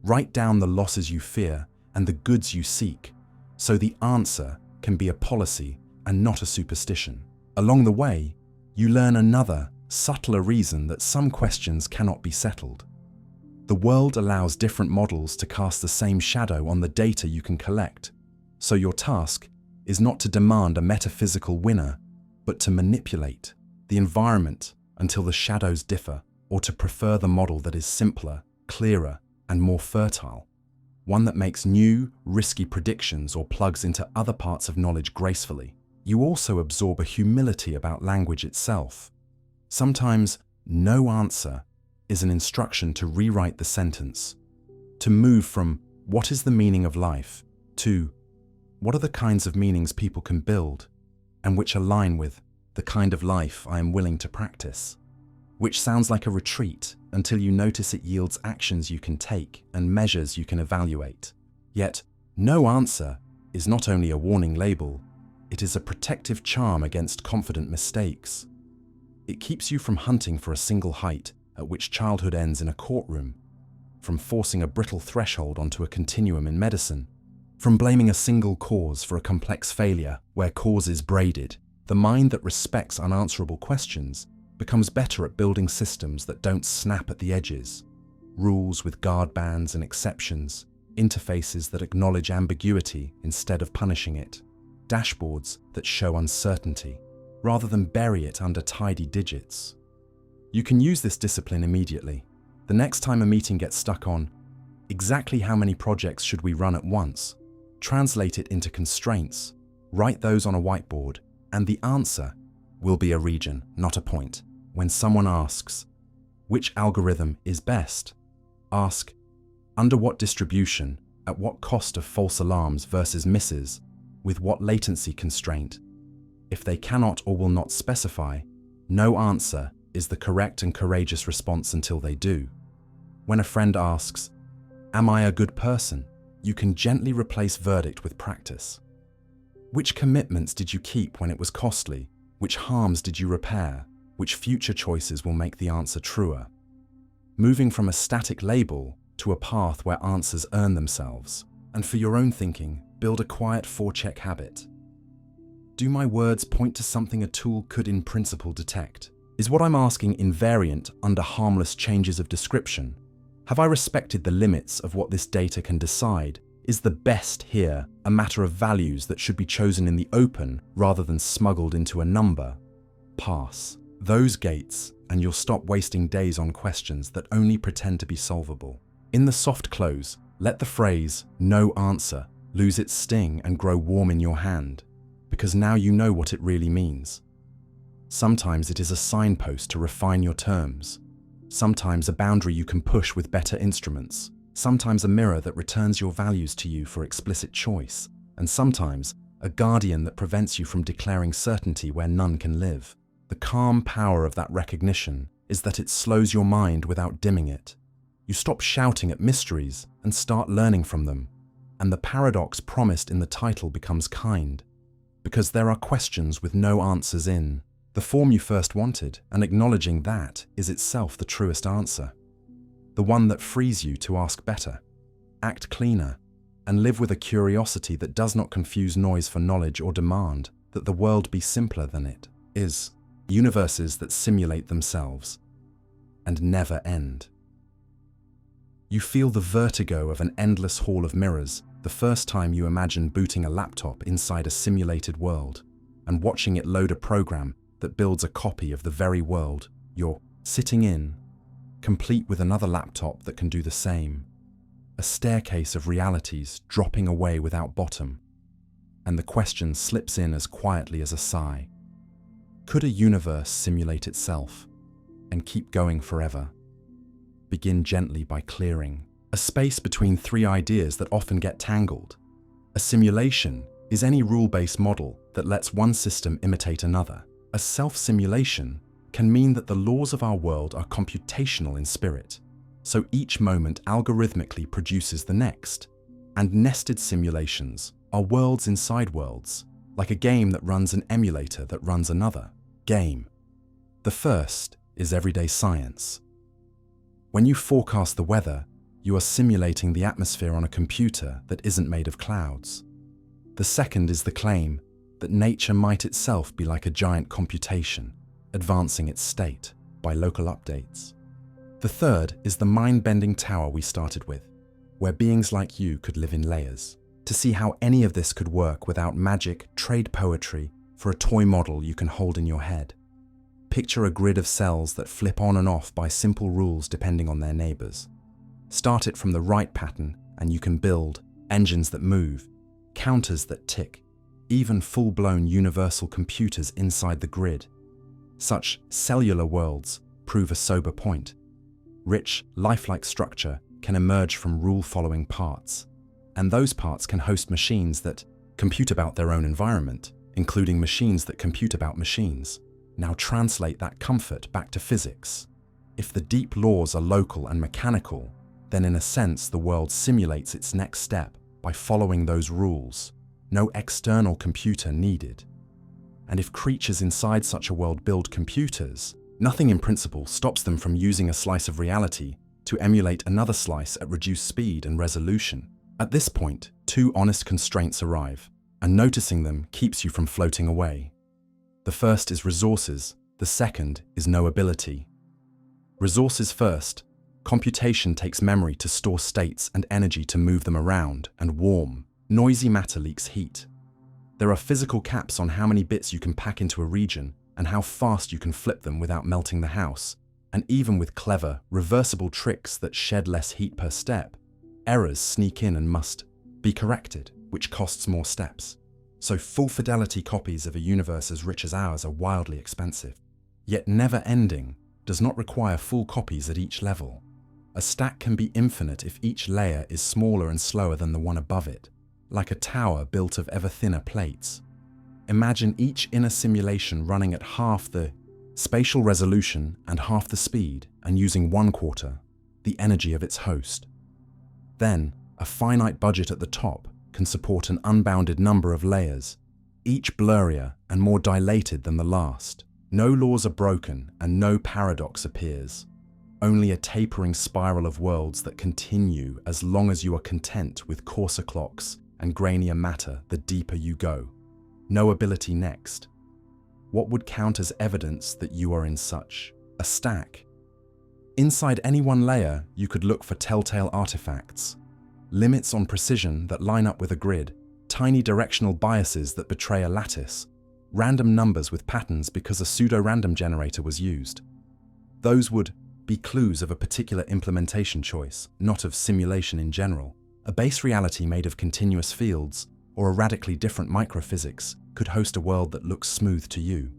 Write down the losses you fear and the goods you seek, so the answer can be a policy and not a superstition. Along the way, you learn another, subtler reason that some questions cannot be settled. The world allows different models to cast the same shadow on the data you can collect, so your task is not to demand a metaphysical winner, but to manipulate the environment until the shadows differ, or to prefer the model that is simpler, clearer, and more fertile, one that makes new, risky predictions or plugs into other parts of knowledge gracefully. You also absorb a humility about language itself. Sometimes no answer is an instruction to rewrite the sentence, to move from "what is the meaning of life" to "what are the kinds of meanings people can build, and which align with the kind of life I am willing to practice," which sounds like a retreat until you notice it yields actions you can take and measures you can evaluate. Yet, no answer is not only a warning label, it is a protective charm against confident mistakes. It keeps you from hunting for a single height at which childhood ends in a courtroom, from forcing a brittle threshold onto a continuum in medicine, from blaming a single cause for a complex failure where cause is braided. The mind that respects unanswerable questions becomes better at building systems that don't snap at the edges, rules with guard bands and exceptions, interfaces that acknowledge ambiguity instead of punishing it, dashboards that show uncertainty rather than bury it under tidy digits. You can use this discipline immediately. The next time a meeting gets stuck on exactly how many projects should we run at once, translate it into constraints, write those on a whiteboard, and the answer will be a region, not a point. When someone asks, which algorithm is best? Ask, under what distribution, at what cost of false alarms versus misses, with what latency constraint? If they cannot or will not specify, no answer is the correct and courageous response until they do. When a friend asks, am I a good person? You can gently replace verdict with practice. Which commitments did you keep when it was costly? Which harms did you repair? Which future choices will make the answer truer? Moving from a static label to a path where answers earn themselves. And for your own thinking, build a quiet forecheck habit. Do my words point to something a tool could in principle detect? Is what I'm asking invariant under harmless changes of description? Have I respected the limits of what this data can decide? Is the best here a matter of values that should be chosen in the open rather than smuggled into a number? Pass those gates and you'll stop wasting days on questions that only pretend to be solvable. In the soft close, let the phrase, no answer, lose its sting and grow warm in your hand, because now you know what it really means. Sometimes it is a signpost to refine your terms. Sometimes a boundary you can push with better instruments. Sometimes a mirror that returns your values to you for explicit choice. And sometimes a guardian that prevents you from declaring certainty where none can live. The calm power of that recognition is that it slows your mind without dimming it. You stop shouting at mysteries and start learning from them. And the paradox promised in the title becomes kind, because there are questions with no answers in the form you first wanted, and acknowledging that is itself the truest answer. The one that frees you to ask better, act cleaner, and live with a curiosity that does not confuse noise for knowledge or demand that the world be simpler than it is. Universes that simulate themselves and never end. You feel the vertigo of an endless hall of mirrors the first time you imagine booting a laptop inside a simulated world and watching it load a program that builds a copy of the very world you're sitting in, complete with another laptop that can do the same. A staircase of realities dropping away without bottom, and the question slips in as quietly as a sigh. Could a universe simulate itself and keep going forever? Begin gently by clearing a space between three ideas that often get tangled. A simulation is any rule-based model that lets one system imitate another. A self-simulation can mean that the laws of our world are computational in spirit, so each moment algorithmically produces the next. And nested simulations are worlds inside worlds, like a game that runs an emulator that runs another game. The first is everyday science. When you forecast the weather, you are simulating the atmosphere on a computer that isn't made of clouds. The second is the claim that nature might itself be like a giant computation, advancing its state by local updates. The third is the mind-bending tower we started with, where beings like you could live in layers. To see how any of this could work without magic, trade poetry for a toy model you can hold in your head. Picture a grid of cells that flip on and off by simple rules depending on their neighbors. Start it from the right pattern and you can build engines that move, counters that tick, even full-blown universal computers inside the grid. Such cellular worlds prove a sober point. Rich, lifelike structure can emerge from rule-following parts, and those parts can host machines that compute about their own environment, including machines that compute about machines. Now translate that comfort back to physics. If the deep laws are local and mechanical, then in a sense the world simulates its next step by following those rules. No external computer needed. And if creatures inside such a world build computers, nothing in principle stops them from using a slice of reality to emulate another slice at reduced speed and resolution. At this point, two honest constraints arrive, and noticing them keeps you from floating away. The first is resources, the second is knowability. Resources first. Computation takes memory to store states and energy to move them around and warm. Noisy matter leaks heat. There are physical caps on how many bits you can pack into a region and how fast you can flip them without melting the house. And even with clever, reversible tricks that shed less heat per step, errors sneak in and must be corrected, which costs more steps. So full fidelity copies of a universe as rich as ours are wildly expensive. Yet never ending does not require full copies at each level. A stack can be infinite if each layer is smaller and slower than the one above it, like a tower built of ever thinner plates. Imagine each inner simulation running at half the spatial resolution and half the speed and using 1/4 the energy of its host. Then, a finite budget at the top can support an unbounded number of layers, each blurrier and more dilated than the last. No laws are broken and no paradox appears. Only a tapering spiral of worlds that continue as long as you are content with coarser clocks and grainier matter the deeper you go. Knowability next. What would count as evidence that you are in such a stack? Inside any one layer, you could look for telltale artifacts, limits on precision that line up with a grid, tiny directional biases that betray a lattice, random numbers with patterns because a pseudo-random generator was used. Those would be clues of a particular implementation choice, not of simulation in general. A base reality made of continuous fields, or a radically different microphysics, could host a world that looks smooth to you.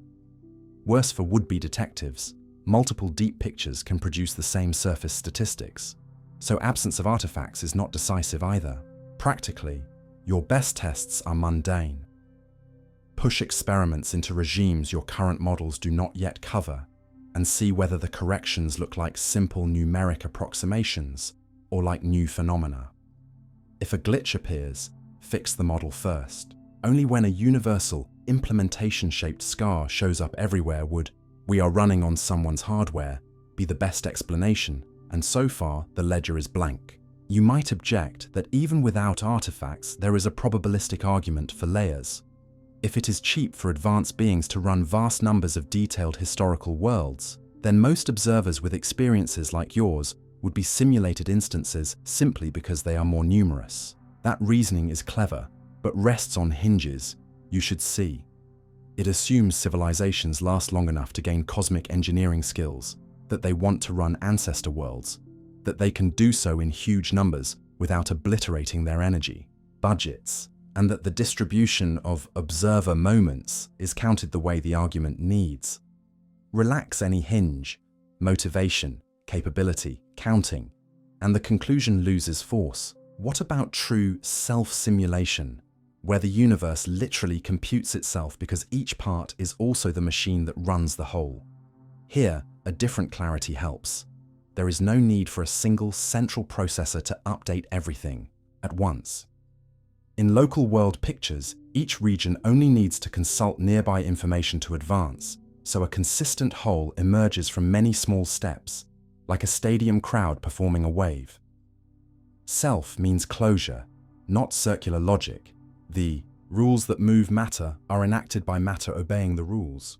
Worse for would-be detectives, multiple deep pictures can produce the same surface statistics. So absence of artifacts is not decisive either. Practically, your best tests are mundane. Push experiments into regimes your current models do not yet cover, and see whether the corrections look like simple numeric approximations or like new phenomena. If a glitch appears, fix the model first. Only when a universal, implementation-shaped scar shows up everywhere would "we are running on someone's hardware" be the best explanation, and so far the ledger is blank. You might object that even without artifacts, there is a probabilistic argument for layers. If it is cheap for advanced beings to run vast numbers of detailed historical worlds, then most observers with experiences like yours would be simulated instances simply because they are more numerous. That reasoning is clever, but rests on hinges, you should see. It assumes civilizations last long enough to gain cosmic engineering skills, that they want to run ancestor worlds, that they can do so in huge numbers without obliterating their energy, budgets, and that the distribution of observer moments is counted the way the argument needs. Relax any hinge, motivation, capability, counting, and the conclusion loses force. What about true self-simulation, where the universe literally computes itself because each part is also the machine that runs the whole? Here, a different clarity helps. There is no need for a single central processor to update everything at once. In local world pictures, each region only needs to consult nearby information to advance, so a consistent whole emerges from many small steps, like a stadium crowd performing a wave. Self means closure, not circular logic. The rules that move matter are enacted by matter obeying the rules.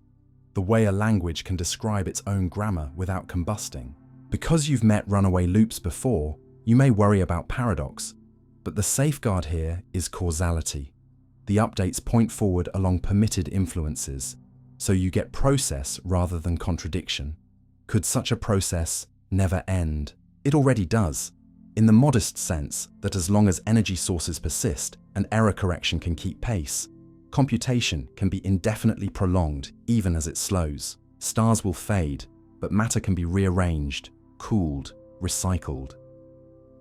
The way a language can describe its own grammar without combusting. Because you've met runaway loops before, you may worry about paradox, but the safeguard here is causality. The updates point forward along permitted influences, so you get process rather than contradiction. Could such a process never end? It already does, in the modest sense that as long as energy sources persist and error correction can keep pace, computation can be indefinitely prolonged even as it slows. Stars will fade, but matter can be rearranged, cooled, recycled.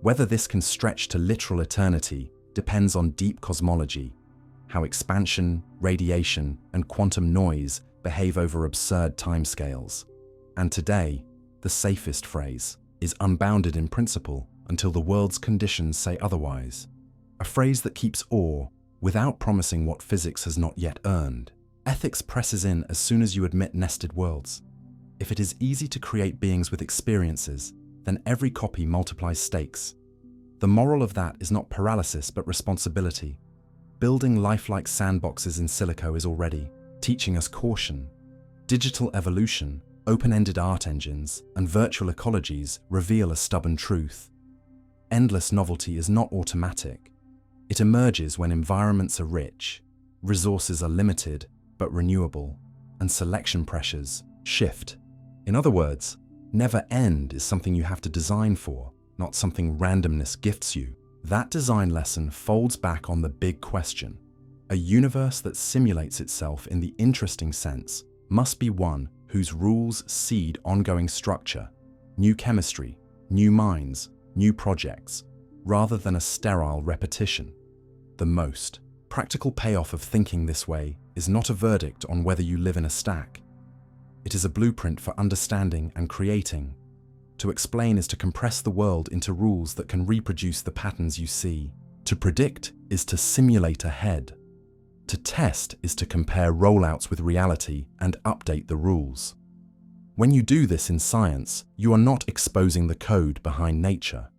Whether this can stretch to literal eternity depends on deep cosmology, how expansion, radiation, and quantum noise behave over absurd timescales. And today, the safest phrase is unbounded in principle until the world's conditions say otherwise. A phrase that keeps awe without promising what physics has not yet earned. Ethics presses in as soon as you admit nested worlds. If it is easy to create beings with experiences, then every copy multiplies stakes. The moral of that is not paralysis but responsibility. Building lifelike sandboxes in silico is already teaching us caution. Digital evolution, open-ended art engines, and virtual ecologies reveal a stubborn truth. Endless novelty is not automatic. It emerges when environments are rich, resources are limited but renewable, and selection pressures shift. In other words, never end is something you have to design for, not something randomness gifts you. That design lesson folds back on the big question. A universe that simulates itself in the interesting sense must be one whose rules seed ongoing structure, new chemistry, new minds, new projects, rather than a sterile repetition. The most practical payoff of thinking this way is not a verdict on whether you live in a stack. It is a blueprint for understanding and creating. To explain is to compress the world into rules that can reproduce the patterns you see. To predict is to simulate ahead. To test is to compare rollouts with reality and update the rules. When you do this in science, you are not exposing the code behind nature.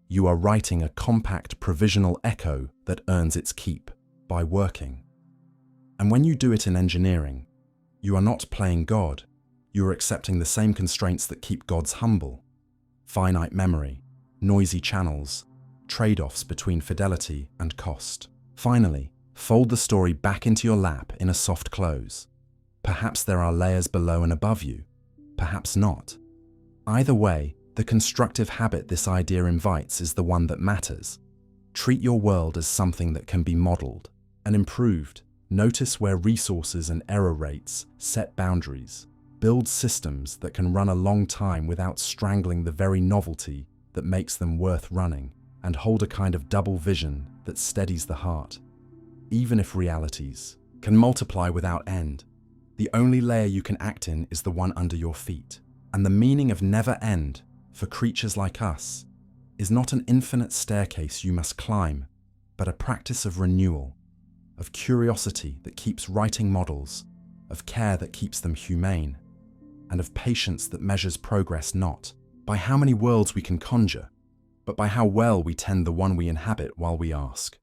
You are writing a compact provisional echo that earns its keep by working. And when you do it in engineering, you are not playing God. You are accepting the same constraints that keep gods humble. Finite memory, noisy channels, trade-offs between fidelity and cost. Finally, fold the story back into your lap in a soft close. Perhaps there are layers below and above you, perhaps not. Either way, the constructive habit this idea invites is the one that matters. Treat your world as something that can be modeled and improved. Notice where resources and error rates set boundaries. Build systems that can run a long time without strangling the very novelty that makes them worth running, and hold a kind of double vision that steadies the heart. Even if realities can multiply without end, the only layer you can act in is the one under your feet. And the meaning of never end, for creatures like us, is not an infinite staircase you must climb, but a practice of renewal, of curiosity that keeps writing models, of care that keeps them humane, and of patience that measures progress not by how many worlds we can conjure, but by how well we tend the one we inhabit while we ask.